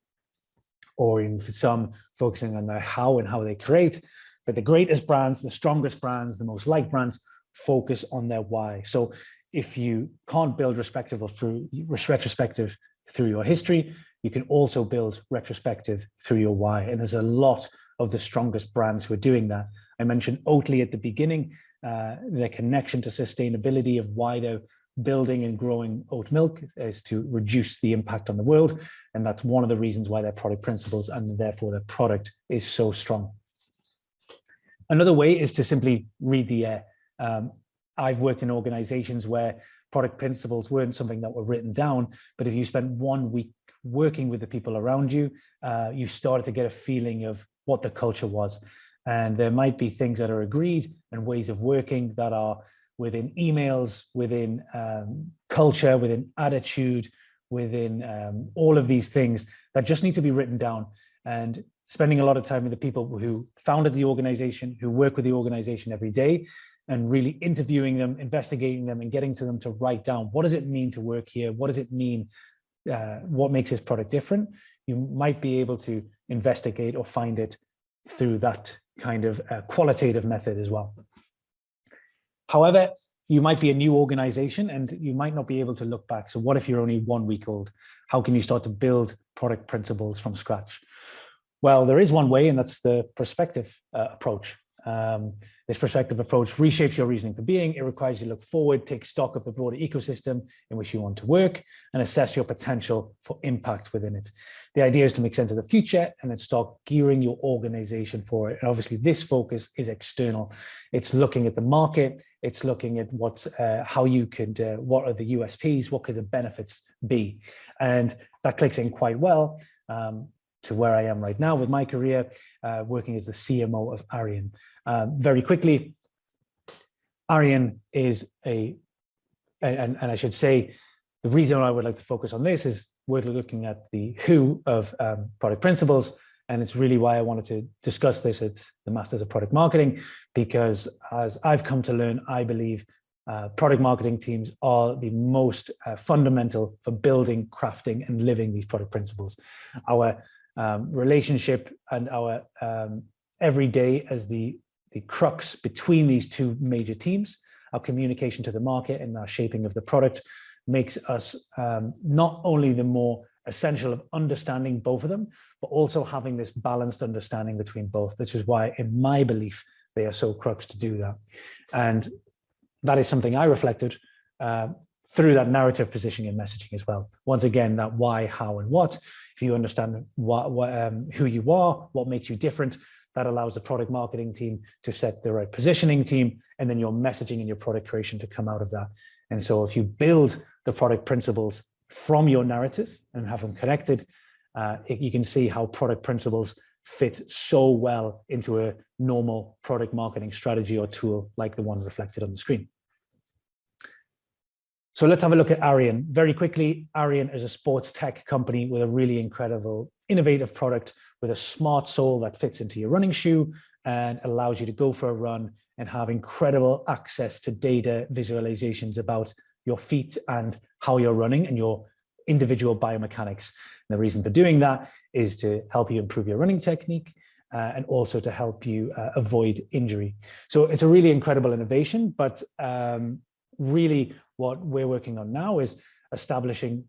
Speaker 8: or even for some focusing on their how and how they create. But the greatest brands, the strongest brands, the most liked brands focus on their why. So if you can't build retrospective through your history, you can also build retrospective through your why. And there's a lot of the strongest brands who are doing that. I mentioned Oatly at the beginning, their connection to sustainability of why they're building and growing oat milk is to reduce the impact on the world. And that's one of the reasons why their product principles and therefore their product is so strong. Another way is to simply read the air. I've worked in organizations where product principles weren't something that were written down, but if you spent 1 week working with the people around you, you started to get a feeling of what the culture was. And there might be things that are agreed and ways of working that are within emails, within culture, within attitude, within all of these things that just need to be written down. And spending a lot of time with the people who founded the organization, who work with the organization every day, and really interviewing them, investigating them, and getting to them to write down, what does it mean to work here? What does it mean what makes this product different, you might be able to investigate or find it through that kind of qualitative method as well. However, you might be a new organization and you might not be able to look back. So what if you're only 1 week old? How can you start to build product principles from scratch? Well, there is one way, and that's the perspective approach. This perspective approach reshapes your reasoning for being. It requires you to look forward, take stock of the broader ecosystem in which you want to work, and assess your potential for impact within it. The idea is to make sense of the future and then start gearing your organization for it. And obviously, this focus is external. It's looking at the market. It's looking at what are the USPs, what could the benefits be, and that clicks in quite well to where I am right now with my career, working as the CMO of Arian. Very quickly, Arian is and I should say, the reason I would like to focus on this is we're looking at the who of product principles, and it's really why I wanted to discuss this at the Masters of Product Marketing, because as I've come to learn, I believe product marketing teams are the most fundamental for building, crafting, and living these product principles. Our relationship and our every day as the crux between these two major teams, our communication to the market and our shaping of the product makes us not only the more essential of understanding both of them, but also having this balanced understanding between both. Which is why, in my belief, they are so crux to do that. And that is something I reflected through that narrative positioning and messaging as well. Once again, that why, how, and what. If you understand who you are, what makes you different, that allows the product marketing team to set the right positioning team, and then your messaging and your product creation to come out of that. And so if you build the product principles from your narrative and have them connected, you can see how product principles fit so well into a normal product marketing strategy or tool like the one reflected on the screen. So let's have a look at Arian. Very quickly, Arian is a sports tech company with a really incredible, innovative product with a smart sole that fits into your running shoe and allows you to go for a run and have incredible access to data visualizations about your feet and how you're running and your individual biomechanics. And the reason for doing that is to help you improve your running technique and also to help you avoid injury. So it's a really incredible innovation, but really what we're working on now is establishing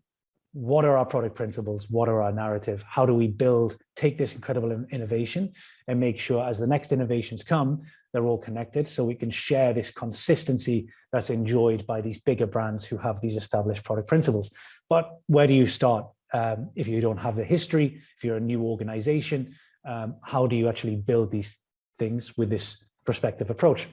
Speaker 8: what are our product principles, what are our narrative, how do we take this incredible innovation and make sure as the next innovations come, they're all connected so we can share this consistency that's enjoyed by these bigger brands who have these established product principles. But where do you start? If you don't have the history, if you're a new organization, how do you actually build these things with this perspective approach?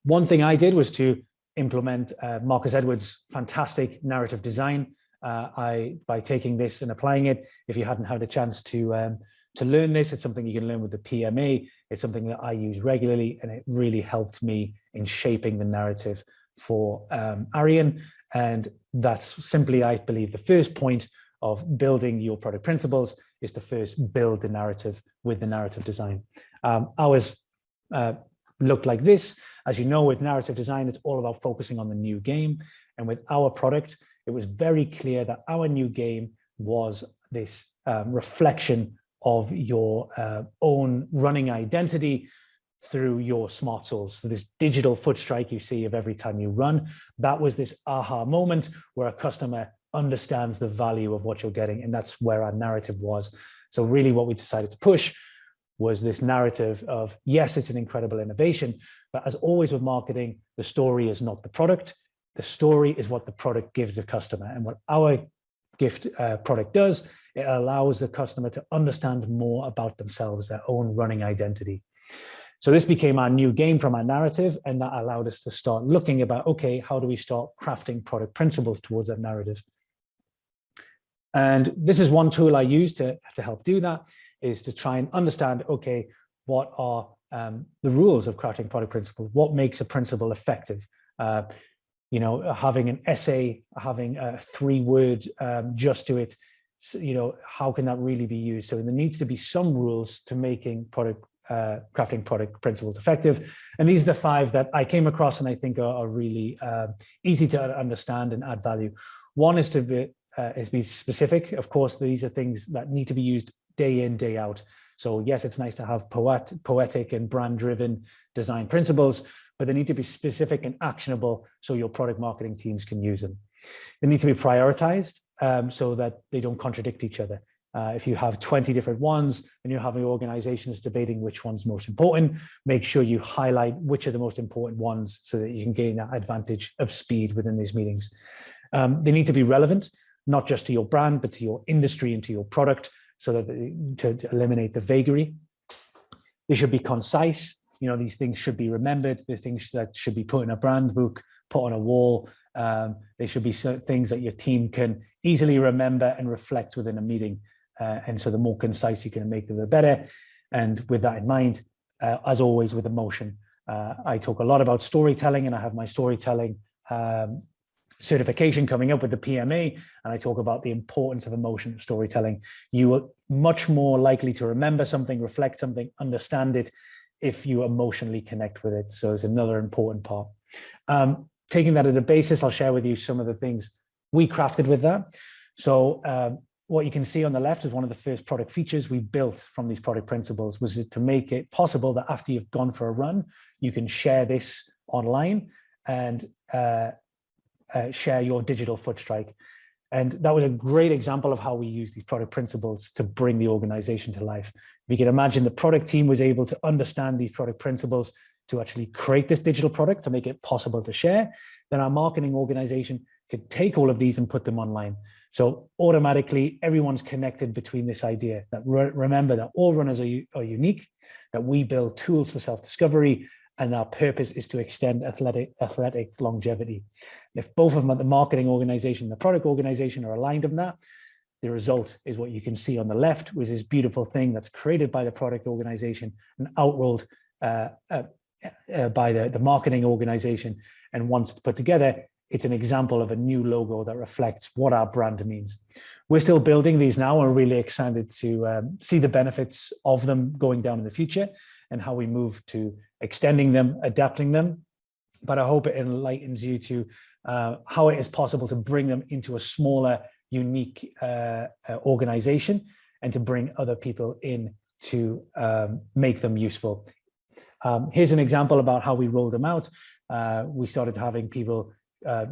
Speaker 8: One thing I did was to implement Marcus Edwards' fantastic narrative design. By taking this and applying it, if you hadn't had a chance to learn this, it's something you can learn with the PMA. It's something that I use regularly, and it really helped me in shaping the narrative for Arian. And that's simply, I believe, the first point of building your product principles is to first build the narrative with the narrative design. Ours looked like this. As you know, with narrative design, it's all about focusing on the new game. And with our product, it was very clear that our new game was this reflection of your own running identity through your smart soles. So this digital foot strike you see of every time you run, that was this aha moment where a customer understands the value of what you're getting. And that's where our narrative was. So really what we decided to push was this narrative of, yes, it's an incredible innovation, but as always with marketing, the story is not the product. The story is what the product gives the customer. And what our gift product does, it allows the customer to understand more about themselves, their own running identity. So this became our new game from our narrative, and that allowed us to start looking about, okay, how do we start crafting product principles towards that narrative? And this is one tool I use to help do that, is to try and understand, okay, what are the rules of crafting product principles? What makes a principle effective? You know, having an essay, having a 3-word just to it, so, you know, how can that really be used? So there needs to be some rules to making crafting product principles effective. And these are the 5 that I came across and I think are really easy to understand and add value. One is to is be specific. Of course, these are things that need to be used day in, day out. So yes, it's nice to have poetic and brand-driven design principles, but they need to be specific and actionable so your product marketing teams can use them. They need to be prioritized so that they don't contradict each other. If you have 20 different ones and you're having organizations debating which one's most important, make sure you highlight which are the most important ones so that you can gain that advantage of speed within these meetings. They need to be relevant, not just to your brand, but to your industry and to your product, so that to eliminate the vagary. They should be concise. You know, these things should be remembered. They're things that should be put in a brand book, put on a wall. They should be things that your team can easily remember and reflect within a meeting. And so the more concise you can make them, the better. And with that in mind, as always with emotion, I talk a lot about storytelling, and I have my storytelling certification coming up with the PMA, and I talk about the importance of emotion storytelling. You are much more likely to remember something, reflect something, understand it if you emotionally connect with it. So it's another important part. Taking that as a basis, I'll share with you some of the things we crafted with that. So what you can see on the left is one of the first product features we built from these product principles, was to make it possible that after you've gone for a run, you can share this online and share your digital foot strike. And that was a great example of how we use these product principles to bring the organization to life. If you can imagine, the product team was able to understand these product principles to actually create this digital product to make it possible to share, then our marketing organization could take all of these and put them online. So automatically, everyone's connected between this idea that remember that all runners are unique, that we build tools for self-discovery, and our purpose is to extend athletic longevity. If both of them, the marketing organization, the product organization, are aligned on that, the result is what you can see on the left, was this beautiful thing that's created by the product organization and outrolled by the marketing organization. And once it's put together, it's an example of a new logo that reflects what our brand means. We're still building these now, and we're really excited to see the benefits of them going down in the future and how we move to extending them, adapting them. But I hope it enlightens you to how it is possible to bring them into a smaller, unique organization, and to bring other people in to make them useful. Here's an example about how we rolled them out. We started having people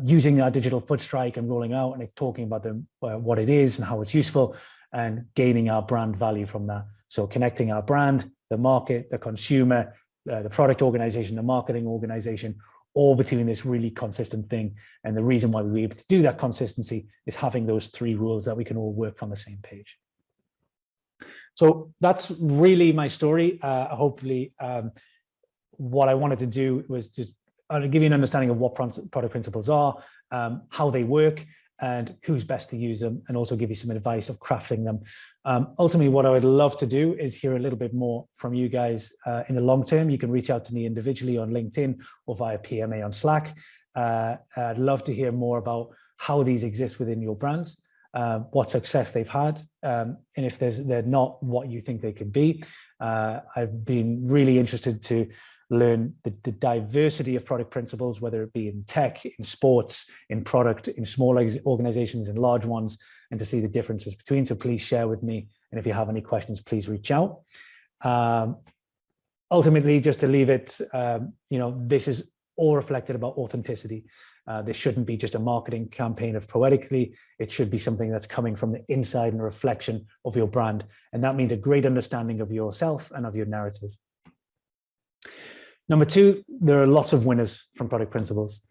Speaker 8: using our digital foot strike and rolling out and talking about them, what it is and how it's useful, and gaining our brand value from that. So connecting our brand, the market, the consumer, the product organization, the marketing organization, all between this really consistent thing. And the reason why we were able to do that consistency is having those three rules that we can all work on the same page. So that's really my story. Hopefully, what I wanted to do was just give you an understanding of what product principles are, how they work, and who's best to use them, and also give you some advice of crafting them. Ultimately, what I would love to do is hear a little bit more from you guys in the long term. You can reach out to me individually on LinkedIn or via PMA on Slack. I'd love to hear more about how these exist within your brands, what success they've had, and if they're not what you think they could be. I've been really interested to learn the diversity of product principles, whether it be in tech, in sports, in product, in small organizations and large ones, and to see the differences between. So please share with me. And if you have any questions, please reach out. Ultimately, just to leave it, this is all reflected about authenticity. This shouldn't be just a marketing campaign of poetically. It should be something that's coming from the inside and a reflection of your brand. And that means a great understanding of yourself and of your narrative. Number two, there are lots of winners from product principles.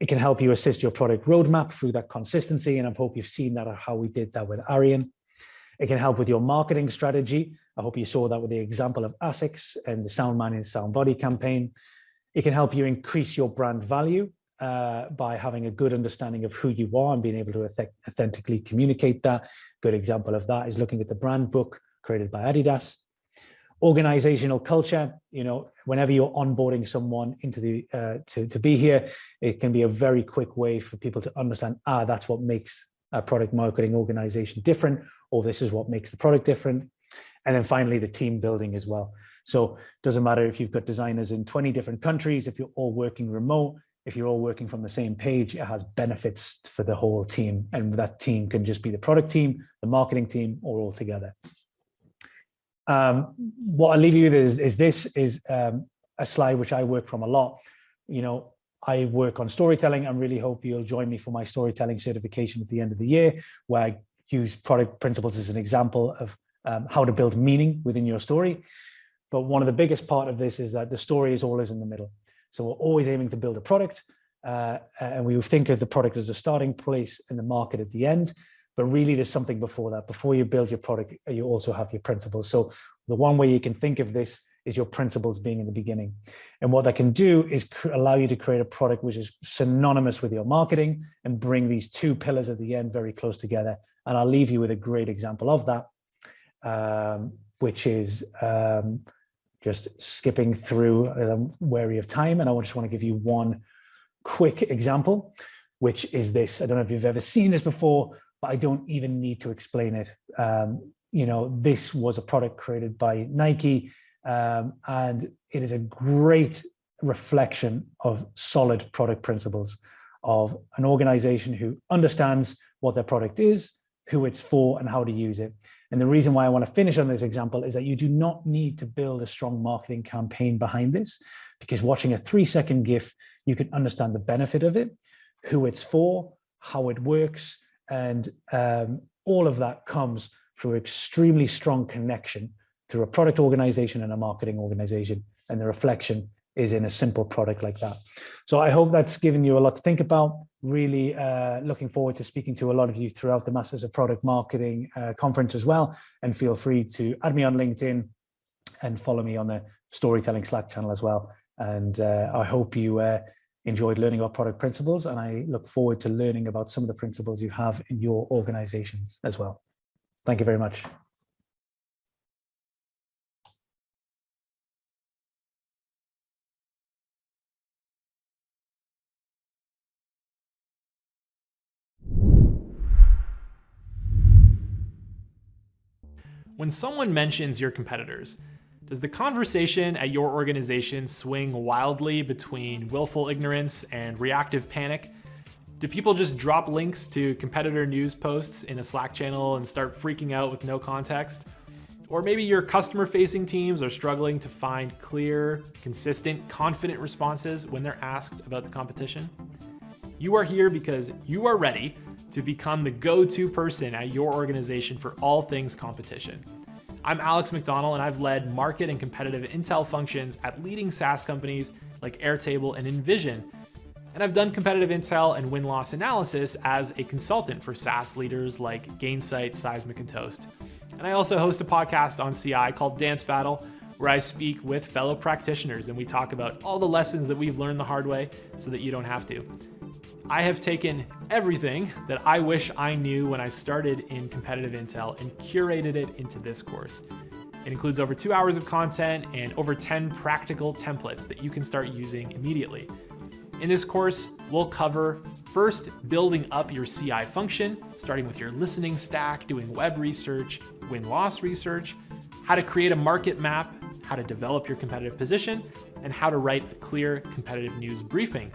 Speaker 8: It can help you assist your product roadmap through that consistency, and I hope you've seen that, how we did that with Arian. It can help with your marketing strategy. I hope you saw that with the example of ASICS and the Sound Man in Sound Body campaign. It can help you increase your brand value by having a good understanding of who you are and being able to authentically communicate that. Good example of that is looking at the brand book created by Adidas. Organizational culture, whenever you're onboarding someone into the to be here, it can be a very quick way for people to understand, that's what makes a product marketing organization different, or this is what makes the product different. And then finally, the team building as well. So it doesn't matter if you've got designers in 20 different countries, if you're all working remote, if you're all working from the same page, it has benefits for the whole team. And that team can just be the product team, the marketing team, or all together. What I'll leave you with is a slide which I work from a lot. I work on storytelling. I really hope you'll join me for my storytelling certification at the end of the year, where I use product principles as an example of how to build meaning within your story. But one of the biggest part of this is that the story is always in the middle. So we're always aiming to build a product, and we think of the product as a starting place and the market at the end. But really, there's something before that. Before you build your product, you also have your principles. So the one way you can think of this is your principles being in the beginning. And what that can do is allow you to create a product which is synonymous with your marketing and bring these two pillars at the end very close together. And I'll leave you with a great example of that, which is just skipping through, wary of time. And I just want to give you one quick example, which is this. I don't know if you've ever seen this before, but I don't even need to explain it. This was a product created by Nike, and it is a great reflection of solid product principles of an organization who understands what their product is, who it's for, and how to use it. And the reason why I want to finish on this example is that you do not need to build a strong marketing campaign behind this, because watching a 3-second GIF, you can understand the benefit of it, who it's for, how it works, and all of that comes through extremely strong connection through a product organization and a marketing organization. And the reflection is in a simple product like that. So I hope that's given you a lot to think about. Really looking forward to speaking to a lot of you throughout the Masters of Product Marketing conference as well. And feel free to add me on LinkedIn and follow me on the Storytelling Slack channel as well. And I hope you enjoyed learning about product principles, and I look forward to learning about some of the principles you have in your organizations as well. Thank you very much.
Speaker 7: When someone mentions your competitors, does the conversation at your organization swing wildly between willful ignorance and reactive panic? Do people just drop links to competitor news posts in a Slack channel and start freaking out with no context? Or maybe your customer-facing teams are struggling to find clear, consistent, confident responses when they're asked about the competition? You are here because you are ready to become the go-to person at your organization for all things competition. I'm Alex McDonald, and I've led market and competitive intel functions at leading SaaS companies like Airtable and Envision. And I've done competitive intel and win-loss analysis as a consultant for SaaS leaders like Gainsight, Seismic, and Toast. And I also host a podcast on CI called Dance Battle, where I speak with fellow practitioners and we talk about all the lessons that we've learned the hard way so that you don't have to. I have taken everything that I wish I knew when I started in competitive intel and curated it into this course. It includes over 2 hours of content and over 10 practical templates that you can start using immediately. In this course, we'll cover first building up your CI function, starting with your listening stack, doing web research, win-loss research, how to create a market map, how to develop your competitive position, and how to write a clear competitive news briefing.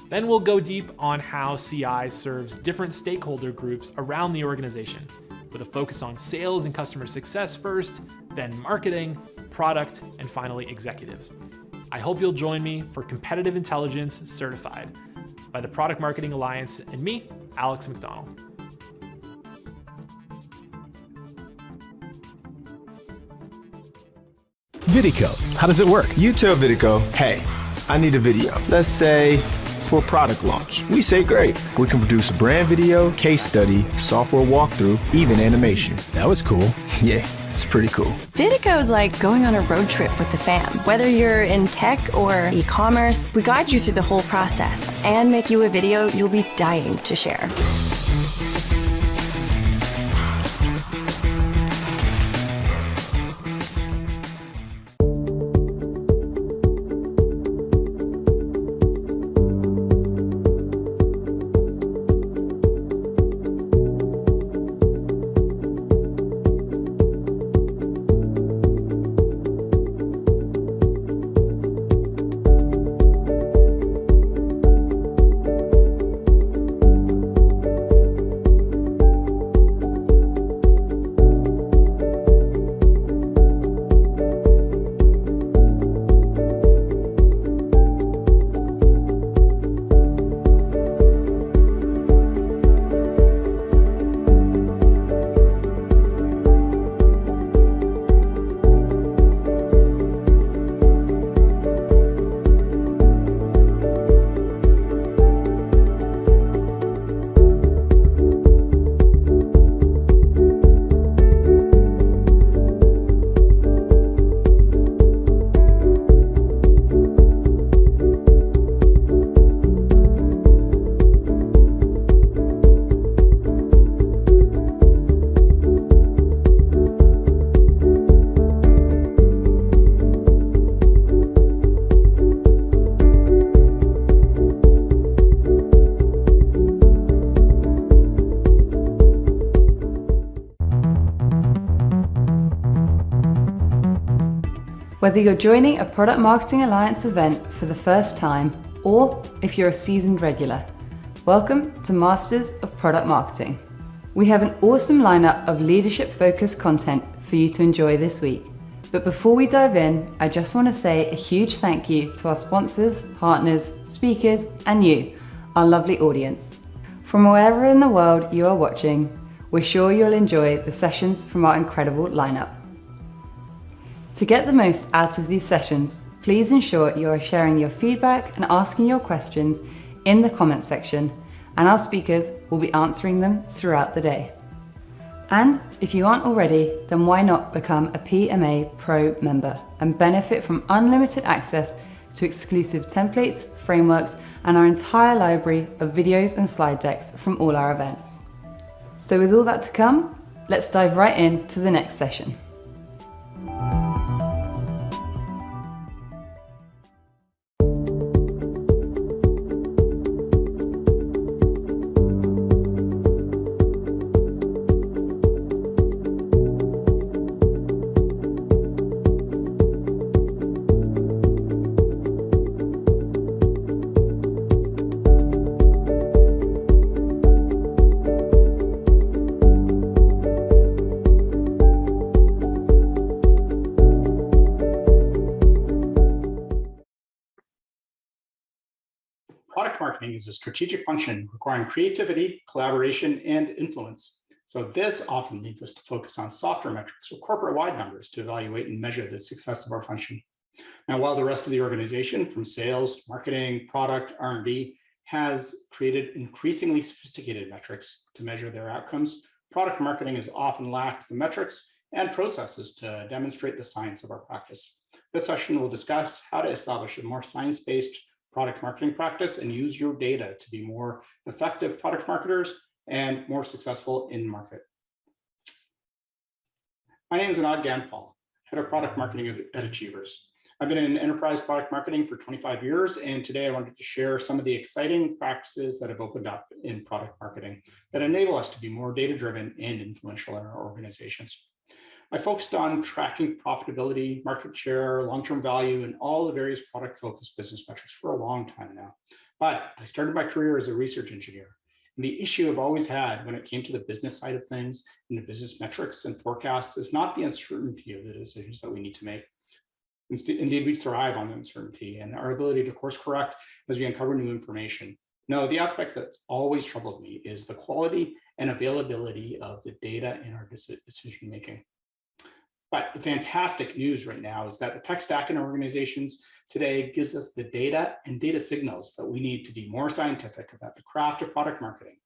Speaker 7: Then we'll go deep on how CI serves different stakeholder groups around the organization, with a focus on sales and customer success first, then marketing, product, and finally executives. I hope you'll join me for Competitive Intelligence Certified by the Product Marketing Alliance and me, Alex McDonald.
Speaker 4: Vidico, how does it work? You tell Vidico, hey, I need a video. Let's say for a product launch. We say great. We can produce a brand video, case study, software walkthrough, even animation. That was cool. Yeah, it's pretty cool.
Speaker 5: Vidico is like going on a road trip with the fam. Whether you're in tech or e-commerce, we guide you through the whole process and make you a video you'll be dying to share.
Speaker 1: Whether you're joining a Product Marketing Alliance event for the first time, or if you're a seasoned regular, welcome to Masters of Product Marketing. We have an awesome lineup of leadership-focused content for you to enjoy this week. But before we dive in, I just want to say a huge thank you to our sponsors, partners, speakers, and you, our lovely audience. From wherever in the world you are watching, we're sure you'll enjoy the sessions from our incredible lineup. To get the most out of these sessions, please ensure you are sharing your feedback and asking your questions in the comment section, and our speakers will be answering them throughout the day. And if you aren't already, then why not become a PMA Pro member and benefit from unlimited access to exclusive templates, frameworks, and our entire library of videos and slide decks from all our events. So with all that to come, let's dive right into the next session.
Speaker 9: Product marketing is a strategic function requiring creativity, collaboration, and influence. So this often leads us to focus on software metrics or corporate-wide numbers to evaluate and measure the success of our function. Now, while the rest of the organization, from sales, marketing, product, R&D, has created increasingly sophisticated metrics to measure their outcomes, product marketing has often lacked the metrics and processes to demonstrate the science of our practice. This session will discuss how to establish a more science-based product marketing practice and use your data to be more effective product marketers and more successful in market. My name is Anand Ganpal, Head of Product Marketing at Achievers. I've been in enterprise product marketing for 25 years, and today I wanted to share some of the exciting practices that have opened up in product marketing that enable us to be more data-driven and influential in our organizations. I focused on tracking profitability, market share, long-term value, and all the various product-focused business metrics for a long time now. But I started my career as a research engineer. And the issue I've always had when it came to the business side of things and the business metrics and forecasts is not the uncertainty of the decisions that we need to make. Indeed, we thrive on the uncertainty and our ability to course correct as we uncover new information. No, the aspect that's always troubled me is the quality and availability of the data in our decision making. But the fantastic news right now is that the tech stack in organizations today gives us the data and data signals that we need to be more scientific about the craft of product marketing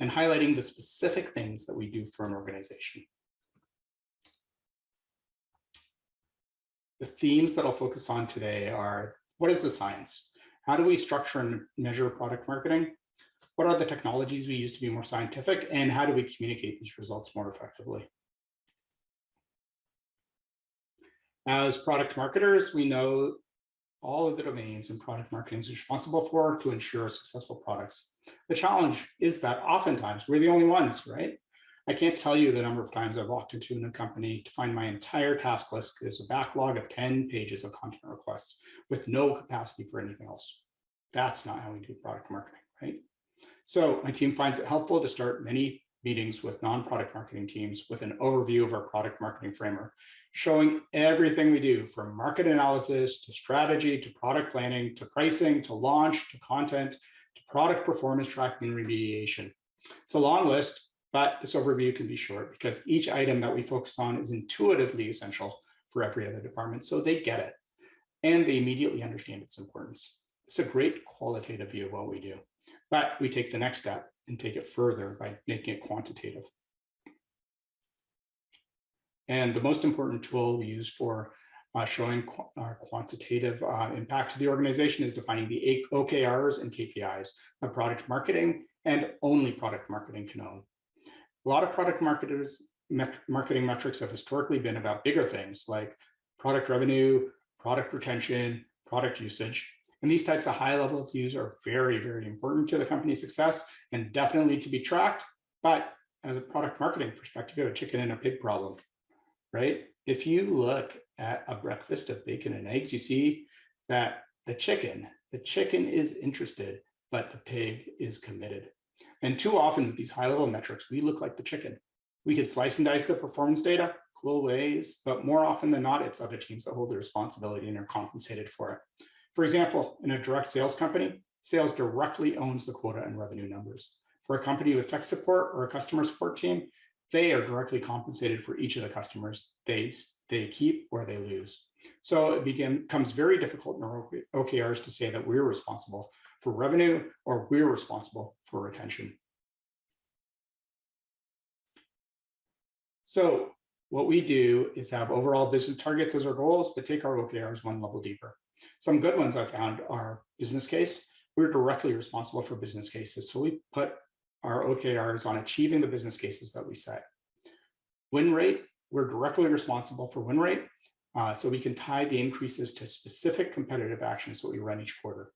Speaker 9: and highlighting the specific things that we do for an organization. The themes that I'll focus on today are: what is the science? How do we structure and measure product marketing? What are the technologies we use to be more scientific? And how do we communicate these results more effectively? As product marketers, we know all of the domains and product marketing is responsible for to ensure successful products. The challenge is that oftentimes we're the only ones, right? I can't tell you the number of times I've walked into a company to find my entire task list is a backlog of 10 pages of content requests with no capacity for anything else. That's not how we do product marketing, right? So my team finds it helpful to start many meetings with non-product marketing teams with an overview of our product marketing framework, showing everything we do from market analysis to strategy to product planning to pricing to launch to content to product performance tracking and remediation. It's a long list, but this overview can be short because each item that we focus on is intuitively essential for every other department, so they get it and they immediately understand its importance. It's a great qualitative view of what we do, but we take the next step and take it further by making it quantitative. And the most important tool we use for showing our quantitative impact to the organization is defining the OKRs and KPIs that product marketing and only product marketing can own. A lot of product marketers marketing metrics have historically been about bigger things like product revenue, product retention, product usage. And these types of high-level views are very, very important to the company's success and definitely to be tracked. But as a product marketing perspective, you have a chicken and a pig problem. right? If you look at a breakfast of bacon and eggs, you see that the chicken is interested, but the pig is committed. And too often with these high-level metrics, we look like the chicken. We could slice and dice the performance data, cool ways, but more often than not, it's other teams that hold the responsibility and are compensated for it. For example, in a direct sales company, sales directly owns the quota and revenue numbers. For a company with tech support or a customer support team, they are directly compensated for each of the customers they keep or they lose. So it becomes very difficult in our OKRs to say that we're responsible for revenue or we're responsible for retention. So what we do is have overall business targets as our goals, but take our OKRs one level deeper. Some good ones I found are business case. We're directly responsible for business cases. So we put our OKRs on achieving the business cases that we set. Win rate, we're directly responsible for win rate. So we can tie the increases to specific competitive actions that we run each quarter.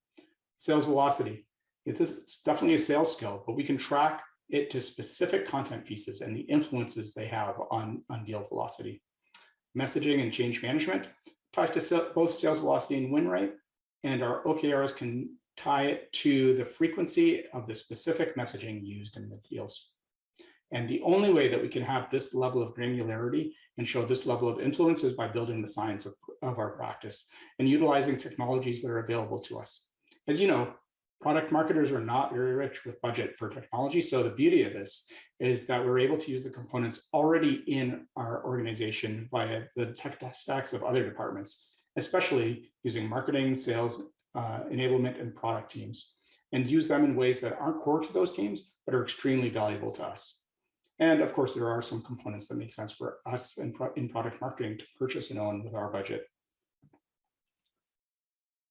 Speaker 9: Sales velocity, it's definitely a sales skill, but we can track it to specific content pieces and the influences they have on deal velocity. Messaging and change management ties to both sales velocity and win rate, and our OKRs can tie it to the frequency of the specific messaging used in the deals. And the only way that we can have this level of granularity and show this level of influence is by building the science of our practice and utilizing technologies that are available to us. As you know, product marketers are not very rich with budget for technology. So the beauty of this is that we're able to use the components already in our organization via the tech stacks of other departments, especially using marketing, sales, enablement, and product teams, and use them in ways that aren't core to those teams, but are extremely valuable to us. And of course, there are some components that make sense for us in product marketing to purchase and own with our budget.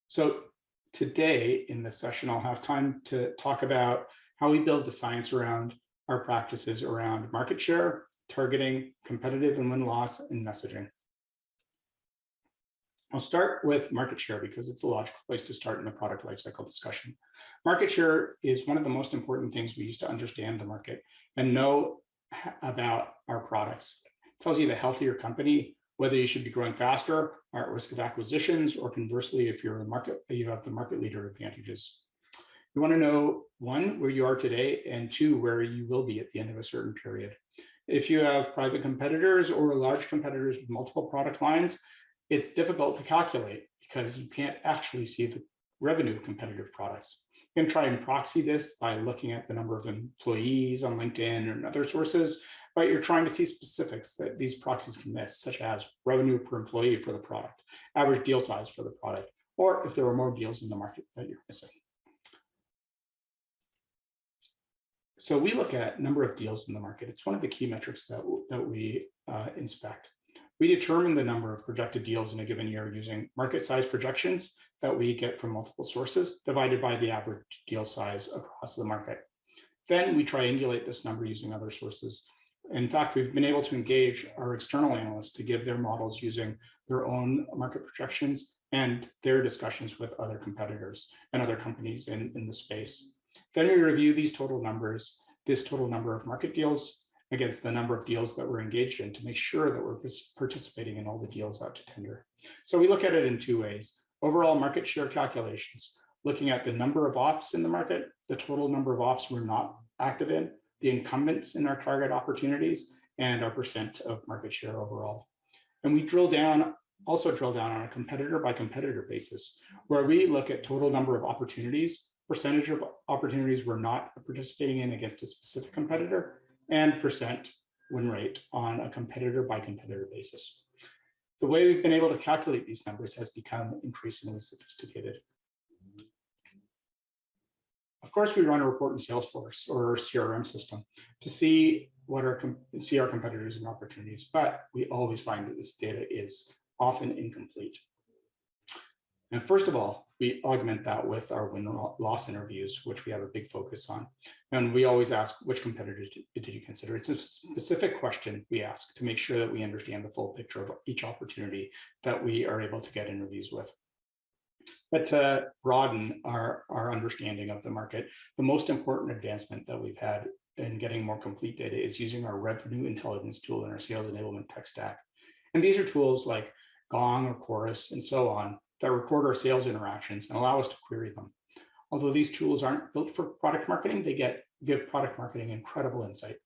Speaker 9: So today in this session, I'll have time to talk about how we build the science around our practices around market share, targeting, competitive and win-loss, and messaging. I'll start with market share because it's a logical place to start in the product lifecycle discussion. Market share is one of the most important things we use to understand the market and know about our products. It tells you the healthier company, whether you should be growing faster, are at risk of acquisitions, or conversely, if you're in the market, you have the market leader advantages. You want to know, one, where you are today, and two, where you will be at the end of a certain period. If you have private competitors or large competitors with multiple product lines, it's difficult to calculate because you can't actually see the revenue of competitive products. You can try and proxy this by looking at the number of employees on LinkedIn and other sources, but you're trying to see specifics that these proxies can miss, such as revenue per employee for the product, average deal size for the product, or if there are more deals in the market that you're missing. So we look at number of deals in the market. It's one of the key metrics that we inspect. We determine the number of projected deals in a given year using market size projections that we get from multiple sources divided by the average deal size across the market. Then we triangulate this number using other sources. In fact, we've been able to engage our external analysts to give their models using their own market projections and their discussions with other competitors and other companies in the space. Then we review these total numbers, this total number of market deals against the number of deals that we're engaged in to make sure that we're participating in all the deals out to tender. So we look at it in two ways. Overall market share calculations, looking at the number of ops in the market, the total number of ops we're not active in, the incumbents in our target opportunities, and our percent of market share overall. And we also drill down on a competitor by competitor basis, where we look at total number of opportunities, percentage of opportunities we're not participating in against a specific competitor, and percent win rate on a competitor by competitor basis. The way we've been able to calculate these numbers has become increasingly sophisticated. Of course, we run a report in Salesforce or CRM system to see our competitors and opportunities, but we always find that this data is often incomplete. And first of all, we augment that with our win-loss interviews, which we have a big focus on. And we always ask, which competitors did you consider? It's a specific question we ask to make sure that we understand the full picture of each opportunity that we are able to get interviews with. But to broaden our understanding of the market, the most important advancement that we've had in getting more complete data is using our revenue intelligence tool in our sales enablement tech stack. And these are tools like Gong or Chorus and so on that record our sales interactions and allow us to query them. Although these tools aren't built for product marketing, they give product marketing incredible insight.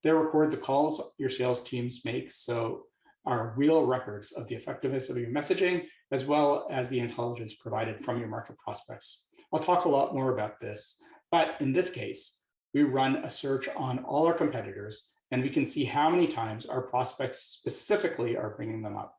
Speaker 9: They record the calls your sales teams make, so are real records of the effectiveness of your messaging, as well as the intelligence provided from your market prospects. I'll talk a lot more about this, but in this case, we run a search on all our competitors, and we can see how many times our prospects specifically are bringing them up.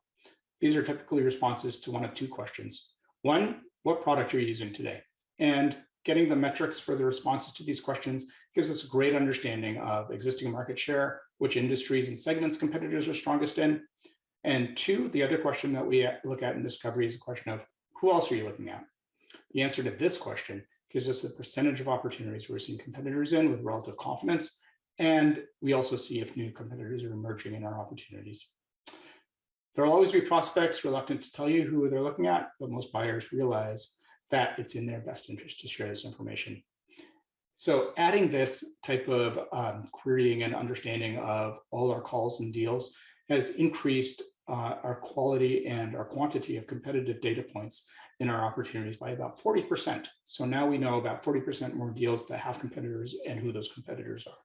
Speaker 9: These are typically responses to one of two questions. One, what product are you using today? And getting the metrics for the responses to these questions gives us a great understanding of existing market share, which industries and segments competitors are strongest in. And two, the other question that we look at in discovery is a question of who else are you looking at? The answer to this question gives us the percentage of opportunities we're seeing competitors in with relative confidence. And we also see if new competitors are emerging in our opportunities. There will always be prospects reluctant to tell you who they're looking at, but most buyers realize that it's in their best interest to share this information. So adding this type of querying and understanding of all our calls and deals has increased our quality and our quantity of competitive data points in our opportunities by about 40%. So now we know about 40% more deals that have competitors and who those competitors are.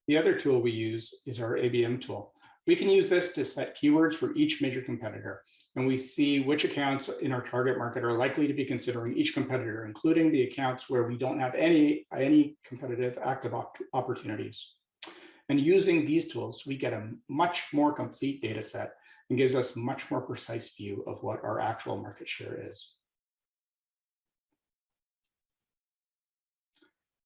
Speaker 9: The other tool we use is our ABM tool. We can use this to set keywords for each major competitor, and we see which accounts in our target market are likely to be considering each competitor, including the accounts where we don't have any competitive active opportunities. And using these tools, we get a much more complete data set and gives us a much more precise view of what our actual market share is.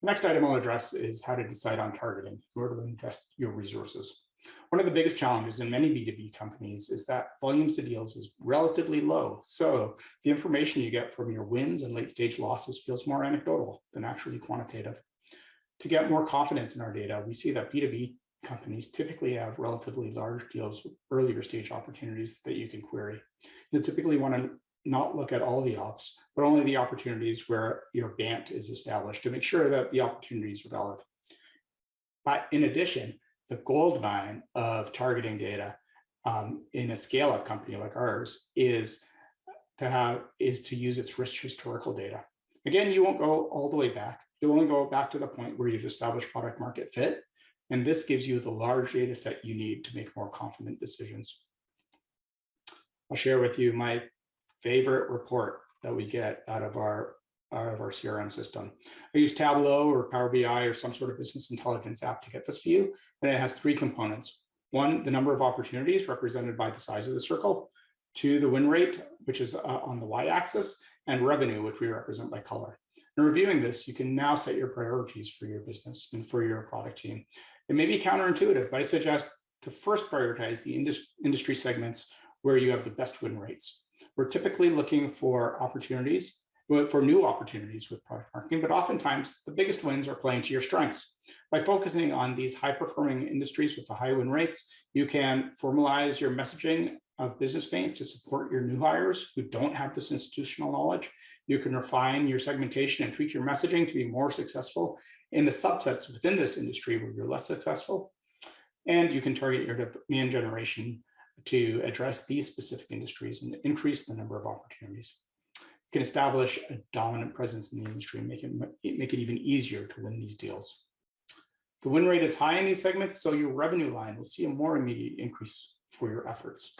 Speaker 9: The next item I'll address is how to decide on targeting in order to invest your resources. One of the biggest challenges in many B2B companies is that volumes of deals is relatively low. So the information you get from your wins and late stage losses feels more anecdotal than actually quantitative. To get more confidence in our data, we see that B2B companies typically have relatively large deals with earlier stage opportunities that you can query. You'll typically want to not look at all the ops, but only the opportunities where your BANT is established to make sure that the opportunities are valid. But in addition, the gold mine of targeting data in a scale-up company like ours is to use its rich historical data. Again, you won't go all the way back. You'll only go back to the point where you've established product market fit. And this gives you the large data set you need to make more confident decisions. I'll share with you my favorite report that we get out of our CRM system. I use Tableau or Power BI or some sort of business intelligence app to get this view. And it has three components. One, the number of opportunities represented by the size of the circle. Two, the win rate, which is on the y-axis, and revenue, which we represent by color. In reviewing this, you can now set your priorities for your business and for your product team. It may be counterintuitive, but I suggest to first prioritize the industry segments where you have the best win rates. We're typically looking for opportunities, for new opportunities with product marketing, but oftentimes the biggest wins are playing to your strengths. By focusing on these high-performing industries with the high win rates, you can formalize your messaging of business pains to support your new hires who don't have this institutional knowledge. You can refine your segmentation and tweak your messaging to be more successful in the subsets within this industry where you're less successful. And you can target your demand generation to address these specific industries and increase the number of opportunities. You can establish a dominant presence in the industry and make it even easier to win these deals. The win rate is high in these segments, so your revenue line will see a more immediate increase for your efforts.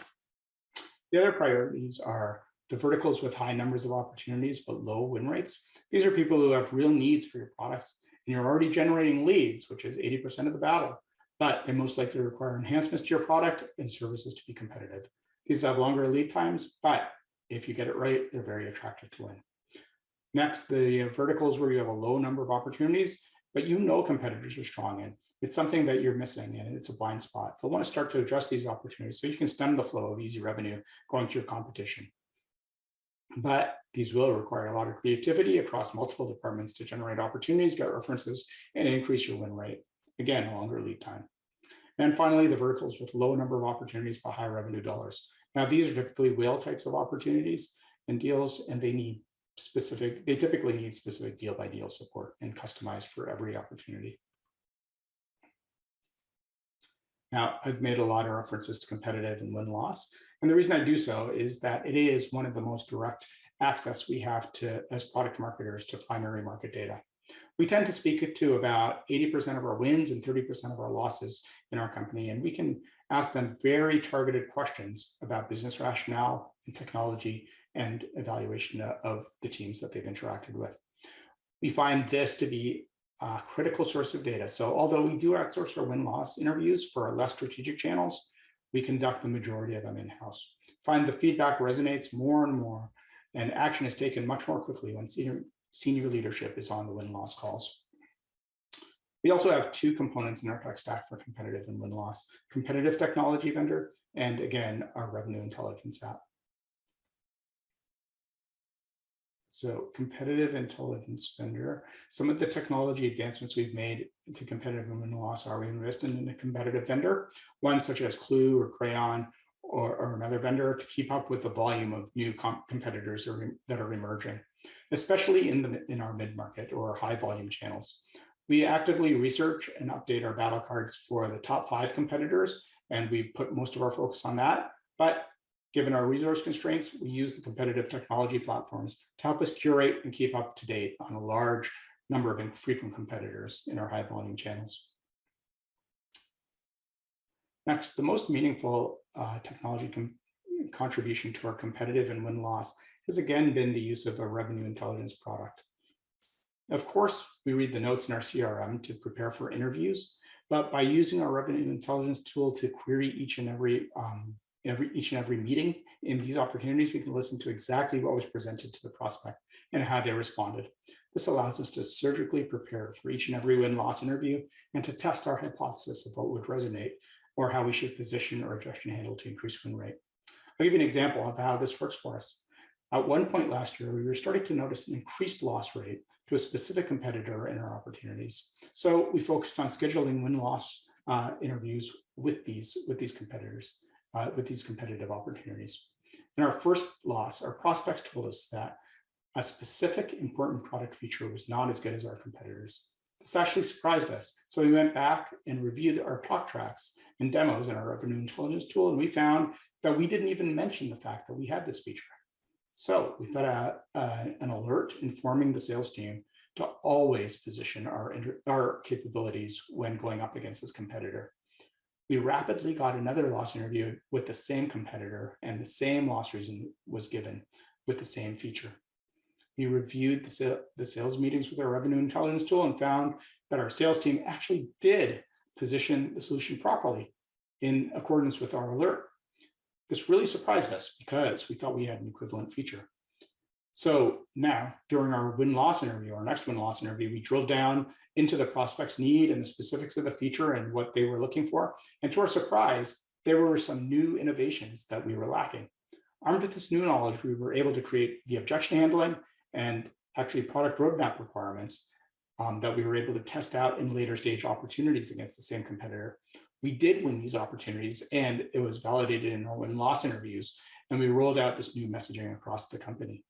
Speaker 9: The other priorities are the verticals with high numbers of opportunities but low win rates. These are people who have real needs for your products, and you're already generating leads, which is 80% of the battle, but they most likely require enhancements to your product and services to be competitive. These have longer lead times, but if you get it right, they're very attractive to win. Next, the verticals where you have a low number of opportunities, but you know competitors are strong in. It's something that you're missing and it's a blind spot. You'll want to start to address these opportunities so you can stem the flow of easy revenue going to your competition. But these will require a lot of creativity across multiple departments to generate opportunities, get references, and increase your win rate. Again, a longer lead time. And finally, the verticals with low number of opportunities but high revenue dollars. Now, these are typically whale types of opportunities and deals, and they typically need specific deal by deal support and customized for every opportunity. Now, I've made a lot of references to competitive and win-loss, and the reason I do so is that it is one of the most direct access we have to, as product marketers, to primary market data. We tend to speak to about 80% of our wins and 30% of our losses in our company, and we can ask them very targeted questions about business rationale and technology and evaluation of the teams that they've interacted with. We find this to be a critical source of data. So although we do outsource our win-loss interviews for our less strategic channels, we conduct the majority of them in-house. Find the feedback resonates more and more, and action is taken much more quickly when senior leadership is on the win-loss calls. We also have two components in our tech stack for competitive and win-loss: competitive technology vendor, and again, our revenue intelligence app. So competitive intelligence vendor, some of the technology advancements we've made to competitive and win-loss are we invested in a competitive vendor, one such as Clue or Crayon or another vendor, to keep up with the volume of new competitors that are emerging, especially in our mid-market or high volume channels. We actively research and update our battle cards for the top 5 competitors, and we've put most of our focus on that. But given our resource constraints, we use the competitive technology platforms to help us curate and keep up to date on a large number of infrequent competitors in our high volume channels. Next, the most meaningful technology contribution to our competitive and win-loss has again been the use of a revenue intelligence product. Of course, we read the notes in our CRM to prepare for interviews, but by using our revenue intelligence tool to query each and every meeting in these opportunities, we can listen to exactly what was presented to the prospect and how they responded. This allows us to surgically prepare for each and every win-loss interview and to test our hypothesis of what would resonate or how we should position our objection handle to increase win rate. I'll give you an example of how this works for us. At one point last year, we were starting to notice an increased loss rate to a specific competitor in our opportunities. So we focused on scheduling win-loss interviews with these competitors, with these competitive opportunities. In our first loss, our prospects told us that a specific important product feature was not as good as our competitors. This actually surprised us. So we went back and reviewed our talk tracks and demos in our revenue intelligence tool, and we found that we didn't even mention the fact that we had this feature. So we put out an alert informing the sales team to always position our capabilities when going up against this competitor. We rapidly got another loss interview with the same competitor, and the same loss reason was given with the same feature. We reviewed the sales meetings with our revenue intelligence tool and found that our sales team actually did position the solution properly in accordance with our alert. This really surprised us because we thought we had an equivalent feature. So now, during our win-loss interview, our next win-loss interview, we drilled down into the prospect's need and the specifics of the feature and what they were looking for. And to our surprise, there were some new innovations that we were lacking. Armed with this new knowledge, we were able to create the objection handling and actually product roadmap requirements that we were able to test out in later stage opportunities against the same competitor. We did win these opportunities, and it was validated in our win-loss interviews, and we rolled out this new messaging across the company.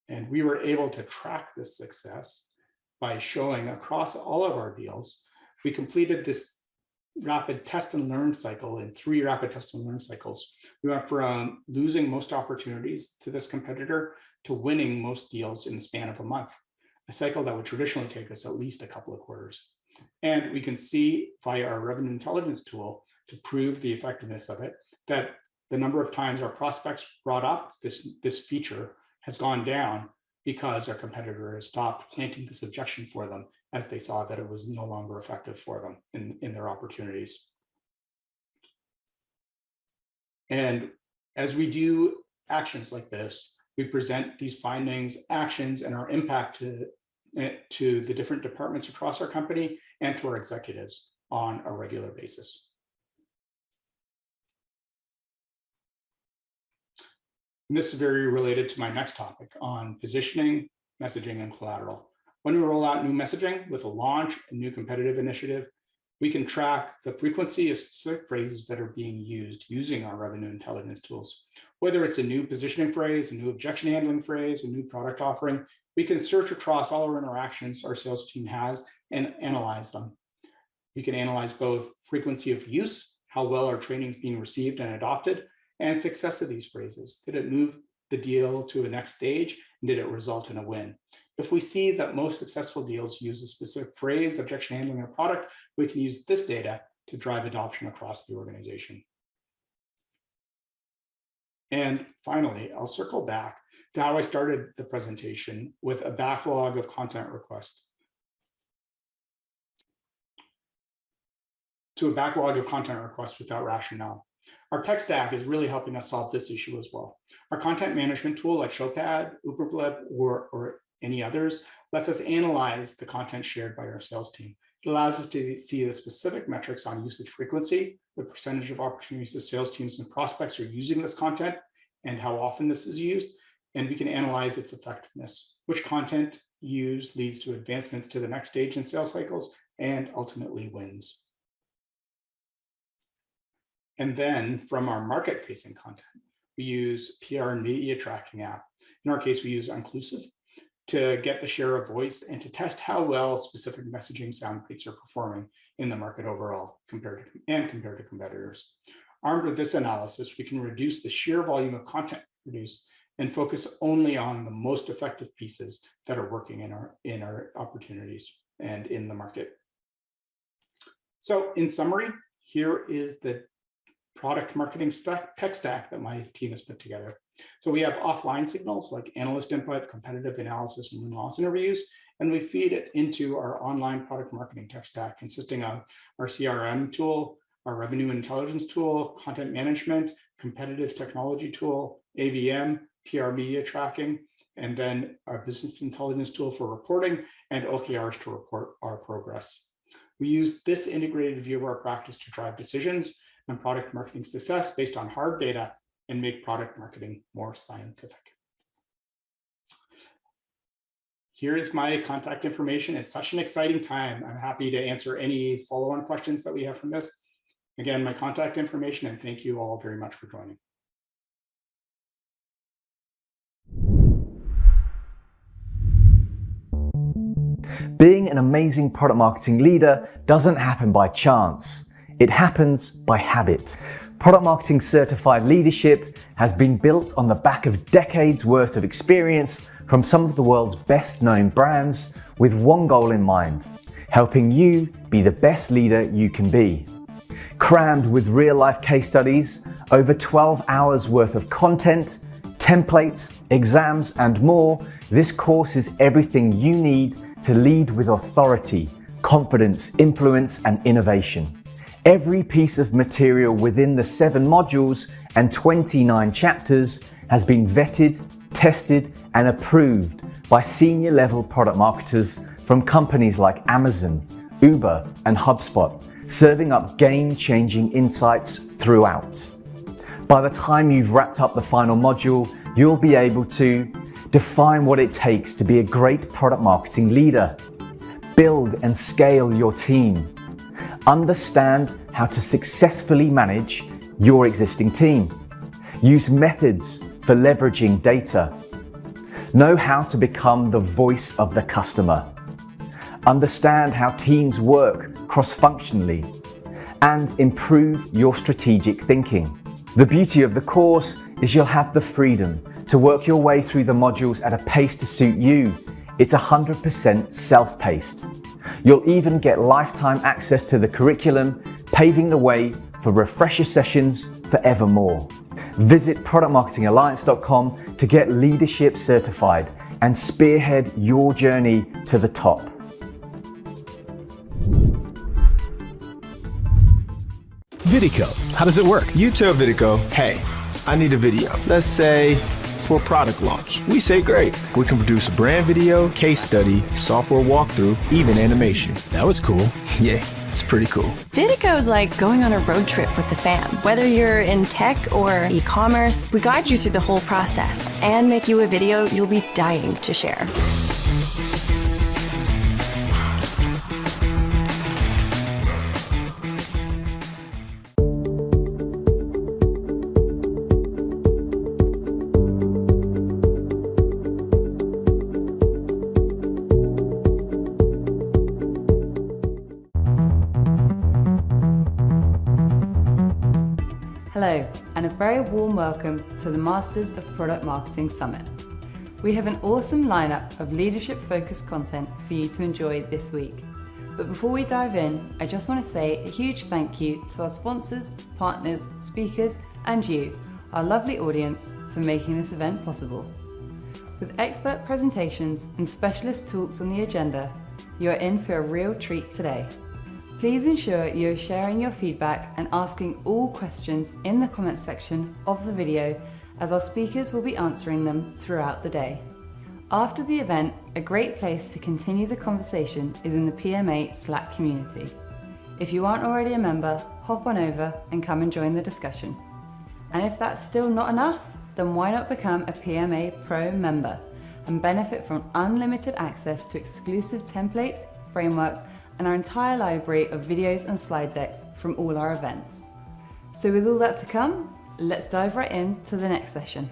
Speaker 9: And we were able to track this success by showing across all of our deals. We completed this rapid test and learn cycle in 3 rapid test and learn cycles. We went from losing most opportunities to this competitor to winning most deals in the span of a month, a cycle that would traditionally take us at least a couple of quarters. And we can see via our revenue intelligence tool, to prove the effectiveness of it, that the number of times our prospects brought up this feature has gone down because our competitor has stopped planting this objection for them as they saw that it was no longer effective for them in their opportunities. And as we do actions like this, we present these findings, actions, and our impact to the different departments across our company and to our executives on a regular basis. And this is very related to my next topic on positioning, messaging, and collateral. When we roll out new messaging with a launch, a new competitive initiative, we can track the frequency of specific phrases that are being used using our revenue intelligence tools. Whether it's a new positioning phrase, a new objection handling phrase, a new product offering, we can search across all our interactions our sales team has and analyze them. We can analyze both frequency of use, how well our training is being received and adopted, and success of these phrases. Did it move the deal to a next stage? And did it result in a win? If we see that most successful deals use a specific phrase, objection handling, or product, we can use this data to drive adoption across the organization. And finally, I'll circle back to how I started the presentation with a backlog of content requests. Without rationale. Our tech stack is really helping us solve this issue as well. Our content management tool like Showpad, Uberflip, or any others lets us analyze the content shared by our sales team. It allows us to see the specific metrics on usage frequency, the percentage of opportunities the sales teams and prospects are using this content, and how often this is used. And we can analyze its effectiveness. Which content used leads to advancements to the next stage in sales cycles and ultimately wins. And then from our market-facing content, we use PR and media tracking app. In our case, we use Inclusive to get the share of voice and to test how well specific messaging soundbites are performing in the market overall compared to competitors. Armed with this analysis, we can reduce the sheer volume of content produced and focus only on the most effective pieces that are working in our opportunities and in the market. So in summary, here is the product marketing tech stack that my team has put together. So we have offline signals like analyst input, competitive analysis, and win-loss interviews, and we feed it into our online product marketing tech stack consisting of our CRM tool, our revenue intelligence tool, content management, competitive technology tool, ABM, PR media tracking, and then our business intelligence tool for reporting and OKRs to report our progress. We use this integrated view of our practice to drive decisions and product marketing success based on hard data and make product marketing more scientific. Here is my contact information. It's such an exciting time. I'm happy to answer any follow-on questions that we have from this. Again, my contact information, and thank you all very much for joining.
Speaker 10: Being an amazing product marketing leader doesn't happen by chance. It happens by habit. Product marketing certified leadership has been built on the back of decades worth of experience from some of the world's best known brands with one goal in mind: helping you be the best leader you can be. Crammed with real life case studies, over 12 hours worth of content, templates, exams, and more, this course is everything you need to lead with authority, confidence, influence, and innovation. Every piece of material within the 7 modules and 29 chapters has been vetted, tested, and approved by senior level product marketers from companies like Amazon, Uber, and HubSpot, serving up game-changing insights throughout. By the time you've wrapped up the final module, you'll be able to define what it takes to be a great product marketing leader, build and scale your team, understand how to successfully manage your existing team, use methods for leveraging data, know how to become the voice of the customer, understand how teams work cross-functionally, and improve your strategic thinking. The beauty of the course is you'll have the freedom to work your way through the modules at a pace to suit you. It's 100% self-paced. You'll even get lifetime access to the curriculum, paving the way for refresher sessions forevermore. Visit productmarketingalliance.com to get leadership certified and spearhead your journey to the top.
Speaker 7: Vidico, how does it work?
Speaker 4: You tell Vidico, hey, I need a video. Let's say for a product launch. We say great. We can produce a brand video, case study, software walkthrough, even animation.
Speaker 7: That was cool.
Speaker 4: Yeah, it's pretty cool.
Speaker 5: Vidico's like going on a road trip with the fam. Whether you're in tech or e-commerce, we guide you through the whole process and make you a video you'll be dying to share.
Speaker 1: Hello, and a very warm welcome to the Masters of Product Marketing Summit. We have an awesome lineup of leadership-focused content for you to enjoy this week. But before we dive in, I just want to say a huge thank you to our sponsors, partners, speakers, and you, our lovely audience, for making this event possible. With expert presentations and specialist talks on the agenda, you are in for a real treat today. Please ensure you are sharing your feedback and asking all questions in the comments section of the video, as our speakers will be answering them throughout the day. After the event, a great place to continue the conversation is in the PMA Slack community. If you aren't already a member, hop on over and come and join the discussion. And if that's still not enough, then why not become a PMA Pro member and benefit from unlimited access to exclusive templates, frameworks, and our entire library of videos and slide decks from all our events. So with all that to come, let's dive right into the next session.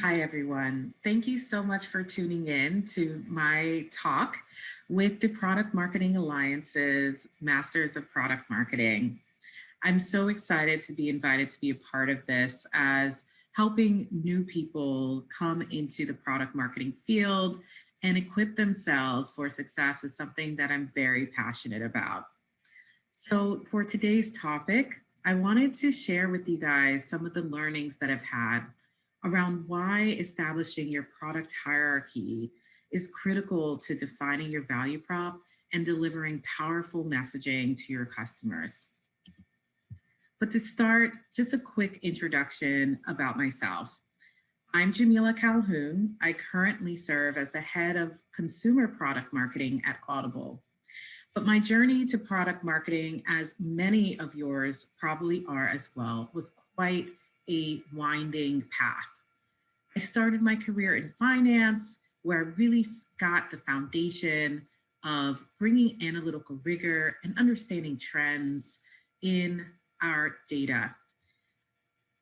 Speaker 11: Hi, everyone. Thank you so much for tuning in to my talk with the Product Marketing Alliance's Masters of Product Marketing. I'm so excited to be invited to be a part of this, as helping new people come into the product marketing field and equip themselves for success is something that I'm very passionate about. So for today's topic, I wanted to share with you guys some of the learnings that I've had around why establishing your product hierarchy is critical to defining your value prop and delivering powerful messaging to your customers. But to start, just a quick introduction about myself. I'm Jamila Calhoun. I currently serve as the head of consumer product marketing at Audible. But my journey to product marketing, as many of yours probably are as well, was quite a winding path. I started my career in finance, where I really got the foundation of bringing analytical rigor and understanding trends in our data.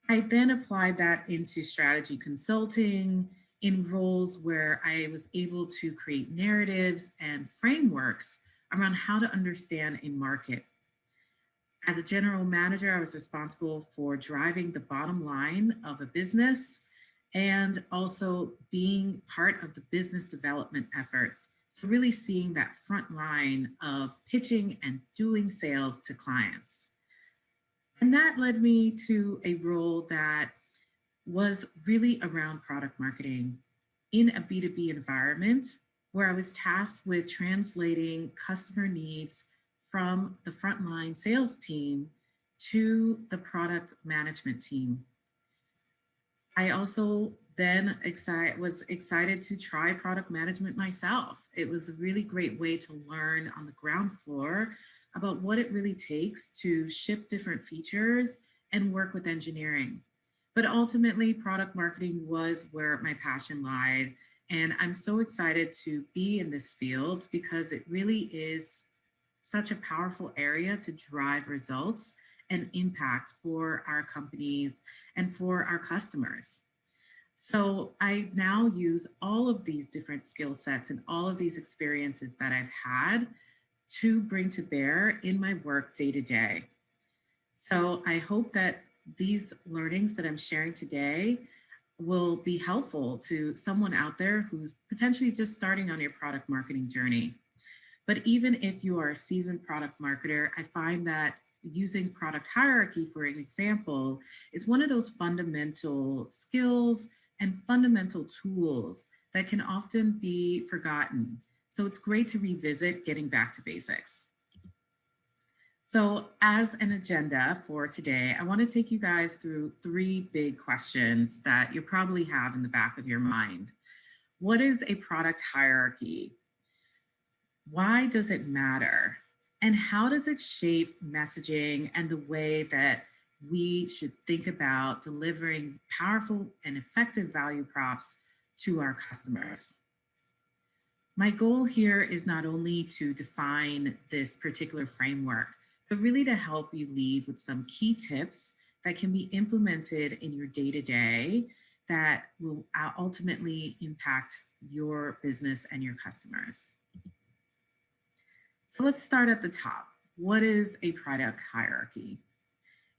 Speaker 11: I then applied that into strategy consulting in roles where I was able to create narratives and frameworks around how to understand a market. As a general manager, I was responsible for driving the bottom line of a business and also being part of the business development efforts. So really seeing that front line of pitching and doing sales to clients. And that led me to a role that was really around product marketing in a B2B environment, where I was tasked with translating customer needs from the frontline sales team to the product management team. I also then was excited to try product management myself. It was a really great way to learn on the ground floor about what it really takes to ship different features and work with engineering. But ultimately, product marketing was where my passion lied. And I'm so excited to be in this field because it really is such a powerful area to drive results and impact for our companies and for our customers. So I now use all of these different skill sets and all of these experiences that I've had to bring to bear in my work day to day. So I hope that these learnings that I'm sharing today will be helpful to someone out there who's potentially just starting on your product marketing journey. But even if you are a seasoned product marketer, I find that using product hierarchy, for an example, is one of those fundamental skills and fundamental tools that can often be forgotten. So it's great to revisit getting back to basics. So as an agenda for today, I want to take you guys through 3 big questions that you probably have in the back of your mind. What is a product hierarchy? Why does it matter? And how does it shape messaging and the way that we should think about delivering powerful and effective value props to our customers? My goal here is not only to define this particular framework, but really to help you leave with some key tips that can be implemented in your day-to-day that will ultimately impact your business and your customers. So let's start at the top. What is a product hierarchy?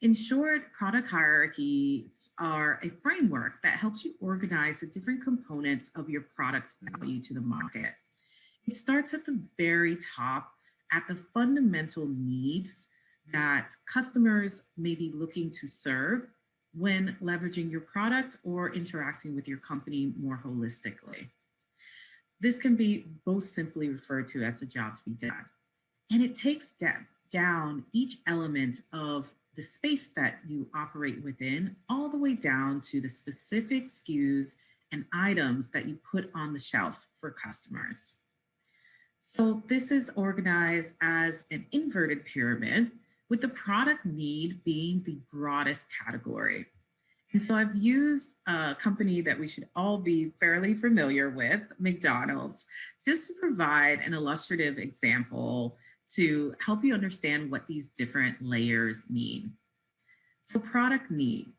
Speaker 11: In short, product hierarchies are a framework that helps you organize the different components of your product's value to the market. It starts at the very top, at the fundamental needs that customers may be looking to serve when leveraging your product or interacting with your company more holistically. This can be most simply referred to as the job to be done. And it takes down each element of the space that you operate within, all the way down to the specific SKUs and items that you put on the shelf for customers. So this is organized as an inverted pyramid, with the product need being the broadest category. And so I've used a company that we should all be fairly familiar with, McDonald's, just to provide an illustrative example to help you understand what these different layers mean. So product need.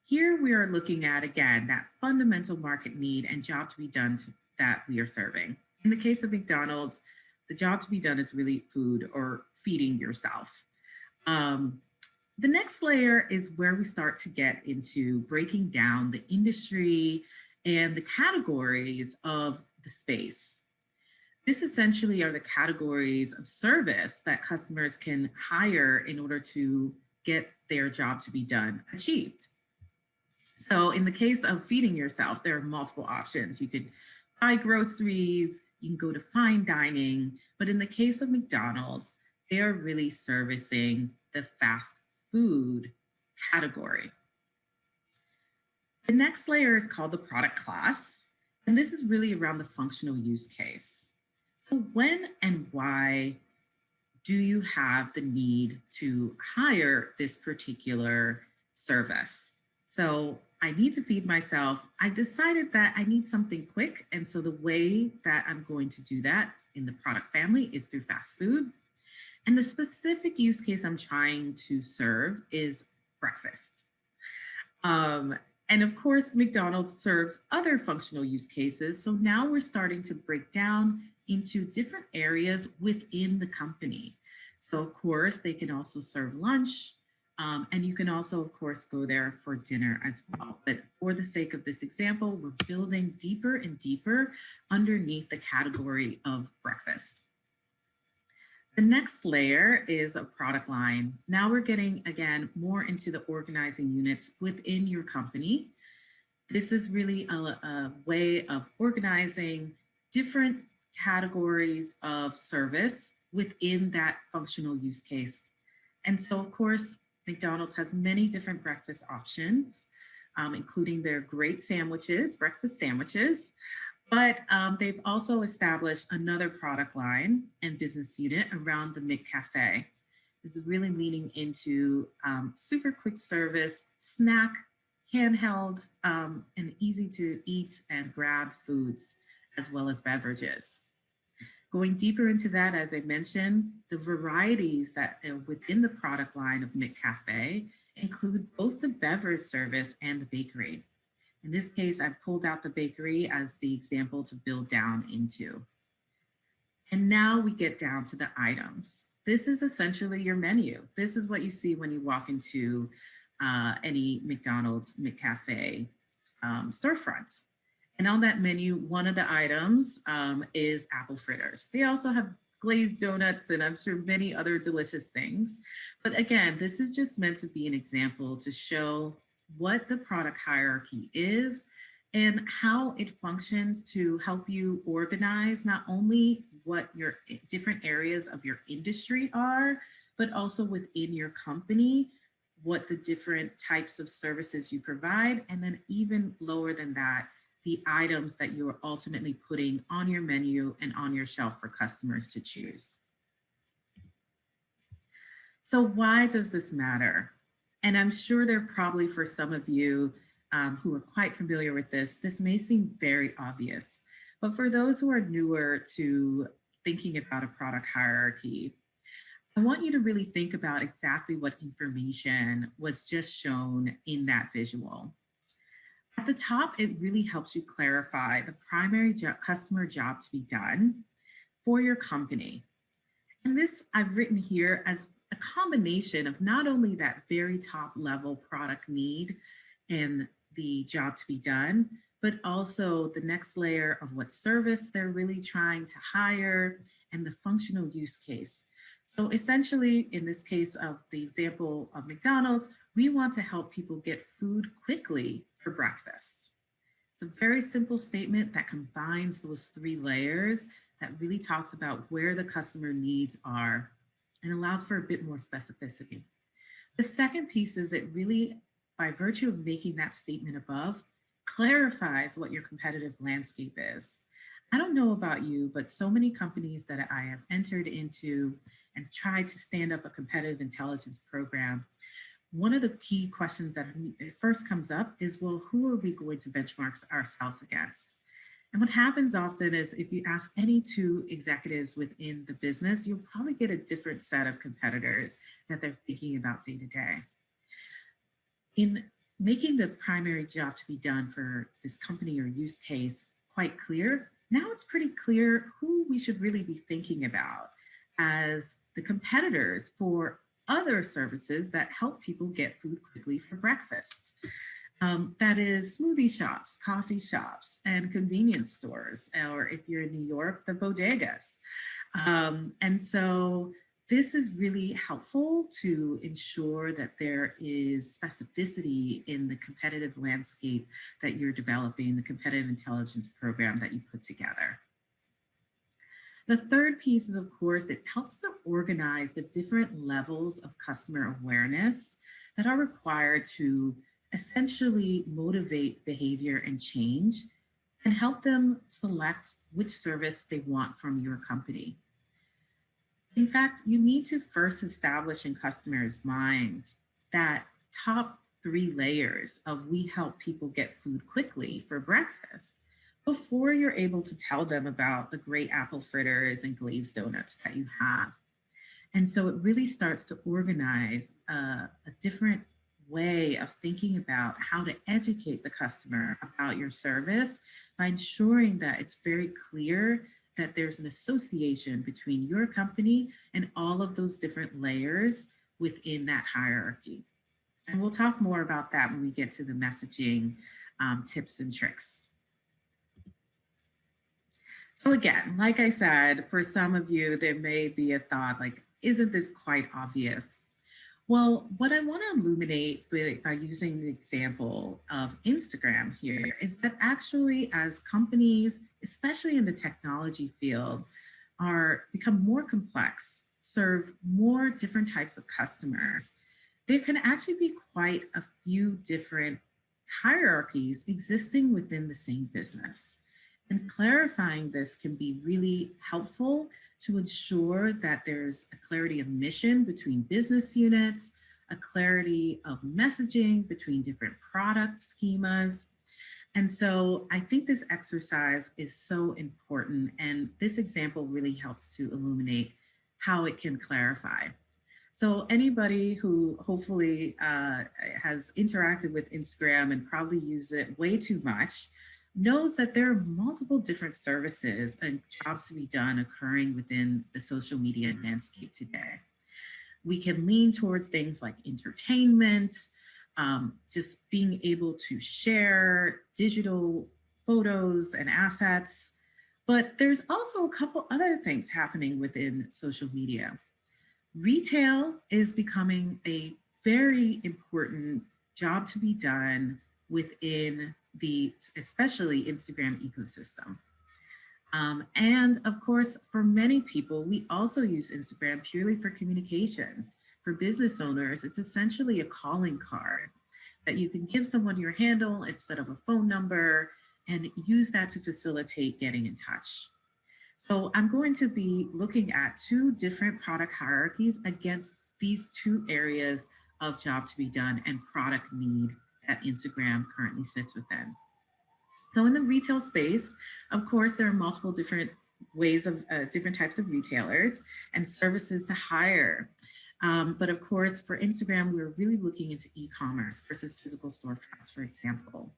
Speaker 11: Here we are looking at, again, that fundamental market need and job to be done that we are serving. In the case of McDonald's, the job to be done is really food or feeding yourself. The next layer is where we start to get into breaking down the industry and the categories of the space. This essentially are the categories of service that customers can hire in order to get their job to be done achieved. So in the case of feeding yourself, there are multiple options. You could buy groceries, you can go to fine dining, but in the case of McDonald's, they are really servicing the fast food category. The next layer is called the product class, and this is really around the functional use case. So when and why do you have the need to hire this particular service? So I need to feed myself. I decided that I need something quick. And so the way that I'm going to do that in the product family is through fast food. And the specific use case I'm trying to serve is breakfast. And of course, McDonald's serves other functional use cases. So now we're starting to break down into different areas within the company. So of course, they can also serve lunch. And you can also, of course, go there for dinner as well. But for the sake of this example, we're building deeper and deeper underneath the category of breakfast. The next layer is a product line. Now we're getting, again, more into the organizing units within your company. This is really a way of organizing different categories of service within that functional use case. And so, of course, McDonald's has many different breakfast options, including their great sandwiches, breakfast sandwiches. But they've also established another product line and business unit around the McCafe. This is really leaning into super quick service, snack, handheld, and easy to eat and grab foods, as well as beverages. Going deeper into that, as I mentioned, the varieties that are within the product line of McCafe include both the beverage service and the bakery. In this case, I've pulled out the bakery as the example to build down into. And now we get down to the items. This is essentially your menu. This is what you see when you walk into any McDonald's, McCafe storefronts. And on that menu, one of the items is apple fritters. They also have glazed donuts and I'm sure many other delicious things. But again, this is just meant to be an example to show what the product hierarchy is and how it functions to help you organize not only what your different areas of your industry are, but also within your company, what the different types of services you provide, and then even lower than that, the items that you are ultimately putting on your menu and on your shelf for customers to choose. So why does this matter? And I'm sure there probably for some of you who are quite familiar with this may seem very obvious. But for those who are newer to thinking about a product hierarchy, I want you to really think about exactly what information was just shown in that visual. At the top, it really helps you clarify the primary customer job to be done for your company. And this I've written here as a combination of not only that very top level product need and the job to be done, but also the next layer of what service they're really trying to hire and the functional use case. So essentially, in this case of the example of McDonald's, we want to help people get food quickly for breakfast. It's a very simple statement that combines those three layers that really talks about where the customer needs are and allows for a bit more specificity. The second piece is it really, by virtue of making that statement above, clarifies what your competitive landscape is. I don't know about you, but so many companies that I have entered into and tried to stand up a competitive intelligence program, one of the key questions that first comes up is, well, who are we going to benchmark ourselves against? And what happens often is if you ask any two executives within the business, you'll probably get a different set of competitors that they're thinking about day to day. In making the primary job to be done for this company or use case quite clear, now it's pretty clear who we should really be thinking about as the competitors for other services that help people get food quickly for breakfast. That is smoothie shops, coffee shops, and convenience stores, or if you're in New York, the bodegas. And so this is really helpful to ensure that there is specificity in the competitive landscape that you're developing, the competitive intelligence program that you put together. The third piece is, of course, it helps to organize the different levels of customer awareness that are required to essentially motivate behavior and change and help them select which service they want from your company. In fact, you need to first establish in customers' minds that top three layers of we help people get food quickly for breakfast before you're able to tell them about the great apple fritters and glazed donuts that you have. And so it really starts to organize a different way of thinking about how to educate the customer about your service by ensuring that it's very clear that there's an association between your company and all of those different layers within that hierarchy. And we'll talk more about that when we get to the messaging tips and tricks. So again, like I said, for some of you, there may be a thought like, isn't this quite obvious? Well, what I want to illuminate by using the example of Instagram here is that actually as companies, especially in the technology field, become more complex, serve more different types of customers, there can actually be quite a few different hierarchies existing within the same business. And clarifying this can be really helpful to ensure that there's a clarity of mission between business units, a clarity of messaging between different product schemas. And so I think this exercise is so important. And this example really helps to illuminate how it can clarify. So anybody who hopefully has interacted with Instagram and probably used it way too much knows that there are multiple different services and jobs to be done occurring within the social media landscape today. We can lean towards things like entertainment, just being able to share digital photos and assets, but there's also a couple other things happening within social media. Retail is becoming a very important job to be done within the especially Instagram ecosystem. And of course, for many people, we also use Instagram purely for communications. For business owners, it's essentially a calling card that you can give someone your handle instead of a phone number and use that to facilitate getting in touch. So I'm going to be looking at two different product hierarchies against these two areas of job to be done and product need that Instagram currently sits within. So in the retail space, of course, there are multiple different ways of different types of retailers and services to hire. But of course, for Instagram, we're really looking into e-commerce versus physical storefronts, for example.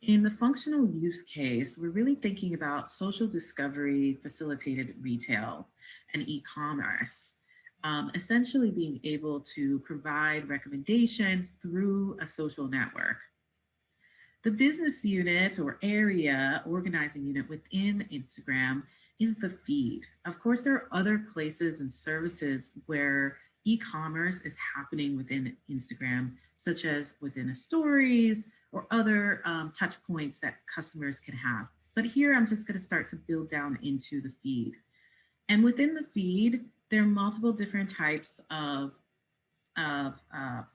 Speaker 11: In the functional use case, we're really thinking about social discovery, facilitated retail, and e-commerce. Essentially being able to provide recommendations through a social network. The business unit or area organizing unit within Instagram is the feed. Of course, there are other places and services where e-commerce is happening within Instagram, such as within a stories or other touch points that customers can have. But here I'm just going to start to build down into the feed. And within the feed, there are multiple different types of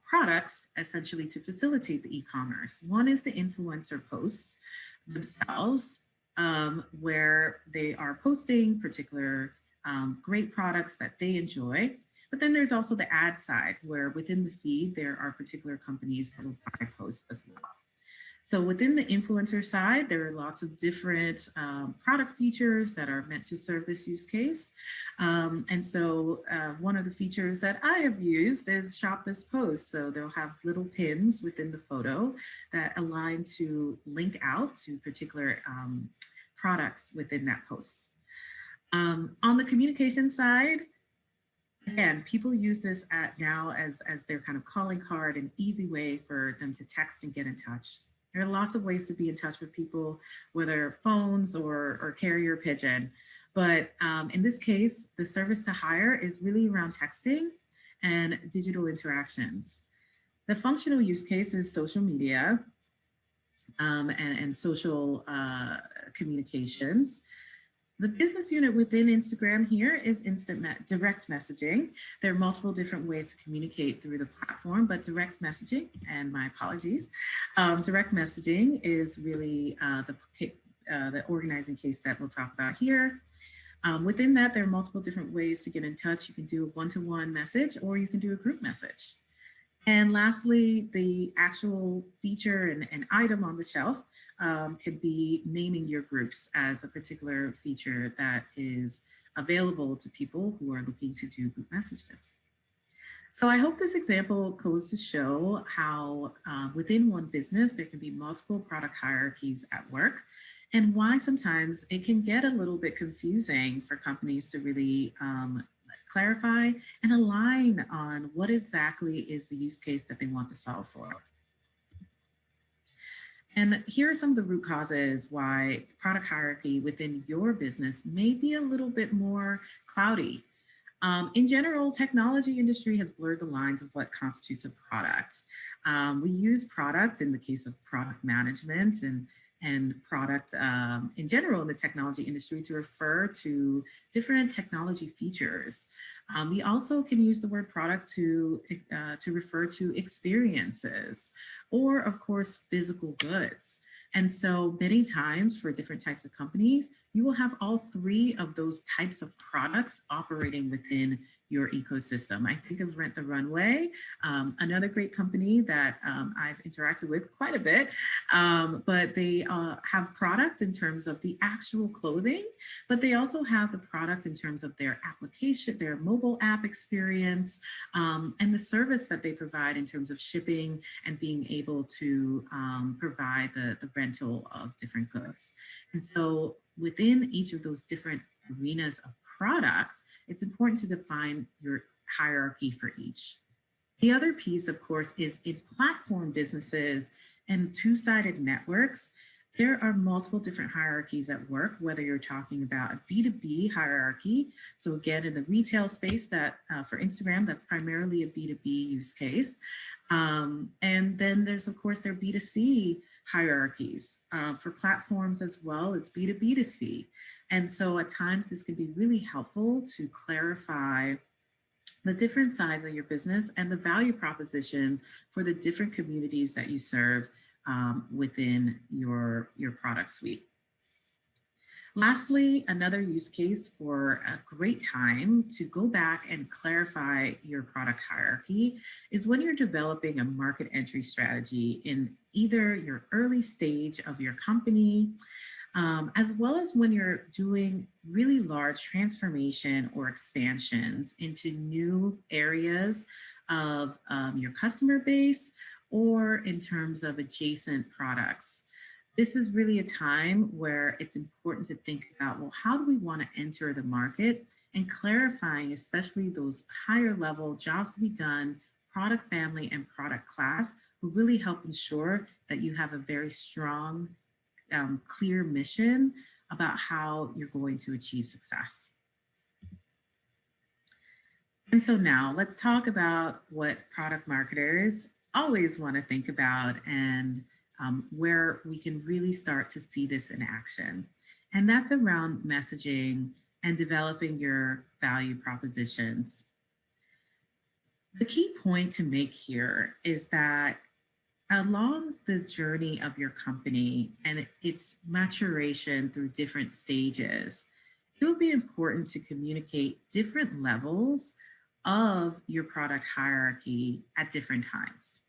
Speaker 11: products essentially to facilitate the e-commerce. One is the influencer posts themselves, where they are posting particular great products that they enjoy. But then there's also the ad side, where within the feed, there are particular companies that will buy posts as well. So within the influencer side, there are lots of different product features that are meant to serve this use case. And so one of the features that I have used is Shop This Post. So they'll have little pins within the photo that align to link out to particular products within that post. On the communication side, again, people use this now as their kind of calling card, an easy way for them to text and get in touch. There are lots of ways to be in touch with people, whether phones or carrier pigeon. But in this case, the service to hire is really around texting and digital interactions. The functional use case is social media and social communications. The business unit within Instagram here is direct messaging. There are multiple different ways to communicate through the platform, but direct messaging, and my apologies, direct messaging is really the organizing case that we'll talk about here. Within that, there are multiple different ways to get in touch. You can do a one-to-one message, or you can do a group message. And lastly, the actual feature and item on the shelf could be naming your groups as a particular feature that is available to people who are looking to do group messages. So I hope this example goes to show how within one business, there can be multiple product hierarchies at work, and why sometimes it can get a little bit confusing for companies to really clarify and align on what exactly is the use case that they want to solve for. And here are some of the root causes why product hierarchy within your business may be a little bit more cloudy. In general, technology industry has blurred the lines of what constitutes a product. We use product in the case of product management and product in general in the technology industry to refer to different technology features. We also can use the word product to refer to experiences, or of course, physical goods. And so many times for different types of companies, you will have all three of those types of products operating within your ecosystem. I think of Rent the Runway, another great company that I've interacted with quite a bit, but they have products in terms of the actual clothing, but they also have the product in terms of their application, their mobile app experience, and the service that they provide in terms of shipping and being able to provide the rental of different goods. And so within each of those different arenas of product, it's important to define your hierarchy for each. The other piece, of course, is in platform businesses and two-sided networks, there are multiple different hierarchies at work, whether you're talking about a B2B hierarchy. So again, in the retail space that for Instagram, that's primarily a B2B use case. And then there's, of course, their B2C hierarchies. For platforms as well, it's B2B2C. And so at times this can be really helpful to clarify the different sides of your business and the value propositions for the different communities that you serve within your product suite. Lastly, another use case for a great time to go back and clarify your product hierarchy is when you're developing a market entry strategy in either your early stage of your company, as well as when you're doing really large transformation or expansions into new areas of your customer base or in terms of adjacent products. This is really a time where it's important to think about, well, how do we want to enter the market, and clarifying especially those higher level jobs to be done, product family and product class will really help ensure that you have a very strong, clear mission about how you're going to achieve success. And so now let's talk about what product marketers always want to think about and where we can really start to see this in action. And that's around messaging and developing your value propositions. The key point to make here is that along the journey of your company and its maturation through different stages, it will be important to communicate different levels of your product hierarchy at different times.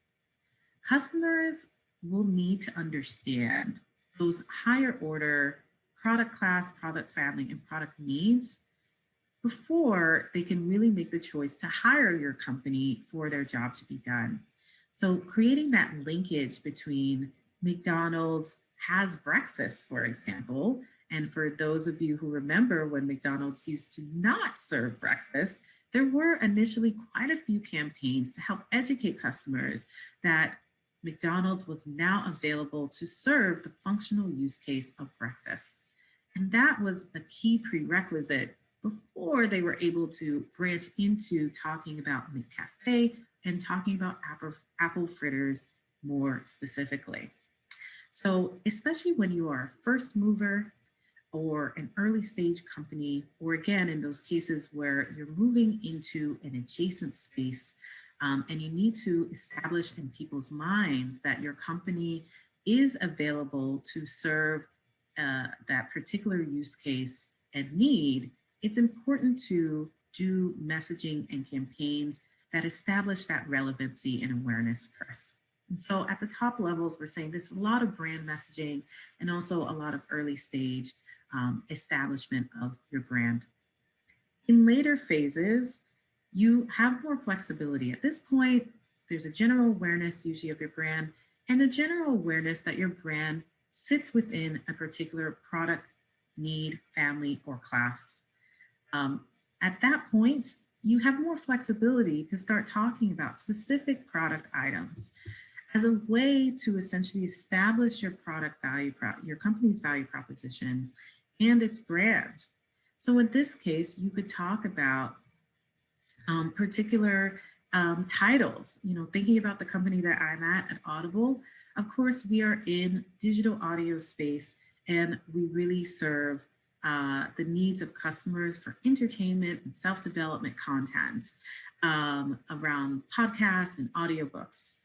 Speaker 11: Customers will need to understand those higher order product class, product family, and product needs before they can really make the choice to hire your company for their job to be done. So creating that linkage between McDonald's has breakfast, for example, and for those of you who remember when McDonald's used to not serve breakfast, there were initially quite a few campaigns to help educate customers that McDonald's was now available to serve the functional use case of breakfast. And that was a key prerequisite before they were able to branch into talking about McCafe and talking about apple fritters more specifically. So especially when you are a first mover or an early stage company, or again, in those cases where you're moving into an adjacent space, and you need to establish in people's minds that your company is available to serve that particular use case and need, it's important to do messaging and campaigns that establish that relevancy and awareness first. And so at the top levels, we're saying there's a lot of brand messaging and also a lot of early stage establishment of your brand. In later phases, you have more flexibility. At this point, there's a general awareness usually of your brand and a general awareness that your brand sits within a particular product, need, family, or class. At that point, you have more flexibility to start talking about specific product items as a way to essentially establish your product value, your company's value proposition and its brand. So in this case, you could talk about particular titles, thinking about the company that I'm at Audible. Of course, we are in digital audio space and we really serve the needs of customers for entertainment and self-development content around podcasts and audiobooks.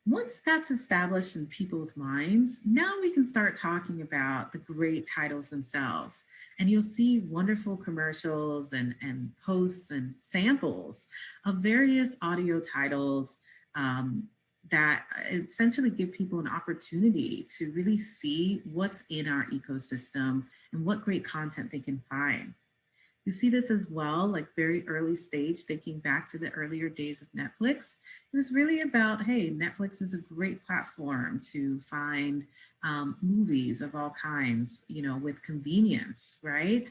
Speaker 11: Once that's established in people's minds, now we can start talking about the great titles themselves. And you'll see wonderful commercials and posts and samples of various audio titles that essentially give people an opportunity to really see what's in our ecosystem and what great content they can find. You see this as well, like very early stage, thinking back to the earlier days of Netflix. It was really about, hey, Netflix is a great platform to find movies of all kinds, with convenience, right?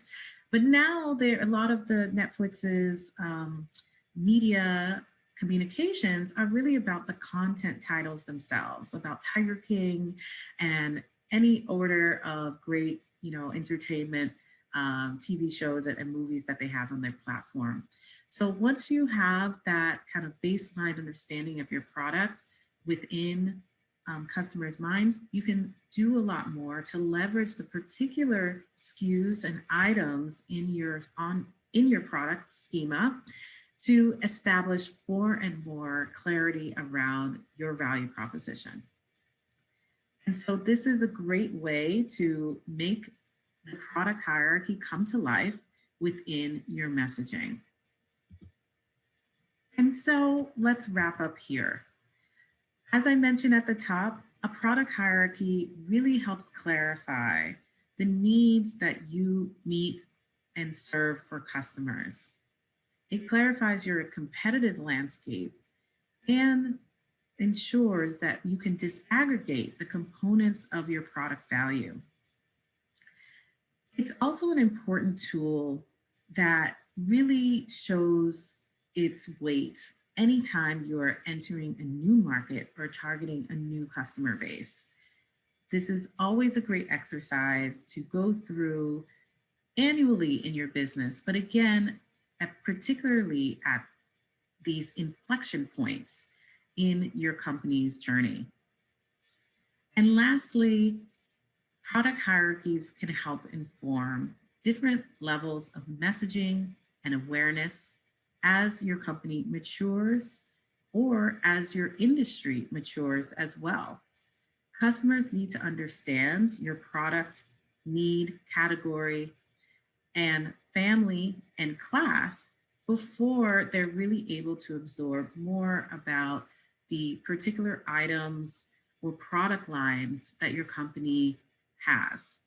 Speaker 11: But now a lot of the Netflix's media communications are really about the content titles themselves, about Tiger King and any order of great, entertainment TV shows and movies that they have on their platform. So once you have that kind of baseline understanding of your product within customers' minds, you can do a lot more to leverage the particular SKUs and items in your product schema to establish more and more clarity around your value proposition. And so this is a great way to make the product hierarchy come to life within your messaging. And so let's wrap up here. As I mentioned at the top, a product hierarchy really helps clarify the needs that you meet and serve for customers. It clarifies your competitive landscape and ensures that you can disaggregate the components of your product value. It's also an important tool that really shows its weight anytime you are entering a new market or targeting a new customer base. This is always a great exercise to go through annually in your business, but again, particularly at these inflection points in your company's journey. And lastly, product hierarchies can help inform different levels of messaging and awareness as your company matures or as your industry matures as well. Customers need to understand your product, need, category, and family and class before they're really able to absorb more about the particular items or product lines that your company has.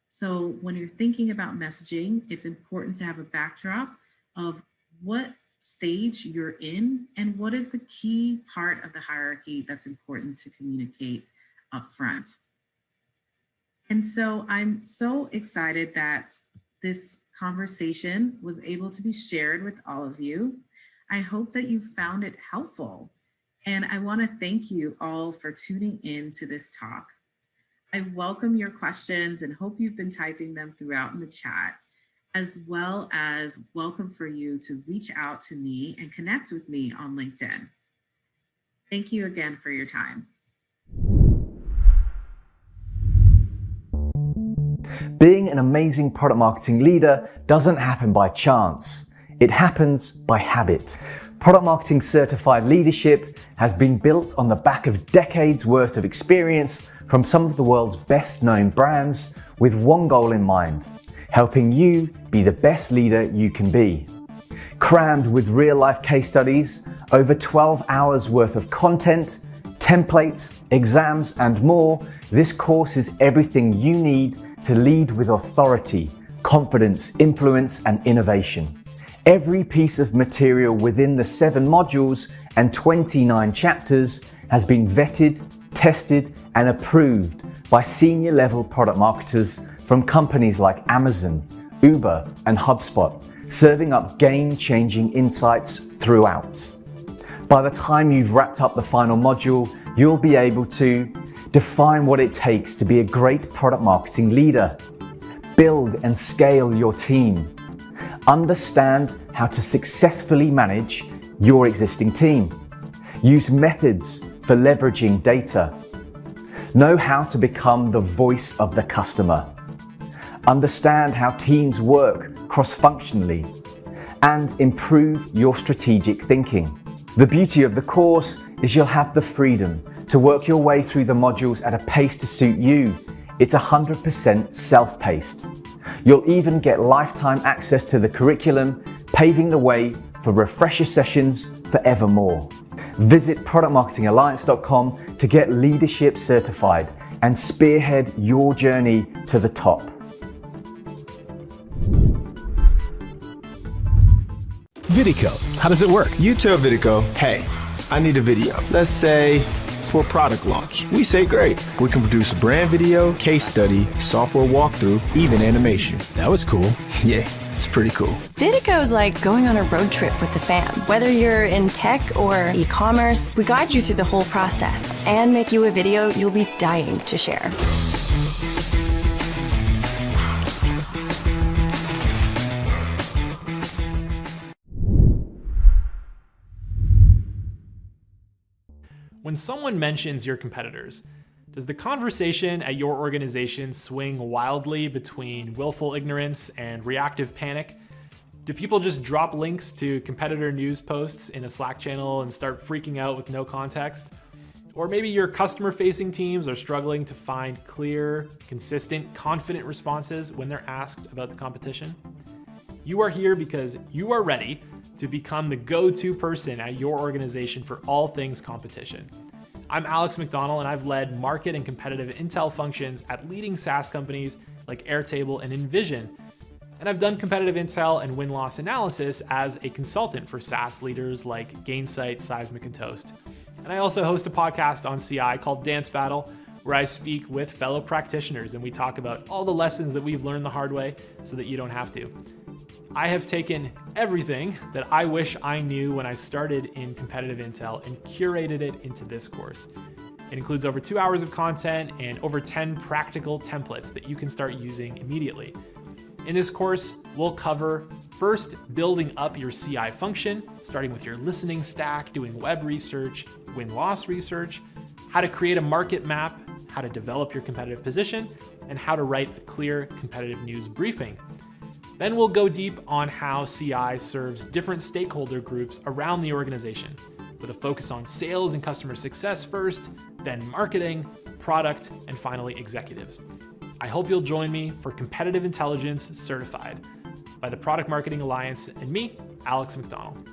Speaker 11: So when you're thinking about messaging, it's important to have a backdrop of what stage you're in and what is the key part of the hierarchy that's important to communicate up front. And so I'm so excited that this conversation was able to be shared with all of you. I hope that you found it helpful. And I want to thank you all for tuning in to this talk. I welcome your questions and hope you've been typing them throughout in the chat, as well as welcome for you to reach out to me and connect with me on LinkedIn. Thank you again for your time.
Speaker 10: Being an amazing product marketing leader doesn't happen by chance. It happens by habit. Product marketing certified leadership has been built on the back of decades worth of experience from some of the world's best known brands with one goal in mind: helping you be the best leader you can be. Crammed with real life case studies, over 12 hours worth of content, templates, exams, and more, this course is everything you need to lead with authority, confidence, influence, and innovation. Every piece of material within the 7 modules and 29 chapters has been vetted, tested, and approved by senior level product marketers from companies like Amazon, Uber, and HubSpot, serving up game-changing insights throughout. By the time you've wrapped up the final module, you'll be able to define what it takes to be a great product marketing leader, build and scale your team, understand how to successfully manage your existing team, use methods for leveraging data, know how to become the voice of the customer, understand how teams work cross-functionally, and improve your strategic thinking. The beauty of the course is you'll have the freedom to work your way through the modules at a pace to suit you. It's 100% self-paced. You'll even get lifetime access to the curriculum, paving the way for refresher sessions forevermore. Visit productmarketingalliance.com to get leadership certified and spearhead your journey to the top.
Speaker 7: Vidico, how does it work?
Speaker 4: You tell Vidico, hey, I need a video. Let's say for a product launch. We say great. We can produce a brand video, case study, software walkthrough, even animation.
Speaker 7: That was cool.
Speaker 4: Yeah, it's pretty cool.
Speaker 5: Vidico's like going on a road trip with the fam. Whether you're in tech or e-commerce, we guide you through the whole process and make you a video you'll be dying to share.
Speaker 7: When someone mentions your competitors, does the conversation at your organization swing wildly between willful ignorance and reactive panic? Do people just drop links to competitor news posts in a Slack channel and start freaking out with no context? Or maybe your customer-facing teams are struggling to find clear, consistent, confident responses when they're asked about the competition. You are here because you are ready to become the go-to person at your organization for all things competition. I'm Alex McDonald, and I've led market and competitive intel functions at leading SaaS companies like Airtable and Envision. And I've done competitive intel and win-loss analysis as a consultant for SaaS leaders like Gainsight, Seismic, and Toast. And I also host a podcast on CI called Dance Battle, where I speak with fellow practitioners and we talk about all the lessons that we've learned the hard way so that you don't have to. I have taken everything that I wish I knew when I started in competitive intel and curated it into this course. It includes over 2 hours of content and over 10 practical templates that you can start using immediately. In this course, we'll cover first building up your CI function, starting with your listening stack, doing web research, win-loss research, how to create a market map, how to develop your competitive position, and how to write a clear competitive news briefing. Then we'll go deep on how CI serves different stakeholder groups around the organization, with a focus on sales and customer success first, then marketing, product, and finally executives. I hope you'll join me for Competitive Intelligence Certified by the Product Marketing Alliance and me, Alex McDonald.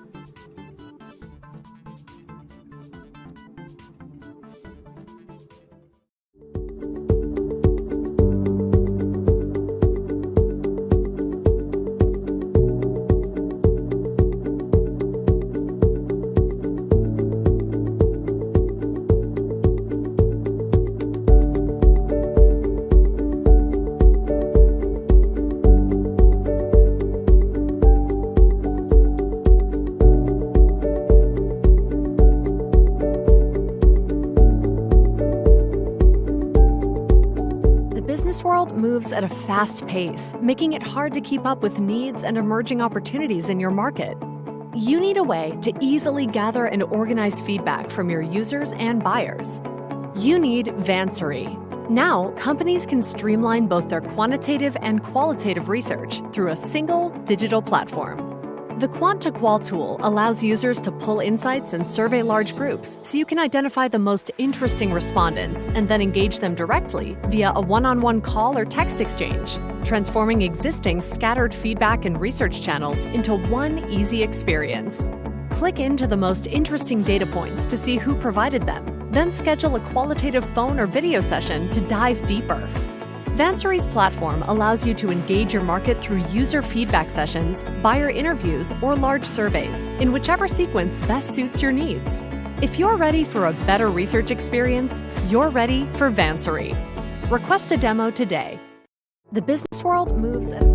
Speaker 12: Moves at a fast pace, making it hard to keep up with needs and emerging opportunities in your market. You need a way to easily gather and organize feedback from your users and buyers. You need Vansory. Now, companies can streamline both their quantitative and qualitative research through a single digital platform. The Quant-to-Qual tool allows users to pull insights and survey large groups so you can identify the most interesting respondents and then engage them directly via a one-on-one call or text exchange, transforming existing scattered feedback and research channels into one easy experience. Click into the most interesting data points to see who provided them, then schedule a qualitative phone or video session to dive deeper. Vansory's platform allows you to engage your market through user feedback sessions, buyer interviews, or large surveys, in whichever sequence best suits your needs. If you're ready for a better research experience, you're ready for Vansory. Request a demo today. The business world moves at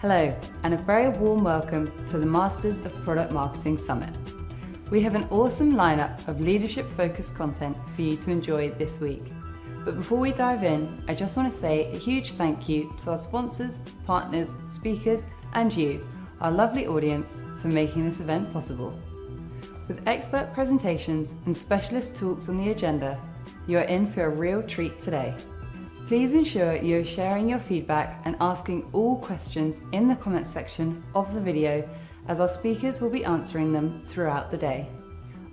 Speaker 1: Hello, and a very warm welcome to the Masters of Product Marketing Summit. We have an awesome lineup of leadership-focused content for you to enjoy this week. But before we dive in, I just want to say a huge thank you to our sponsors, partners, speakers, and you, our lovely audience, for making this event possible. With expert presentations and specialist talks on the agenda, you are in for a real treat today. Please ensure you are sharing your feedback and asking all questions in the comments section of the video, as our speakers will be answering them throughout the day.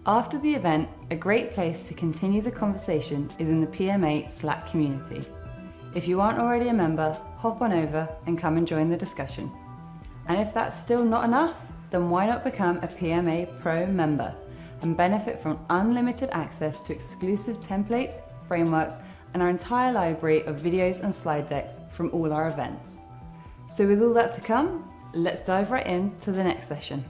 Speaker 1: After the event, a great place to continue the conversation is in the PMA Slack community. If you aren't already a member, hop on over and come and join the discussion. And if that's still not enough, then why not become a PMA Pro member and benefit from unlimited access to exclusive templates, frameworks, and our entire library of videos and slide decks from all our events. So with all that to come, let's dive right into the next session.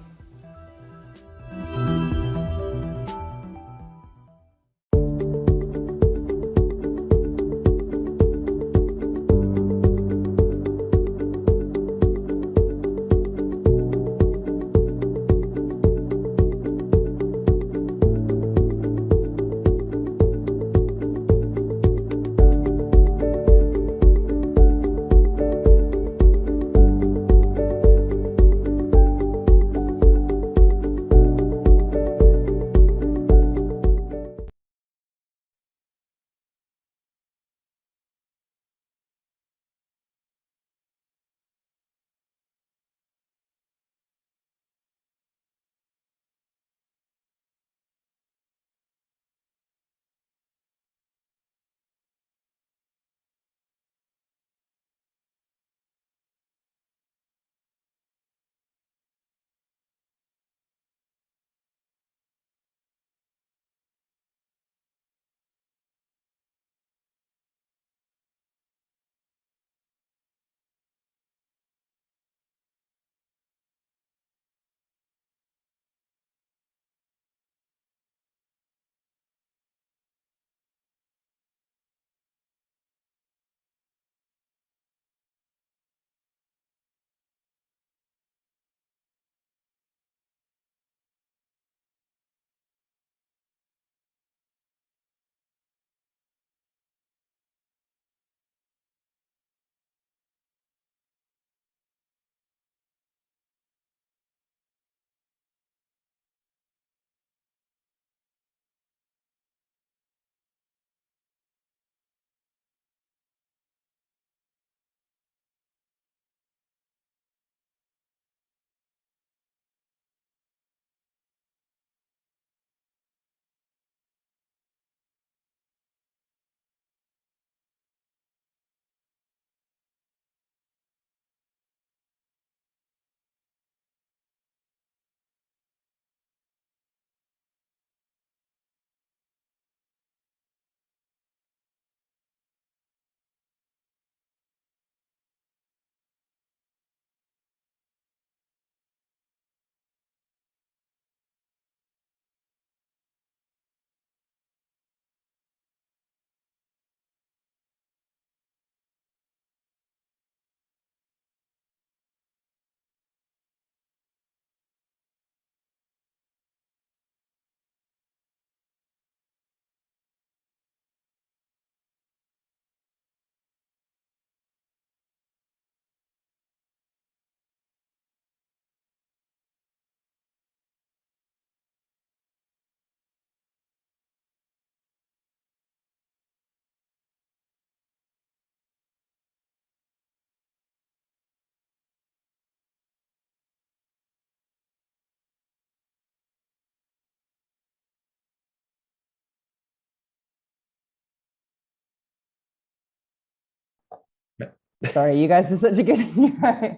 Speaker 1: Sorry, you guys are such a good intro.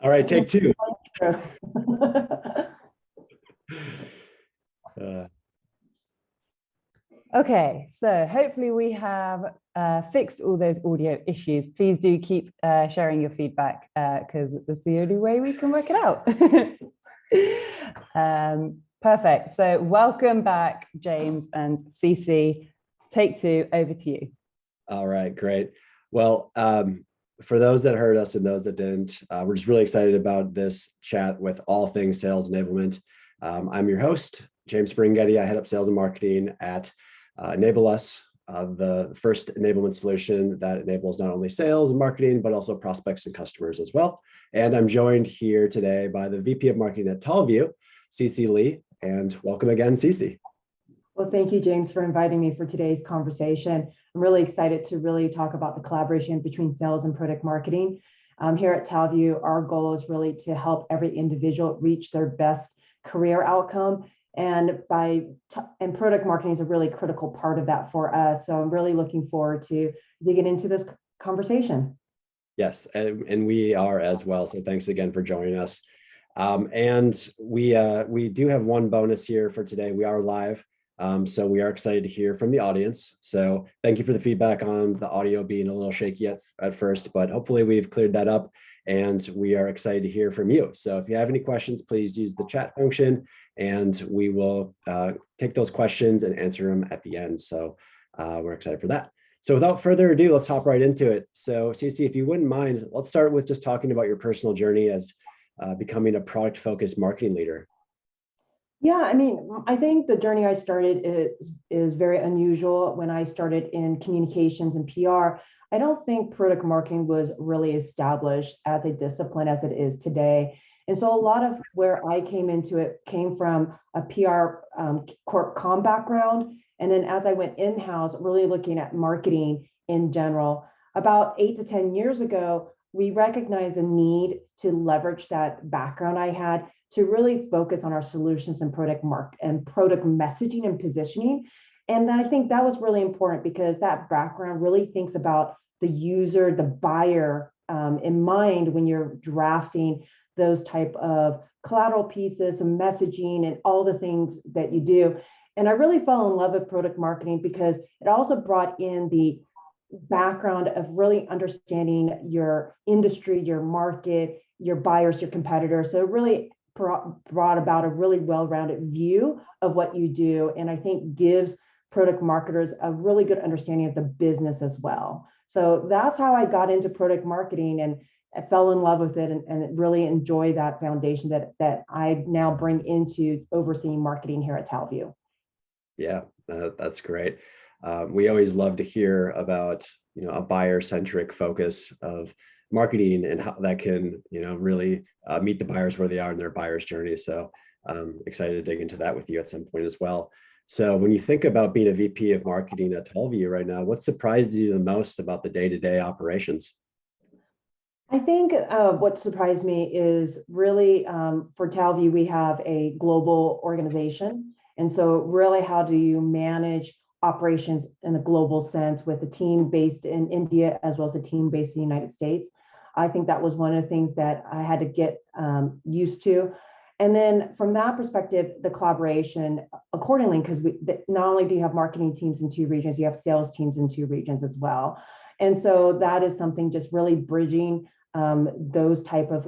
Speaker 13: All right, take two.
Speaker 1: Okay, so hopefully we have fixed all those audio issues. Please do keep sharing your feedback because that's the only way we can work it out. Perfect. So welcome back, James and Cece. Take two, over to you.
Speaker 13: All right, great. Well, for those that heard us and those that didn't, we're just really excited about this chat with all things sales enablement. I'm your host, James Springhetti. I head up sales and marketing at Enable Us, the first enablement solution that enables not only sales and marketing, but also prospects and customers as well. And I'm joined here today by the VP of Marketing at Tallview, Cece Lee. And welcome again, Cece.
Speaker 14: Well, thank you, James, for inviting me for today's conversation. I'm really excited to really talk about the collaboration between sales and product marketing. Here at Tallview, our goal is really to help every individual reach their best career outcome. And product marketing is a really critical part of that for us. So I'm really looking forward to digging into this conversation.
Speaker 13: Yes, and we are as well. So thanks again for joining us. And we do have one bonus here for today. We are live. So we are excited to hear from the audience. So thank you for the feedback on the audio being a little shaky at first, but hopefully we've cleared that up and we are excited to hear from you. So if you have any questions, please use the chat function and we will take those questions and answer them at the end. So we're excited for that. So without further ado, let's hop right into it. So Cece, if you wouldn't mind, let's start with just talking about your personal journey as becoming a product-focused marketing leader.
Speaker 14: Yeah, I mean, I think the journey I started is very unusual. When I started in communications and PR, I don't think product marketing was really established as a discipline as it is today. And so a lot of where I came into it came from a PR corp comm background. And then as I went in-house, really looking at marketing in general, about 8 to 10 years ago, we recognized a need to leverage that background I had to really focus on our solutions and product messaging and positioning. And I think that was really important because that background really thinks about the user, the buyer in mind when you're drafting those type of collateral pieces and messaging and all the things that you do. And I really fell in love with product marketing because it also brought in the background of really understanding your industry, your market, your buyers, your competitors. So it really brought about a really well-rounded view of what you do, and I think gives product marketers a really good understanding of the business as well. So that's how I got into product marketing, and I fell in love with it and really enjoy that foundation that I now bring into overseeing marketing here at Tallview.
Speaker 13: Yeah, that's great. We always love to hear about a buyer-centric focus of marketing and how that can really meet the buyers where they are in their buyer's journey. So I'm excited to dig into that with you at some point as well. So when you think about being a VP of marketing at Tallview right now, what surprised you the most about the day-to-day operations?
Speaker 14: I think what surprised me is really for Tallview, we have a global organization. And so really, how do you manage operations in a global sense with a team based in India as well as a team based in the United States? I think that was one of the things that I had to get used to. And then from that perspective, the collaboration accordingly, because not only do you have marketing teams in 2 regions, you have sales teams in 2 regions as well. And so that is something just really bridging those type of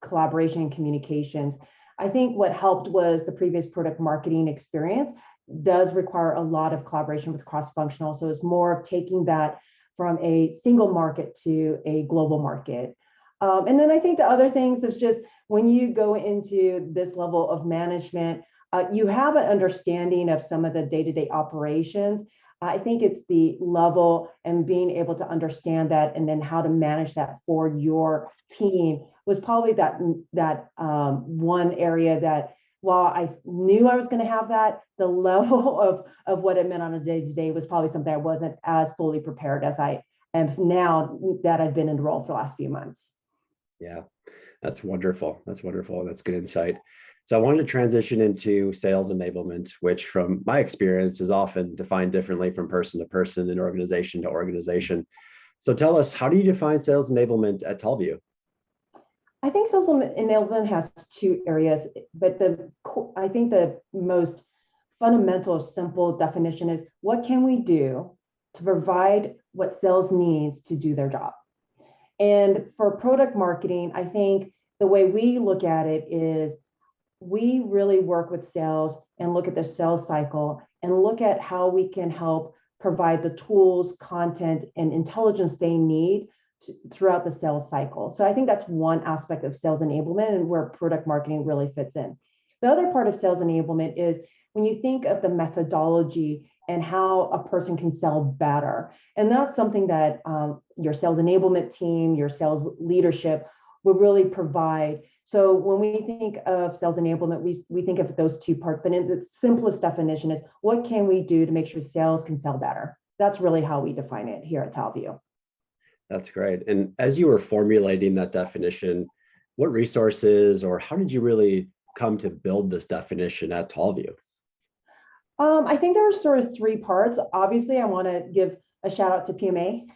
Speaker 14: collaboration and communications. I think what helped was the previous product marketing experience does require a lot of collaboration with cross-functional. So it's more of taking that from a single market to a global market. And then I think the other things is just when you go into this level of management, you have an understanding of some of the day-to-day operations. I think it's the level and being able to understand that and then how to manage that for your team was probably that one area that while I knew I was going to have that, the level of what it meant on a day-to-day was probably something I wasn't as fully prepared as I am now that I've been in the role for the last few months.
Speaker 13: Yeah, that's wonderful. That's wonderful. That's good insight. So I wanted to transition into sales enablement, which from my experience is often defined differently from person to person and organization to organization. So tell us, how do you define sales enablement at Tallview?
Speaker 14: I think sales enablement has 2 areas, but I think the most fundamental, simple definition is what can we do to provide what sales needs to do their job? And for product marketing, I think the way we look at it is we really work with sales and look at their sales cycle and look at how we can help provide the tools, content, and intelligence they need throughout the sales cycle. So I think that's one aspect of sales enablement and where product marketing really fits in. The other part of sales enablement is when you think of the methodology and how a person can sell better. And that's something that your sales enablement team, your sales leadership will really provide. So when we think of sales enablement, we think of those two parts, but in its simplest definition is what can we do to make sure sales can sell better? That's really how we define it here at Talview.
Speaker 13: That's great. And as you were formulating that definition, what resources or how did you really come to build this definition at Talview?
Speaker 14: I think there are sort of three parts. Obviously, I want to give a shout out to PMA.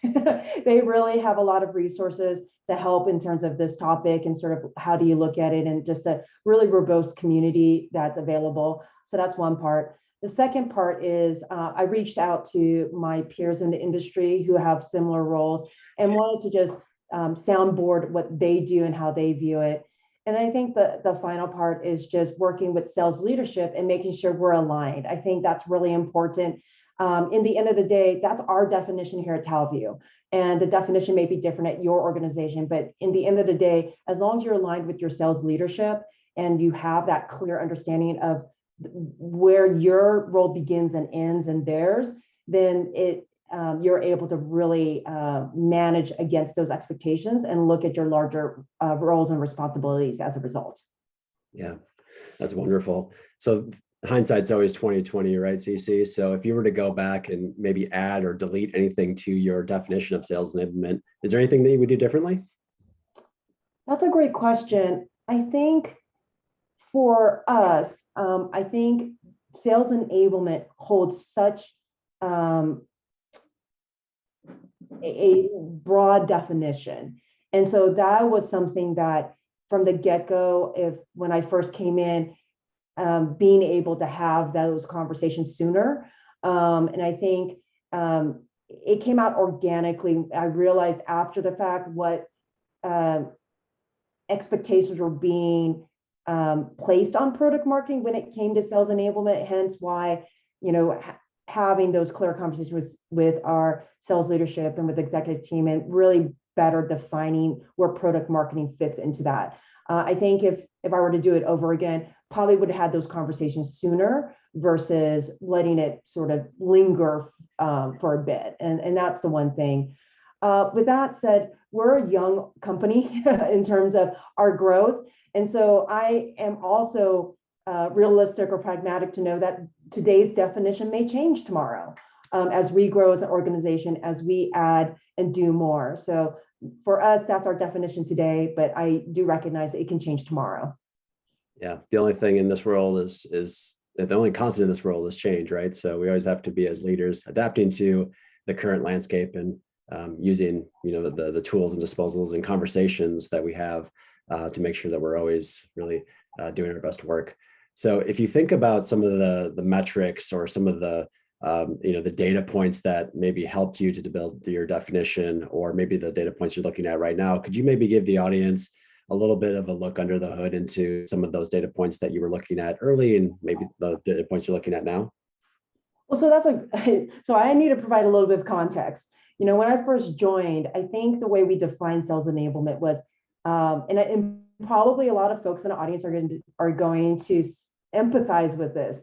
Speaker 14: They really have a lot of resources to help in terms of this topic and sort of how do you look at it, and just a really robust community that's available. So that's one part. The second part is I reached out to my peers in the industry who have similar roles and wanted to just soundboard what they do and how they view it. And I think the final part is just working with sales leadership and making sure we're aligned. I think that's really important. In the end of the day, that's our definition here at Talview. And the definition may be different at your organization, but in the end of the day, as long as you're aligned with your sales leadership and you have that clear understanding of where your role begins and ends and theirs, then you're able to really manage against those expectations and look at your larger roles and responsibilities as a result.
Speaker 13: Yeah, that's wonderful. So hindsight's always 2020, right, CC? So if you were to go back and maybe add or delete anything to your definition of sales enablement, is there anything that you would do differently?
Speaker 14: That's a great question. I think for us, I think sales enablement holds such a broad definition. And so that was something that from the get-go, when I first came in, being able to have those conversations sooner. And I think it came out organically. I realized after the fact what expectations were being placed on product marketing when it came to sales enablement, hence why, having those clear conversations with our sales leadership and with the executive team and really better defining where product marketing fits into that. I think if I were to do it over again, probably would have had those conversations sooner versus letting it sort of linger for a bit. And that's the one thing. With that said, we're a young company in terms of our growth. And so I am also realistic or pragmatic to know that today's definition may change tomorrow as we grow as an organization, as we add and do more. So for us, that's our definition today, but I do recognize that it can change tomorrow.
Speaker 13: Yeah, the only thing in this world is the only constant in this world is change, right? So we always have to be, as leaders, adapting to the current landscape and using the tools and disposals and conversations that we have to make sure that we're always really doing our best work. So if you think about some of the metrics or some of the the data points that maybe helped you to build your definition, or maybe the data points you're looking at right now, could you maybe give the audience a little bit of a look under the hood into some of those data points that you were looking at early and maybe the data points you're looking at now?
Speaker 14: Well, so I need to provide a little bit of context. When I first joined, I think the way we defined sales enablement was, and probably a lot of folks in the audience are going to empathize with this.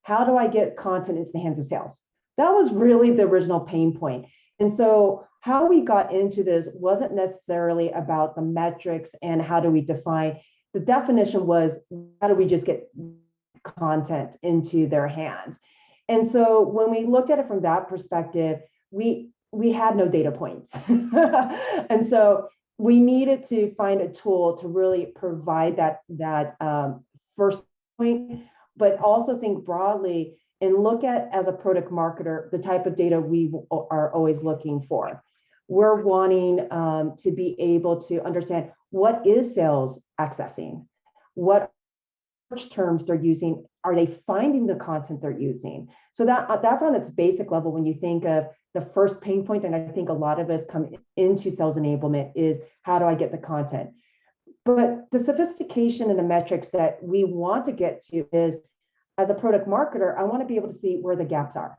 Speaker 14: How do I get content into the hands of sales? That was really the original pain point. And so how we got into this wasn't necessarily about the metrics and how do we define. The definition was, how do we just get content into their hands? And so when we looked at it from that perspective, we had no data points. And so we needed to find a tool to really provide that first point, but also think broadly and look at, as a product marketer, the type of data we are always looking for. We're wanting to be able to understand, what is sales accessing? What search terms they're using? Are they finding the content they're using? So that's on its basic level when you think of the first pain point, and I think a lot of us come into sales enablement is, how do I get the content? But the sophistication and the metrics that we want to get to is, as a product marketer, I want to be able to see where the gaps are.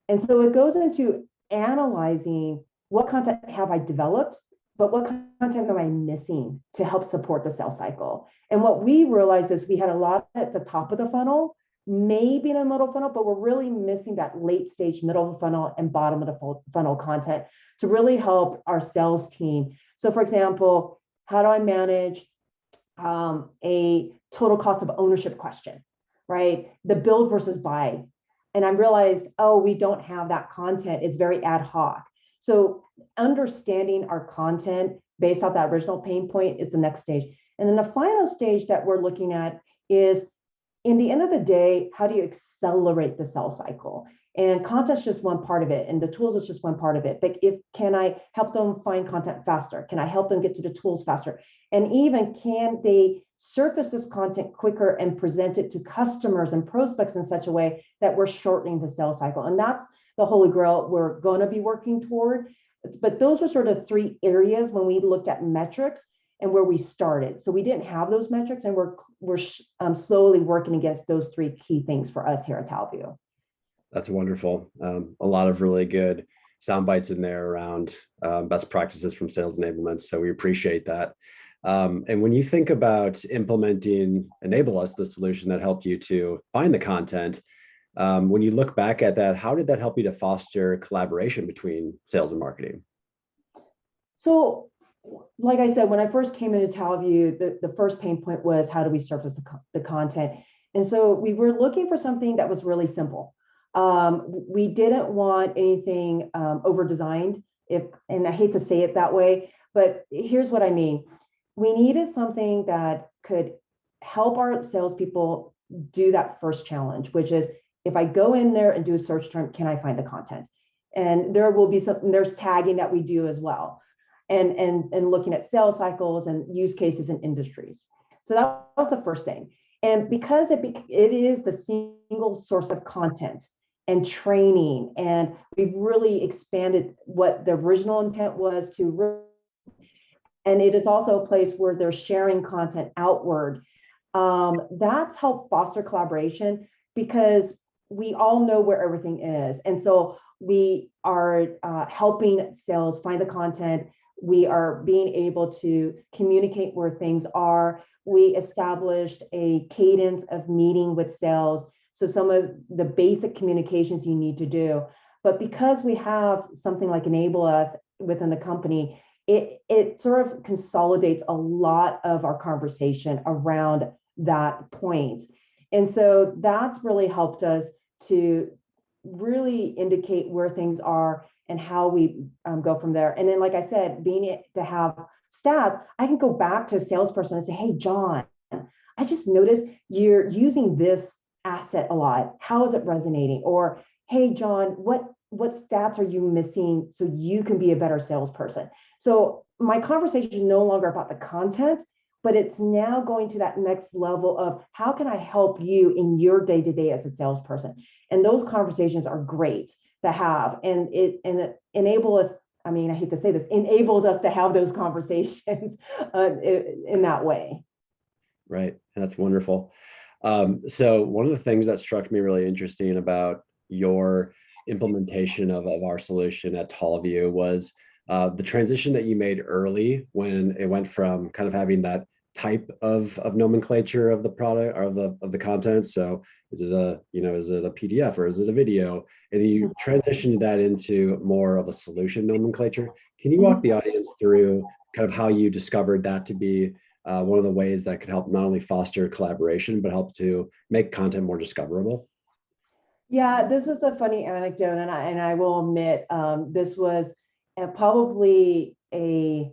Speaker 14: And so it goes into analyzing, what content have I developed? but what content am I missing to help support the sales cycle? And what we realized is we had a lot at the top of the funnel, maybe in a middle funnel, but we're really missing that late stage, middle of the funnel and bottom of the funnel content to really help our sales team. So for example, how do I manage a total cost of ownership question, right? The build versus buy. And I realized, oh, we don't have that content. It's very ad hoc. So understanding our content based off that original pain point is the next stage. And then the final stage that we're looking at is, in the end of the day, how do you accelerate the sales cycle? And content's just one part of it, and the tools is just one part of it. But can I help them find content faster? Can I help them get to the tools faster? And even can they surface this content quicker and present it to customers and prospects in such a way that we're shortening the sales cycle? And that's the holy grail we're going to be working toward. But those were sort of three areas when we looked at metrics and where we started. So we didn't have those metrics, and we're slowly working against those three key things for us here at Talview.
Speaker 13: That's wonderful. A lot of really good sound bites in there around best practices from sales enablement. So we appreciate that. And when you think about implementing Enable Us, the solution that helped you to find the content, when you look back at that, how did that help you to foster collaboration between sales and marketing?
Speaker 14: So, like I said, when I first came into Talview, the first pain point was, how do we surface the content? And so we were looking for something that was really simple. We didn't want anything over-designed, and I hate to say it that way, but here's what I mean. We needed something that could help our salespeople do that first challenge, which is, if I go in there and do a search term, can I find the content? And there will be there's tagging that we do as well, and looking at sales cycles and use cases in industries. So that was the first thing. And because it is the single source of content and training, and we've really expanded what the original intent was to, and it is also a place where they're sharing content outward. That's helped foster collaboration, because we all know where everything is. And so we are helping sales find the content. We are being able to communicate where things are. We established a cadence of meeting with sales. So some of the basic communications you need to do. But because we have something like Enable Us within the company, it sort of consolidates a lot of our conversation around that point. And so that's really helped us to really indicate where things are and how we go from there. And then, like I said, being to have stats, I can go back to a salesperson and say, hey, John, I just noticed you're using this asset a lot. How is it resonating? Or, hey, John, what stats are you missing so you can be a better salesperson? So my conversation is no longer about the content, but it's now going to that next level of, how can I help you in your day-to-day as a salesperson? And those conversations are great to have. And it enables us, I mean, I hate to say this, enables us to have those conversations in that way.
Speaker 13: Right. That's wonderful. So one of the things that struck me really interesting about your implementation of our solution at Talview was the transition that you made early, when it went from kind of having that type of nomenclature of the product, or of the content. So is it a PDF, or is it a video? And you transitioned that into more of a solution nomenclature. Can you walk the audience through kind of how you discovered that to be one of the ways that could help not only foster collaboration, but help to make content more discoverable?
Speaker 14: Yeah, this is a funny anecdote, and I will admit, this was probably the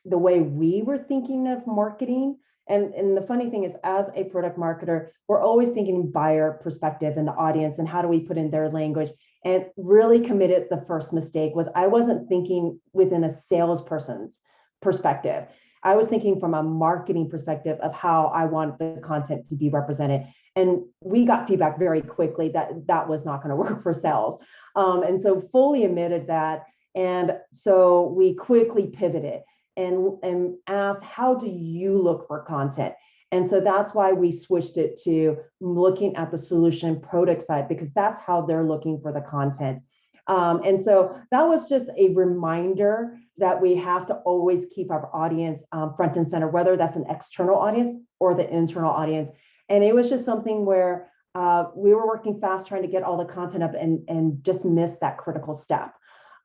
Speaker 14: way we were thinking of marketing. And the funny thing is, as a product marketer, we're always thinking buyer perspective and the audience, and how do we put in their language. And really committed, the first mistake was, I wasn't thinking within a salesperson's perspective. I was thinking from a marketing perspective of how I want the content to be represented. And we got feedback very quickly that that was not going to work for sales. And so fully admitted that. And so we quickly pivoted and asked, how do you look for content? And so that's why we switched it to looking at the solution product side, because that's how they're looking for the content. And so that was just a reminder that we have to always keep our audience front and center, whether that's an external audience or the internal audience. And it was just something where we were working fast trying to get all the content up and just missed that critical step.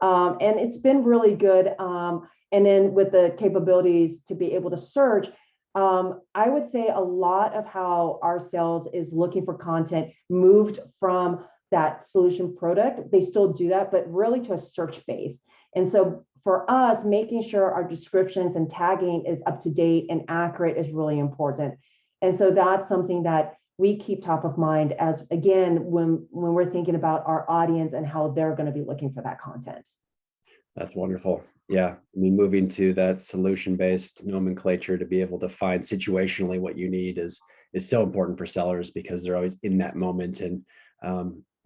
Speaker 14: And it's been really good. And then with the capabilities to be able to search, I would say a lot of how our sales is looking for content moved from that solution product. They still do that, but really to a search base. And so for us, making sure our descriptions and tagging is up to date and accurate is really important. And so that's something that we keep top of mind as, again, when we're thinking about our audience and how they're going to be looking for that content.
Speaker 13: That's wonderful. Yeah, I mean, moving to that solution-based nomenclature to be able to find situationally what you need is so important for sellers because they're always in that moment. And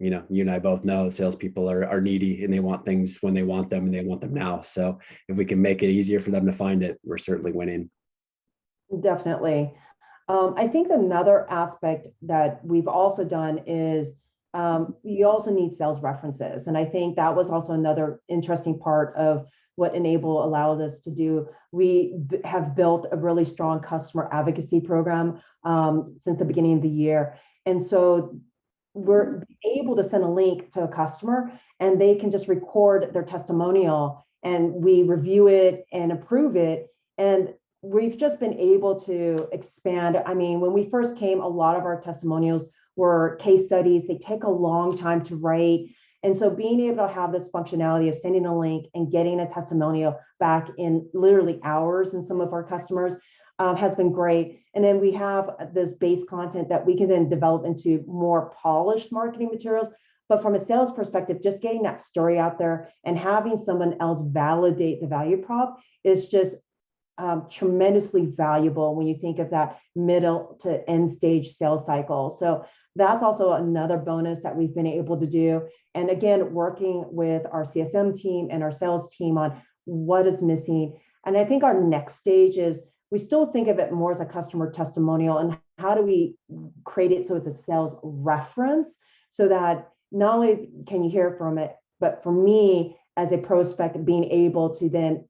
Speaker 13: you know, you and I both know salespeople are needy and they want things when they want them and they want them now. So if we can make it easier for them to find it, we're certainly winning.
Speaker 14: Definitely. I think another aspect that we've also done is you also need sales references. And I think that was also another interesting part of what Enable allowed us to do. We have built a really strong customer advocacy program since the beginning of the year. And so we're able to send a link to a customer and they can just record their testimonial and we review it and approve it. And we've just been able to expand. I mean, when we first came, a lot of our testimonials were case studies. They take a long time to write. And so being able to have this functionality of sending a link and getting a testimonial back in literally hours in some of our customers has been great. And then we have this base content that we can then develop into more polished marketing materials. But from a sales perspective, just getting that story out there and having someone else validate the value prop is just tremendously valuable when you think of that middle to end stage sales cycle. So that's also another bonus that we've been able to do. And again, working with our CSM team and our sales team on what is missing. And I think our next stage is we still think of it more as a customer testimonial and how do we create it so it's a sales reference so that not only can you hear from it, but for me as a prospect, being able to then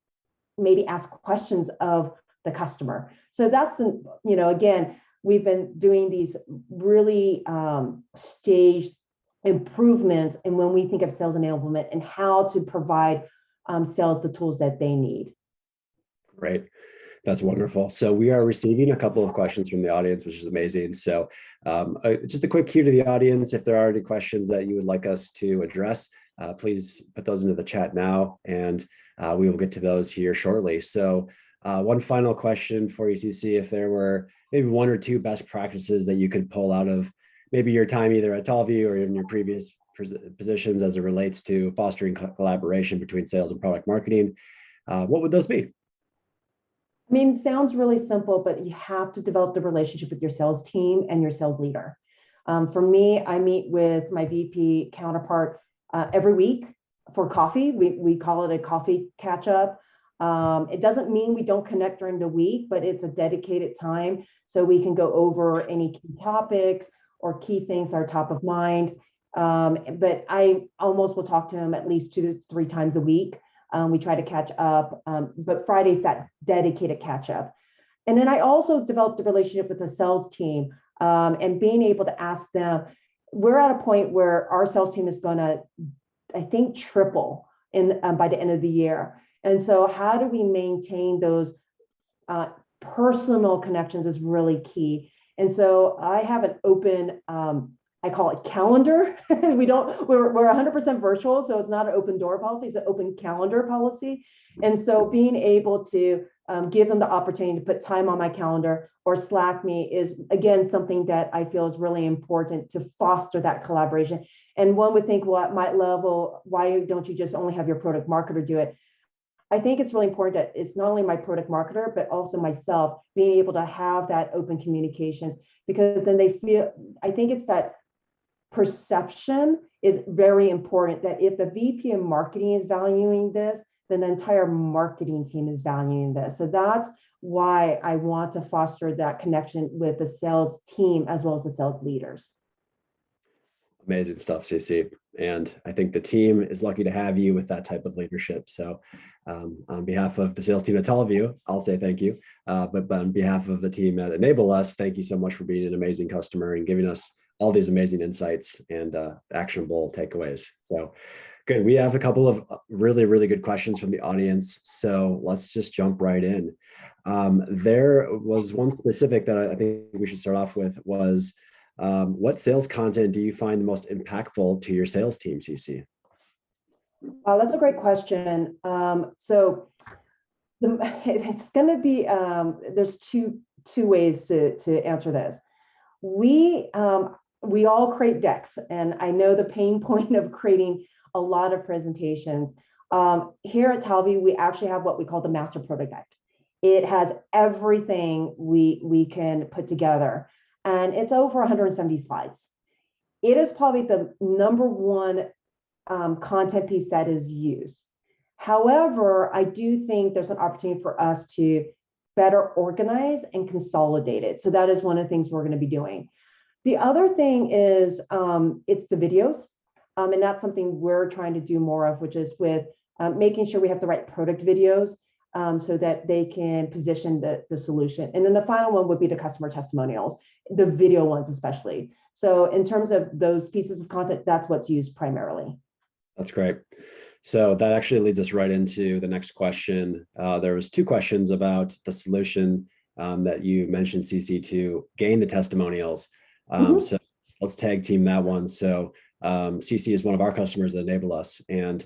Speaker 14: maybe ask questions of the customer. So that's, you know, again, we've been doing these really staged improvements and when we think of sales enablement and how to provide sales the tools that they need.
Speaker 13: Great. That's wonderful. So we are receiving a couple of questions from the audience, which is amazing. So just a quick cue to the audience. If there are any questions that you would like us to address, please put those into the chat now and we will get to those here shortly. So one final question for you, CC, if there were maybe one or two best practices that you could pull out of maybe your time either at Tallview or in your previous positions as it relates to fostering collaboration between sales and product marketing, what would those be?
Speaker 14: I mean, it sounds really simple, but you have to develop the relationship with your sales team and your sales leader. For me, I meet with my VP counterpart every week for coffee. We call it a coffee catch up. It doesn't mean we don't connect during the week, but it's a dedicated time so we can go over any key topics or key things that are top of mind. But I almost will talk to him at least 2 to 3 times a week. We try to catch up, but Friday's that dedicated catch up. And then I also developed a relationship with the sales team and being able to ask them, we're at a point where our sales team is going to, I think, triple by the end of the year. And so how do we maintain those personal connections is really key. And so I have an open, I call it calendar. we're 100% virtual, so it's not an open door policy, it's an open calendar policy. And so being able to give them the opportunity to put time on my calendar or Slack me is, again, something that I feel is really important to foster that collaboration. And one would think, well, at my level, why don't you just only have your product marketer do it? I think it's really important that it's not only my product marketer, but also myself being able to have that open communications, because then they feel, I think it's that perception is very important, that if the VP of marketing is valuing this, then the entire marketing team is valuing this. So that's why I want to foster that connection with the sales team as well as the sales leaders.
Speaker 13: Amazing stuff, CC. And I think the team is lucky to have you with that type of leadership. So on behalf of the sales team at Tallview, I'll say thank you. But on behalf of the team at Enable Us, thank you so much for being an amazing customer and giving us all these amazing insights and actionable takeaways. So good. We have a couple of really, really good questions from the audience. So let's just jump right in. There was one specific that I think we should start off with was, what sales content do you find the most impactful to your sales team, CC?
Speaker 14: That's a great question. It's going to be, there's two ways to answer this. We all create decks, and I know the pain point of creating a lot of presentations. Here at Tallview, we actually have what we call the master product deck. It has everything we can put together, and it's over 170 slides. It is probably the number one content piece that is used. However, I do think there's an opportunity for us to better organize and consolidate it. So that is one of the things we're going to be doing. The other thing is it's the videos. And that's something we're trying to do more of, which is with making sure we have the right product videos so that they can position the solution. And then the final one would be the customer testimonials, the video ones especially. So in terms of those pieces of content, that's what's used primarily.
Speaker 13: That's great. So that actually leads us right into the next question. There was two questions about the solution that you mentioned, CC, to gain the testimonials. So let's tag team that one. So CC is one of our customers that enable us. And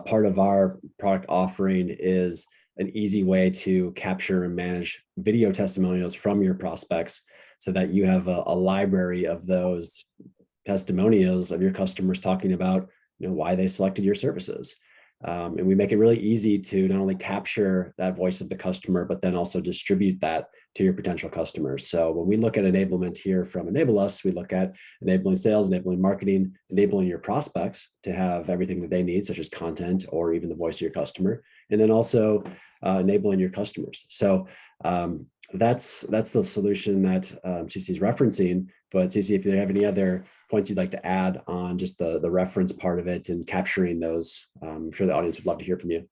Speaker 13: part of our product offering is an easy way to capture and manage video testimonials from your prospects so that you have a library of those testimonials of your customers talking about why they selected your services. And we make it really easy to not only capture that voice of the customer, but then also distribute that to your potential customers. So when we look at enablement here from Enable Us, we look at enabling sales, enabling marketing, enabling your prospects to have everything that they need, such as content or even the voice of your customer, and then also enabling your customers. So that's the solution that CC is referencing. But CC, if you have any other points you'd like to add on just the reference part of it and capturing those, I'm sure the audience would love to hear from you.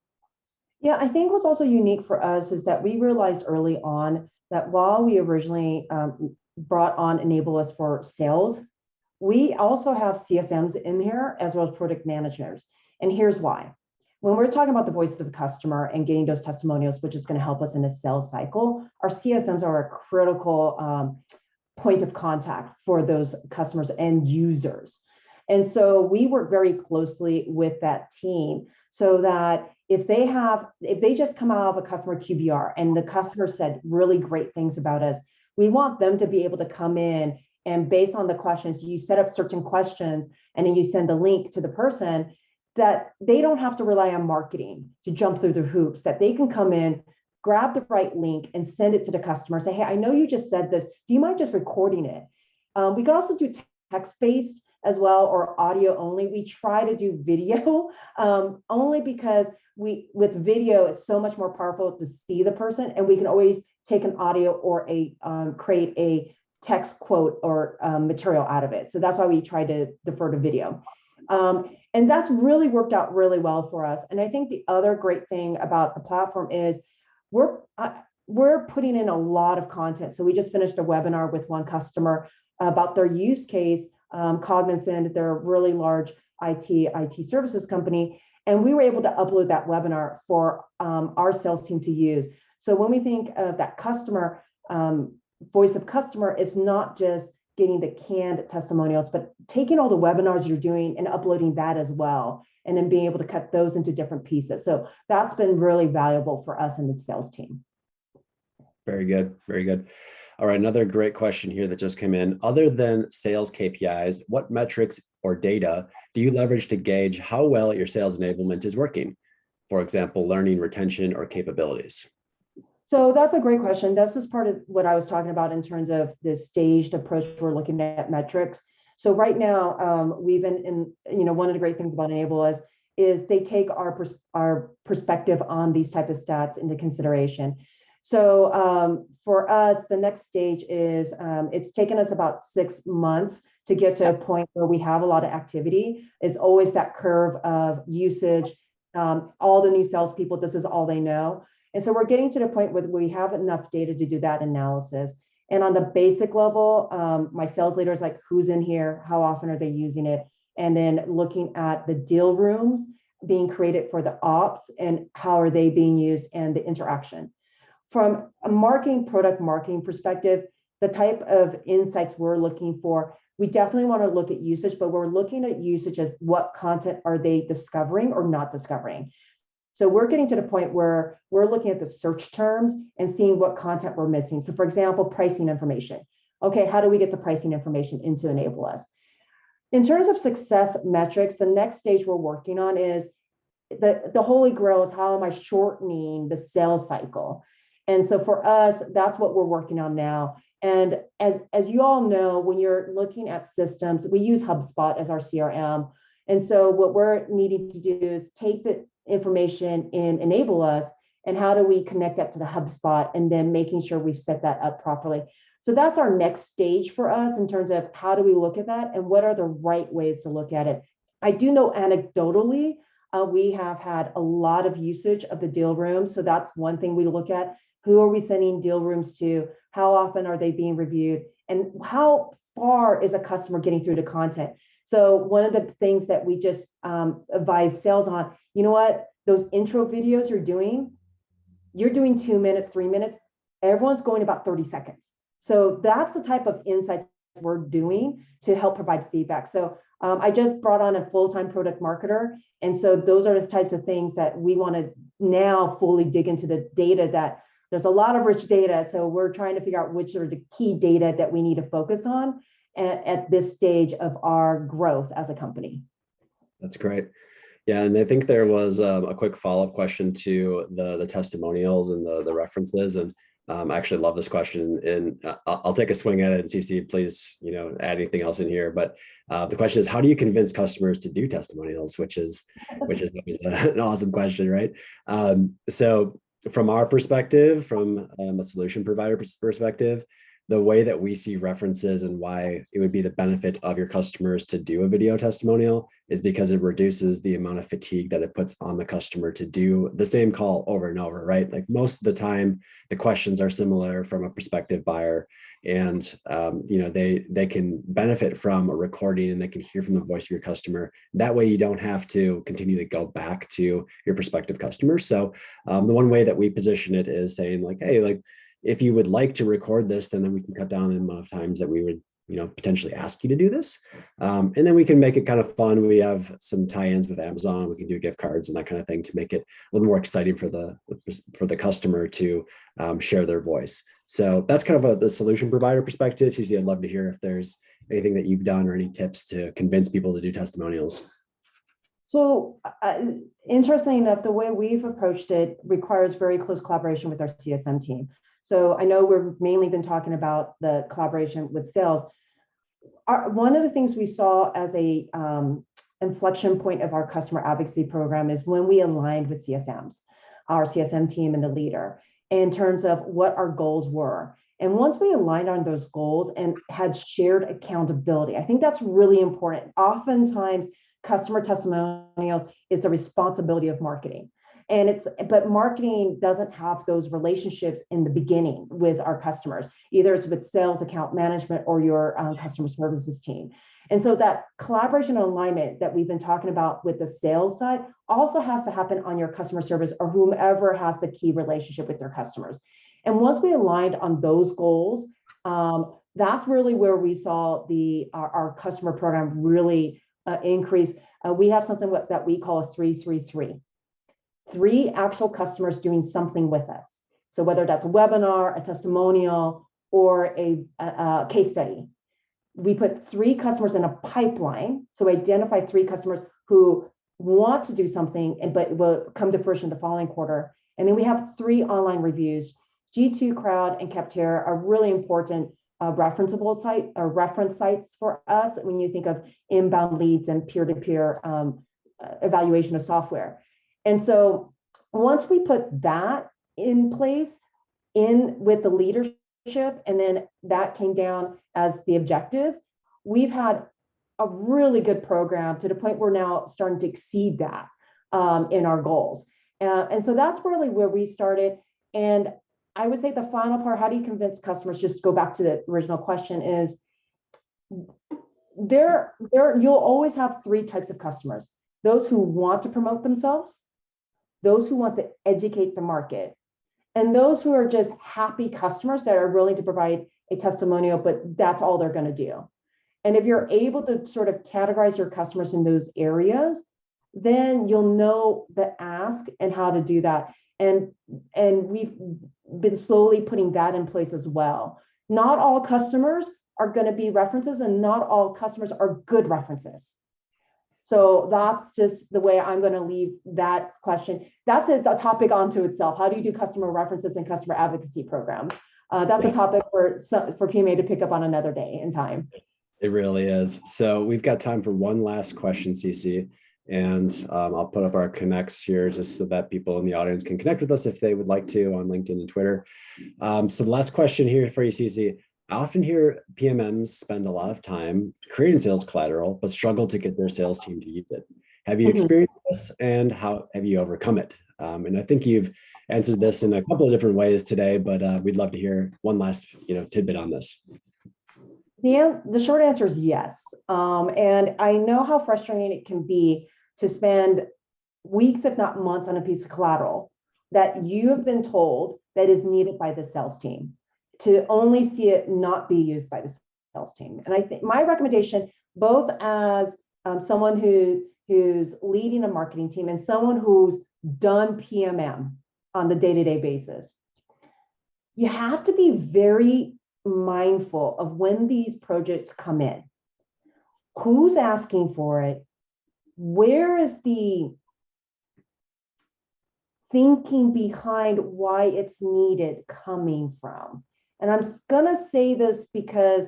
Speaker 14: Yeah, I think what's also unique for us is that we realized early on that while we originally brought on Enable Us for sales, we also have CSMs in here as well as product managers. And here's why. When we're talking about the voice of the customer and getting those testimonials, which is going to help us in the sales cycle, our CSMs are a critical point of contact for those customers and users. And so we work very closely with that team so that if they just come out of a customer QBR and the customer said really great things about us, we want them to be able to come in and based on the questions, you set up certain questions and then you send a link to the person that they don't have to rely on marketing to jump through the hoops, that they can come in, grab the right link and send it to the customer. Say, hey, I know you just said this. Do you mind just recording it? We can also do text-based as well or audio only. We try to do video only because with video, it's so much more powerful to see the person and we can always take an audio or create a text quote or material out of it. So that's why we try to defer to video. And that's really worked out really well for us. And I think the other great thing about the platform is we're putting in a lot of content. So we just finished a webinar with one customer about their use case, Cognizant, they're a really large IT services company. And we were able to upload that webinar for our sales team to use. So when we think of that customer, voice of customer, it's not just getting the canned testimonials, but taking all the webinars you're doing and uploading that as well, and then being able to cut those into different pieces. So that's been really valuable for us in the sales team.
Speaker 13: Very good, very good. All right, another great question here that just came in. Other than sales KPIs, what metrics or data do you leverage to gauge how well your sales enablement is working? For example, learning, retention, or capabilities?
Speaker 14: So that's a great question. That's just part of what I was talking about in terms of this staged approach. We're looking at metrics. So right now, we've been in, one of the great things about Enable Us is they take our perspective on these type of stats into consideration. So for us, the next stage is it's taken us about 6 months to get to a point where we have a lot of activity. It's always that curve of usage. All the new salespeople, this is all they know. And so we're getting to the point where we have enough data to do that analysis. And on the basic level, my sales leader is like, who's in here? How often are they using it? And then looking at the deal rooms being created for the ops and how are they being used and the interaction. From a product marketing perspective, the type of insights we're looking for, we definitely want to look at usage, but we're looking at usage as what content are they discovering or not discovering. So we're getting to the point where we're looking at the search terms and seeing what content we're missing. So for example, pricing information. Okay, how do we get the pricing information in to enable us? In terms of success metrics, the next stage we're working on is the holy grail is how am I shortening the sales cycle? And so for us, that's what we're working on now. And as you all know, when you're looking at systems, we use HubSpot as our CRM. And so what we're needing to do is take the information in Enable Us and how do we connect that to the HubSpot and then making sure we've set that up properly. So that's our next stage for us in terms of how do we look at that and what are the right ways to look at it. I do know anecdotally, we have had a lot of usage of the deal rooms. So that's one thing we look at. Who are we sending deal rooms to? How often are they being reviewed? And how far is a customer getting through the content? So one of the things that we just advise sales on, you know what, those intro videos you're doing 2 minutes, 3 minutes, everyone's going about 30 seconds. So that's the type of insights we're doing to help provide feedback. So I just brought on a full-time product marketer. And so those are the types of things that we want to now fully dig into the data that there's a lot of rich data. So we're trying to figure out which are the key data that we need to focus on at this stage of our growth as a company.
Speaker 13: That's great. Yeah, and I think there was a quick follow-up question to the testimonials and the references. And I actually love this question, and I'll take a swing at it. And CC, please, add anything else in here. But the question is, how do you convince customers to do testimonials? Which is always an awesome question, right? So from our perspective, from a solution provider perspective, the way that we see references and why it would be the benefit of your customers to do a video testimonial is because it reduces the amount of fatigue that it puts on the customer to do the same call over and over, right? Like most of the time, the questions are similar from a prospective buyer, and they can benefit from a recording and they can hear from the voice of your customer. That way you don't have to continue to go back to your prospective customers. So the one way that we position it is saying like, hey, like, if you would like to record this, then we can cut down the amount of times that we would, potentially ask you to do this. And then we can make it kind of fun. We have some tie-ins with Amazon. We can do gift cards and that kind of thing to make it a little more exciting for the customer to share their voice. So that's kind of the solution provider perspective. CC, I'd love to hear if there's anything that you've done or any tips to convince people to do testimonials.
Speaker 14: So interestingly enough, the way we've approached it requires very close collaboration with our CSM team. So I know we've mainly been talking about the collaboration with sales. One of the things we saw as a inflection point of our customer advocacy program is when we aligned with CSMs, our CSM team and the leader, in terms of what our goals were. And once we aligned on those goals and had shared accountability, I think that's really important. Oftentimes, customer testimonials is the responsibility of marketing. But marketing doesn't have those relationships in the beginning with our customers. Either it's with sales, account management, or your customer services team. And so that collaboration and alignment that we've been talking about with the sales side also has to happen on your customer service or whomever has the key relationship with their customers. And once we aligned on those goals, that's really where we saw our customer program really increase. We have something that we call a 3-3-3. 3 actual customers doing something with us. So whether that's a webinar, a testimonial, or a case study, we put 3 customers in a pipeline. So identify 3 customers who want to do something, but will come to fruition the following quarter. And then we have 3 online reviews. G2 Crowd and Capterra are really important referenceable site or reference sites for us when you think of inbound leads and peer-to-peer evaluation of software. And so once we put that in place with the leadership, and then that came down as the objective, we've had a really good program to the point we're now starting to exceed that in our goals. And so that's really where we started. And I would say the final part, how do you convince customers, just go back to the original question, is you'll always have three types of customers: those who want to promote themselves, those who want to educate the market, and those who are just happy customers that are willing to provide a testimonial, but that's all they're going to do. And if you're able to sort of categorize your customers in those areas, then you'll know the ask and how to do that. And we've been slowly putting that in place as well. Not all customers are going to be references, and not all customers are good references. So that's just the way I'm going to leave that question. That's a topic onto itself. How do you do customer references and customer advocacy programs? That's a topic for PMA to pick up on another day in time.
Speaker 13: It really is. So we've got time for one last question, Cece, and I'll put up our connects here just so that people in the audience can connect with us if they would like to on LinkedIn and Twitter. So the last question here for you, Cece. I often hear PMMs spend a lot of time creating sales collateral, but struggle to get their sales team to use it. Have you experienced this, and how have you overcome it? And I think you've answered this in a couple of different ways today, but we'd love to hear one last tidbit on this.
Speaker 14: The short answer is yes. And I know how frustrating it can be to spend weeks, if not months, on a piece of collateral that you have been told that is needed by the sales team, to only see it not be used by the sales team. And I think my recommendation, both as someone who's leading a marketing team and someone who's done PMM on the day-to-day basis, you have to be very mindful of when these projects come in. Who's asking for it? Where is the thinking behind why it's needed coming from? And I'm gonna say this because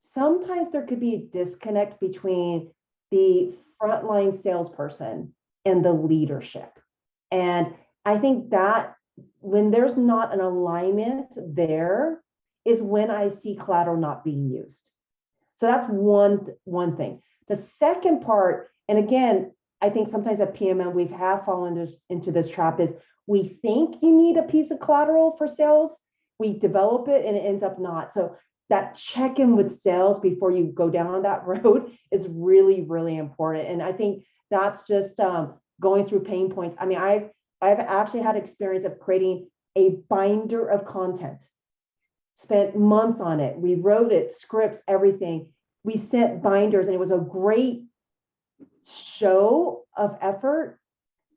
Speaker 14: sometimes there could be a disconnect between the frontline salesperson and the leadership. And I think that when there's not an alignment there is when I see collateral not being used. So that's one thing. The second part, and again, I think sometimes at PMM we have fallen into this trap, is we think you need a piece of collateral for sales. We develop it and it ends up not. So that check-in with sales before you go down that road is really, really important. And I think that's just going through pain points. I mean, I've actually had experience of creating a binder of content. Spent months on it. We wrote it, scripts, everything. We sent binders, and it was a great show of effort.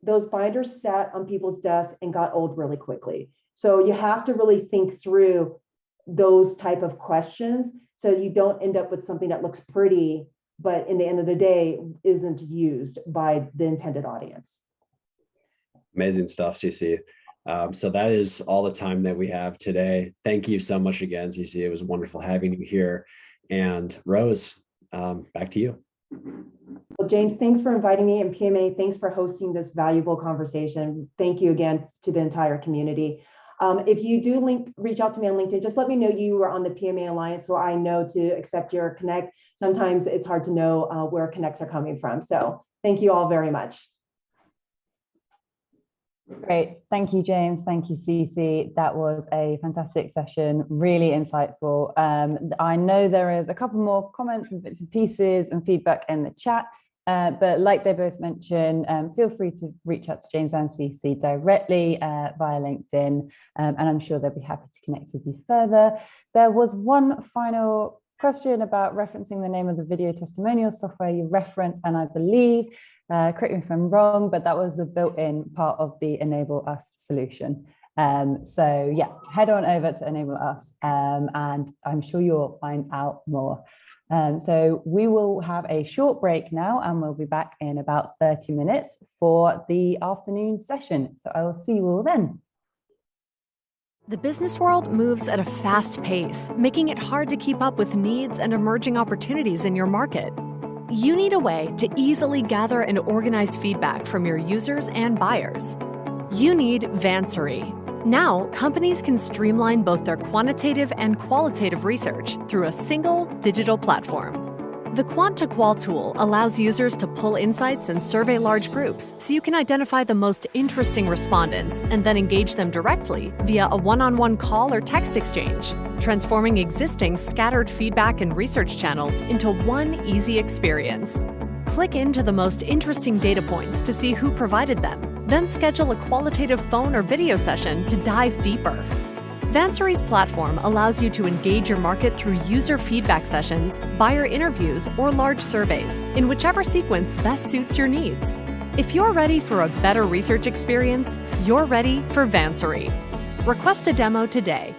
Speaker 14: Those binders sat on people's desks and got old really quickly. So you have to really think through those type of questions so you don't end up with something that looks pretty, but in the end of the day isn't used by the intended audience.
Speaker 13: Amazing stuff, Cece. So that is all the time that we have today. Thank you so much again, Cece. It was wonderful having you here. And Rose, back to you.
Speaker 14: Well, James, thanks for inviting me, and PMA, thanks for hosting this valuable conversation. Thank you again to the entire community. If you do reach out to me on LinkedIn, just let me know you were on the PMA Alliance so I know to accept your connect. Sometimes it's hard to know where connects are coming from. So thank you all very much.
Speaker 1: Great. Thank you, James. Thank you, Cece. That was a fantastic session, really insightful. I know there is a couple more comments and bits and pieces and feedback in the chat, but like they both mentioned, feel free to reach out to James and Cece directly via LinkedIn, and I'm sure they'll be happy to connect with you further. There was one final question about referencing the name of the video testimonial software you referenced, and I believe, correct me if I'm wrong, but that was a built-in part of the Enable Us solution. So yeah, head on over to Enable Us, and I'm sure you'll find out more. So we will have a short break now, and we'll be back in about 30 minutes for the afternoon session. So I will see you all then.
Speaker 12: The business world moves at a fast pace, making it hard to keep up with needs and emerging opportunities in your market. You need a way to easily gather and organize feedback from your users and buyers. You need Vansery. Now, companies can streamline both their quantitative and qualitative research through a single digital platform. The Quant-to-Qual tool allows users to pull insights and survey large groups so you can identify the most interesting respondents and then engage them directly via a one-on-one call or text exchange, transforming existing scattered feedback and research channels into one easy experience. Click into the most interesting data points to see who provided them, then schedule a qualitative phone or video session to dive deeper. Vansary's platform allows you to engage your market through user feedback sessions, buyer interviews, or large surveys, in whichever sequence best suits your needs. If you're ready for a better research experience, you're ready for Vansary. Request a demo today.